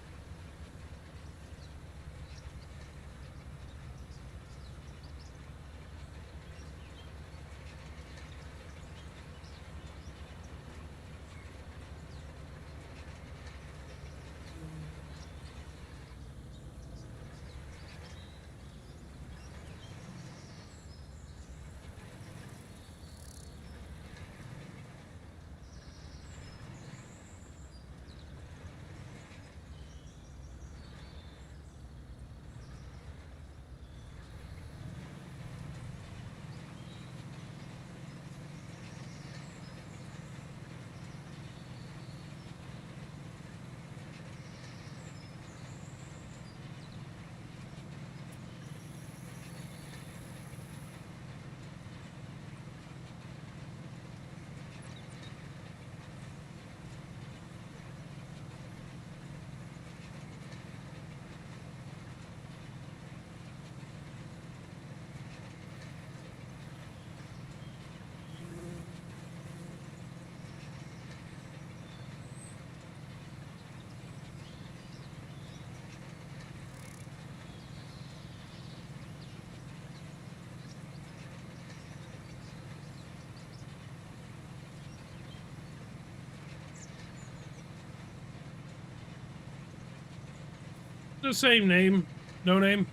The same name. No name.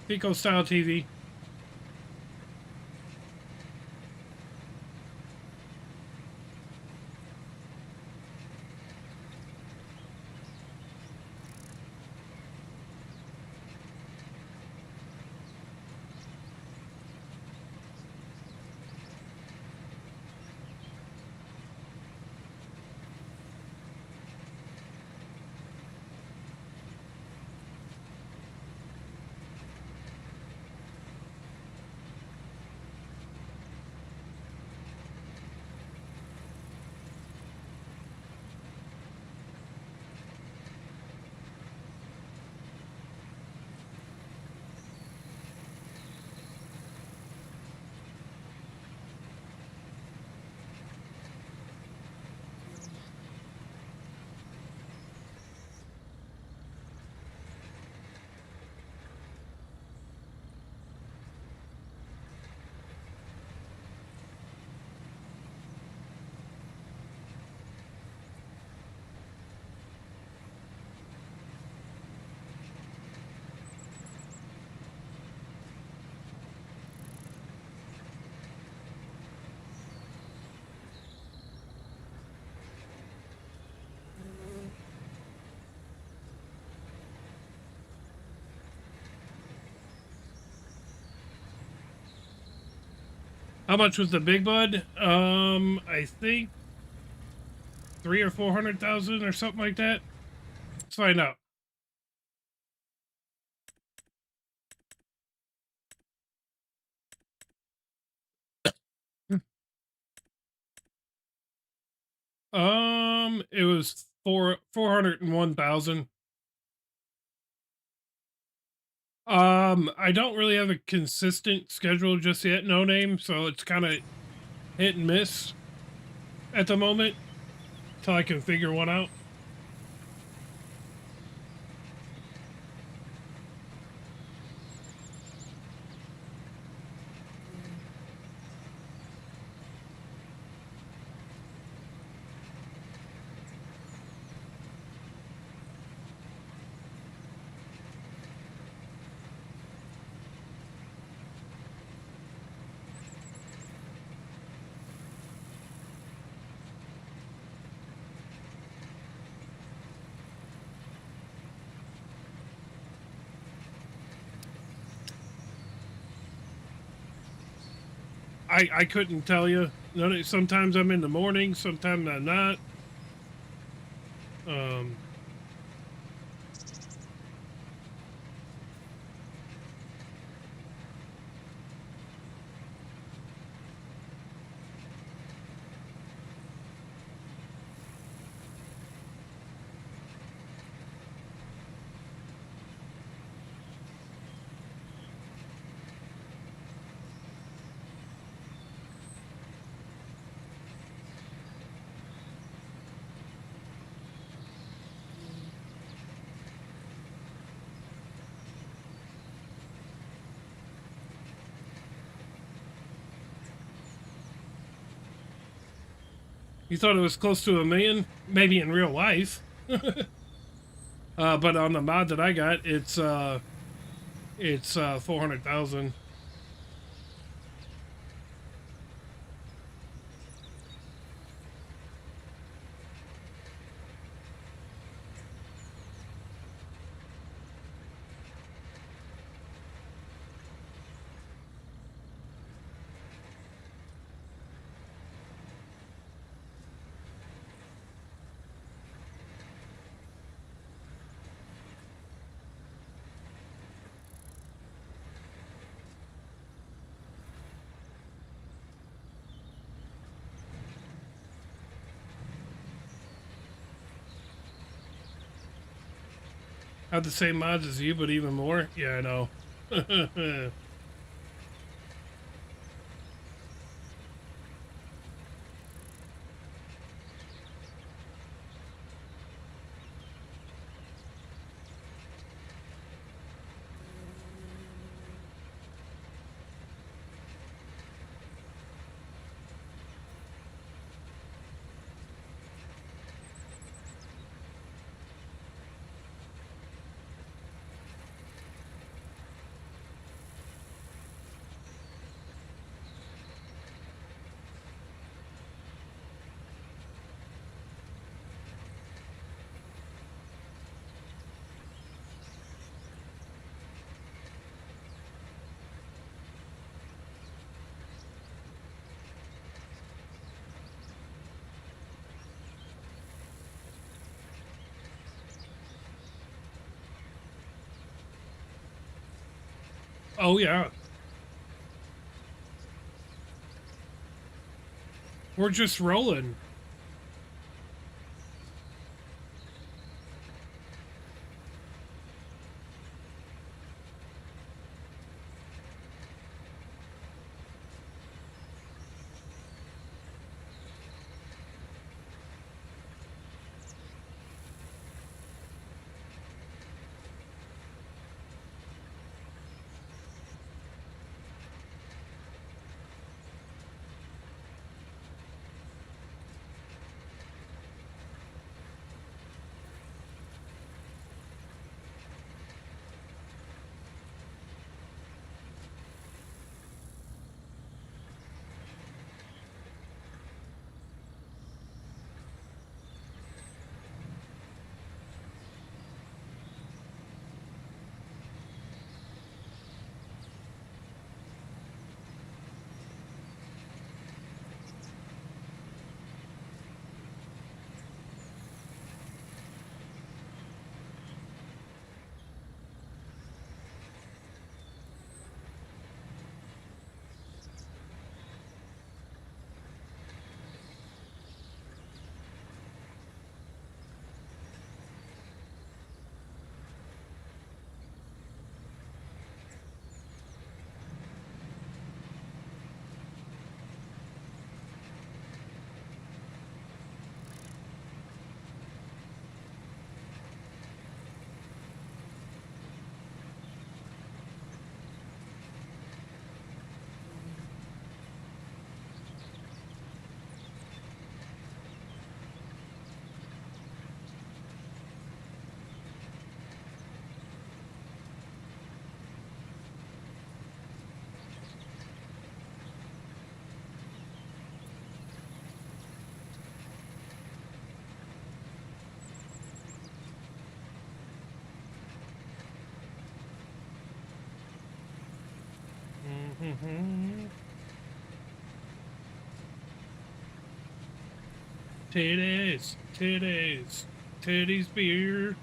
Pico Style TV. How much was the big bud? I think 300,000 or 400,000 or something like that. Let's find out. It was 401,000. I don't really have a consistent schedule just yet, no name, so it's kind of hit and miss at the moment till I can figure one out. I couldn't tell you. Sometimes I'm in the morning, sometimes I'm not. Um, you thought it was close to 1 million, maybe in real life. But on the mod that I got, it's 400,000. Have the same mods as you, but even more. Yeah, I know. Oh yeah, we're just rolling. Mm-hmm. Titties, titties, titties beer.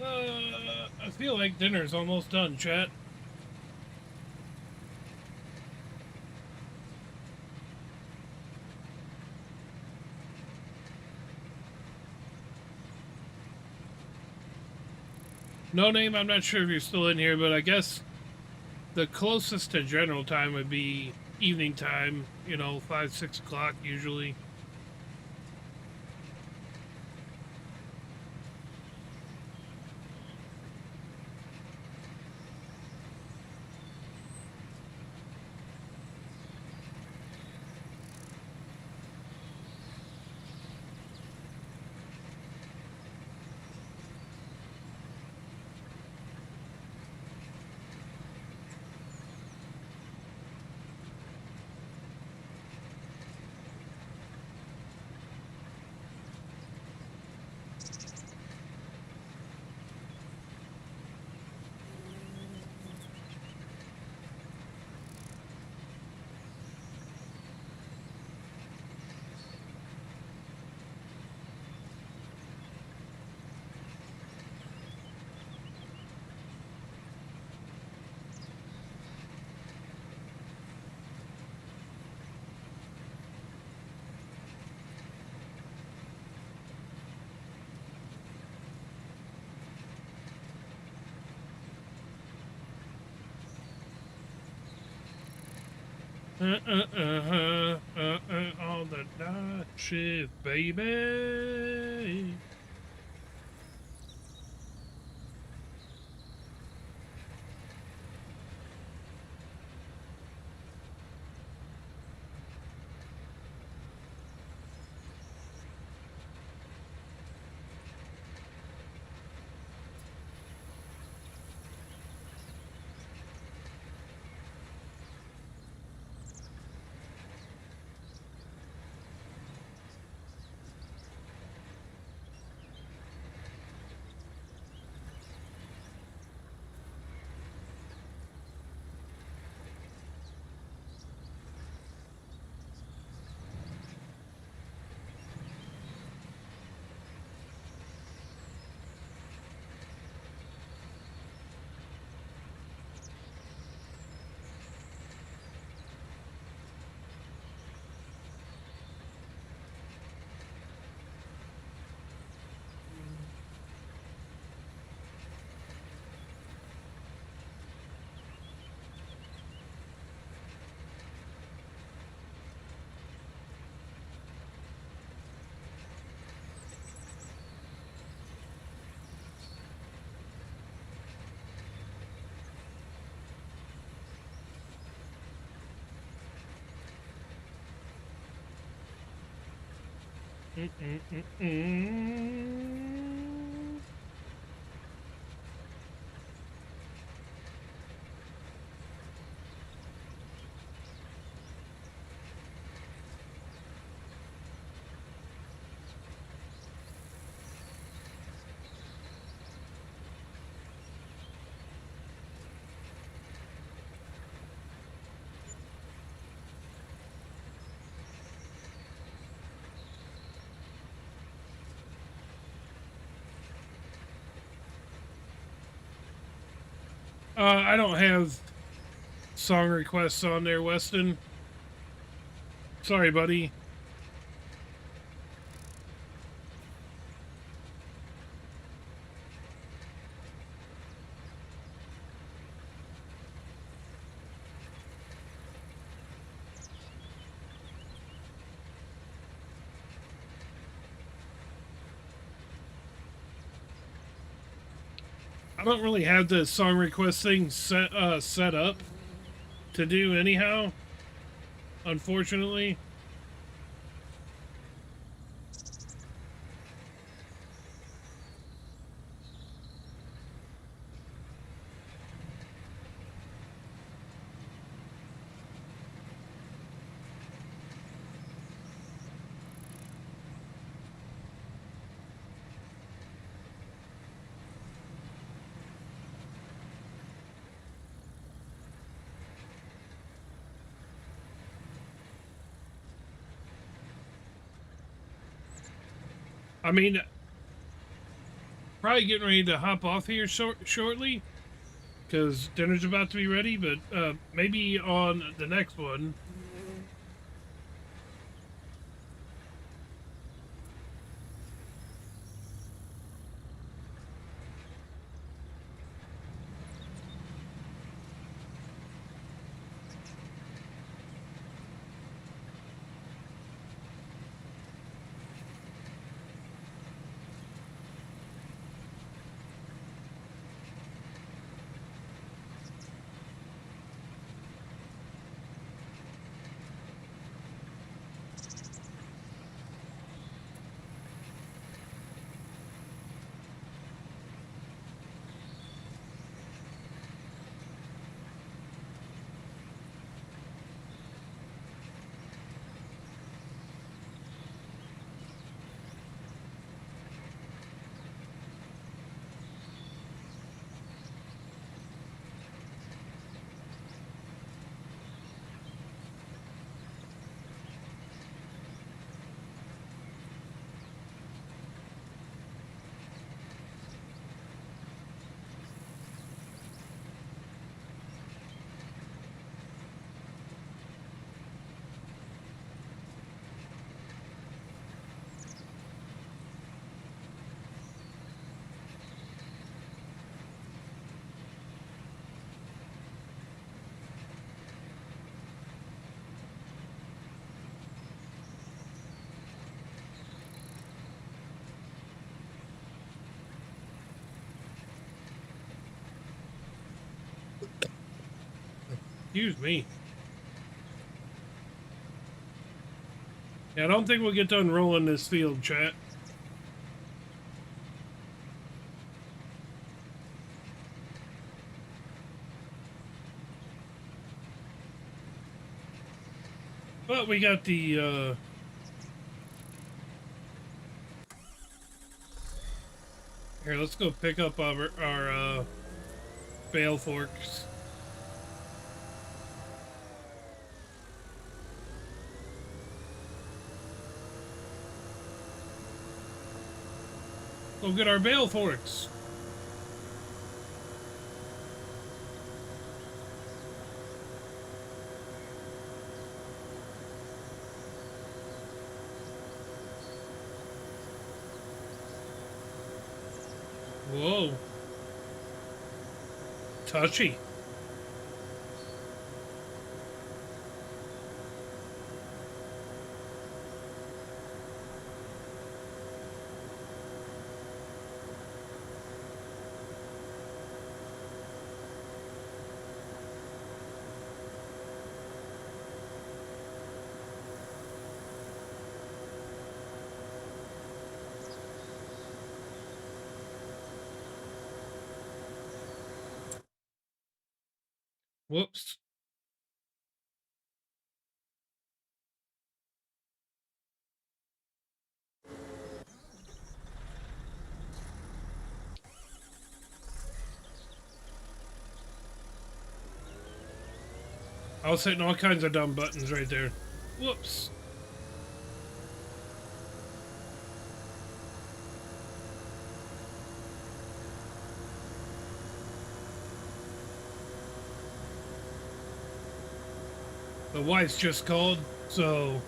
I feel like dinner's almost done, chat. No name, I'm not sure if you're still in here, but I guess the closest to general time would be evening time, 5, 6 o'clock usually. On the night shift, baby. Mm-mm-mm-mm. I don't have song requests on there, Weston. Sorry, buddy. I don't really have the song request thing set up to do anyhow. Unfortunately, I mean, probably getting ready to hop off here shortly because dinner's about to be ready. But maybe on the next one. Excuse me. Yeah, I don't think we'll get done rolling this field, chat. But we got the here. Let's go pick up our bale forks. Go get our bale forks. Whoa. Touchy. Whoops. I was hitting all kinds of dumb buttons right there. Whoops. The wife's just called, so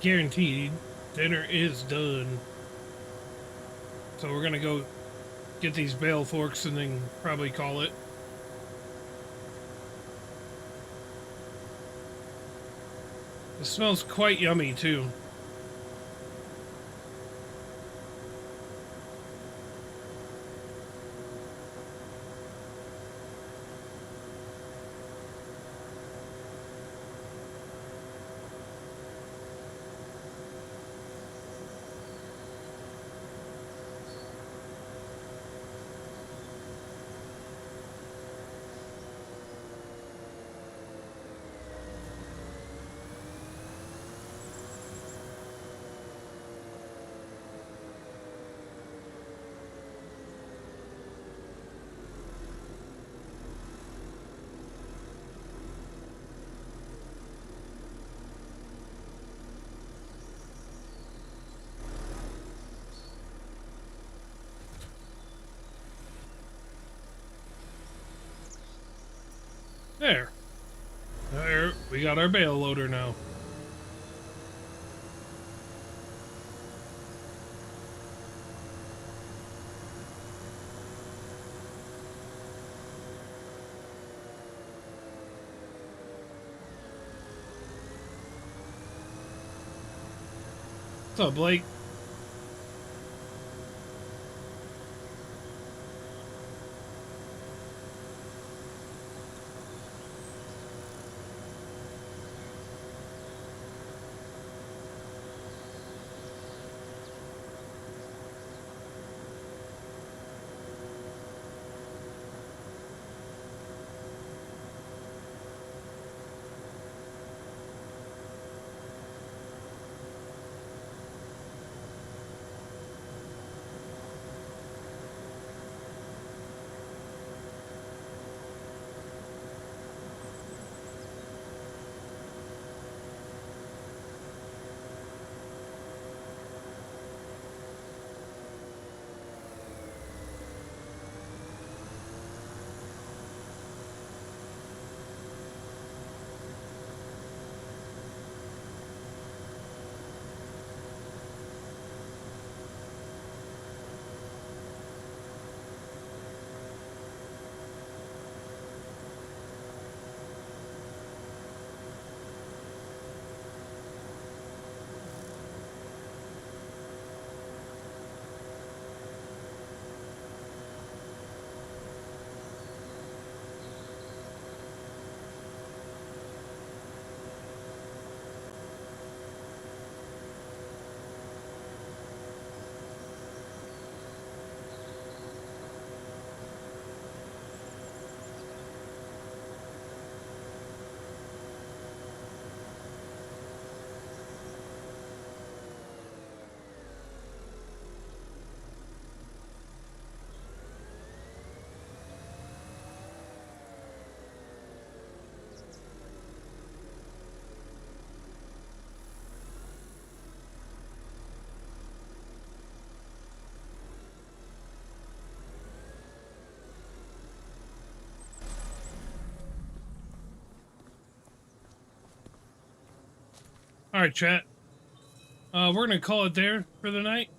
guaranteed dinner is done. So we're gonna go get these bale forks and then probably call it. It smells quite yummy too. There. There, we got our bale loader now. What's up, Blake? All right, chat. We're gonna call it there for the night.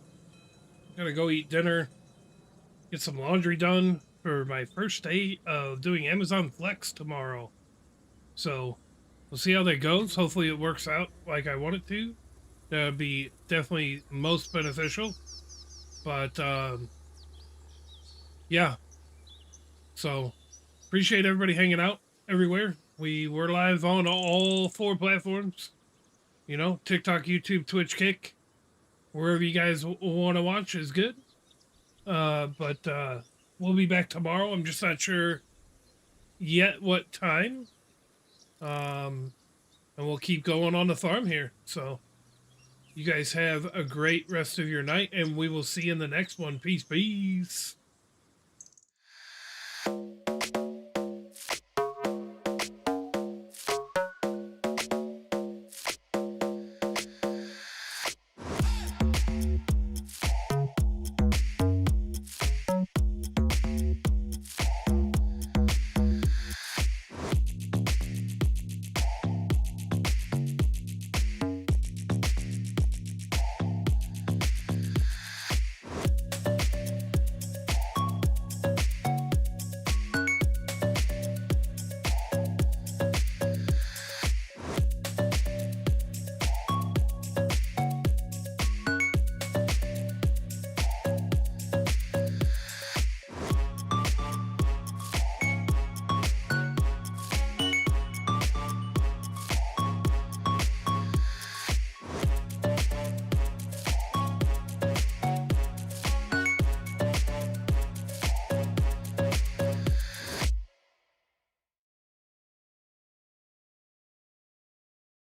Gotta go eat dinner, get some laundry done for my first day of doing Amazon Flex tomorrow. So we'll see how that goes. Hopefully, it works out like I want it to. That'd be definitely most beneficial. But yeah, so appreciate everybody hanging out everywhere. We're live on all 4 platforms. You know, TikTok, YouTube, Twitch, Kick, wherever you guys want to watch is good. But we'll be back tomorrow. I'm just not sure yet what time. Um, and we'll keep going on the farm here. So you guys have a great rest of your night, and we will see you in the next one. Peace, peace.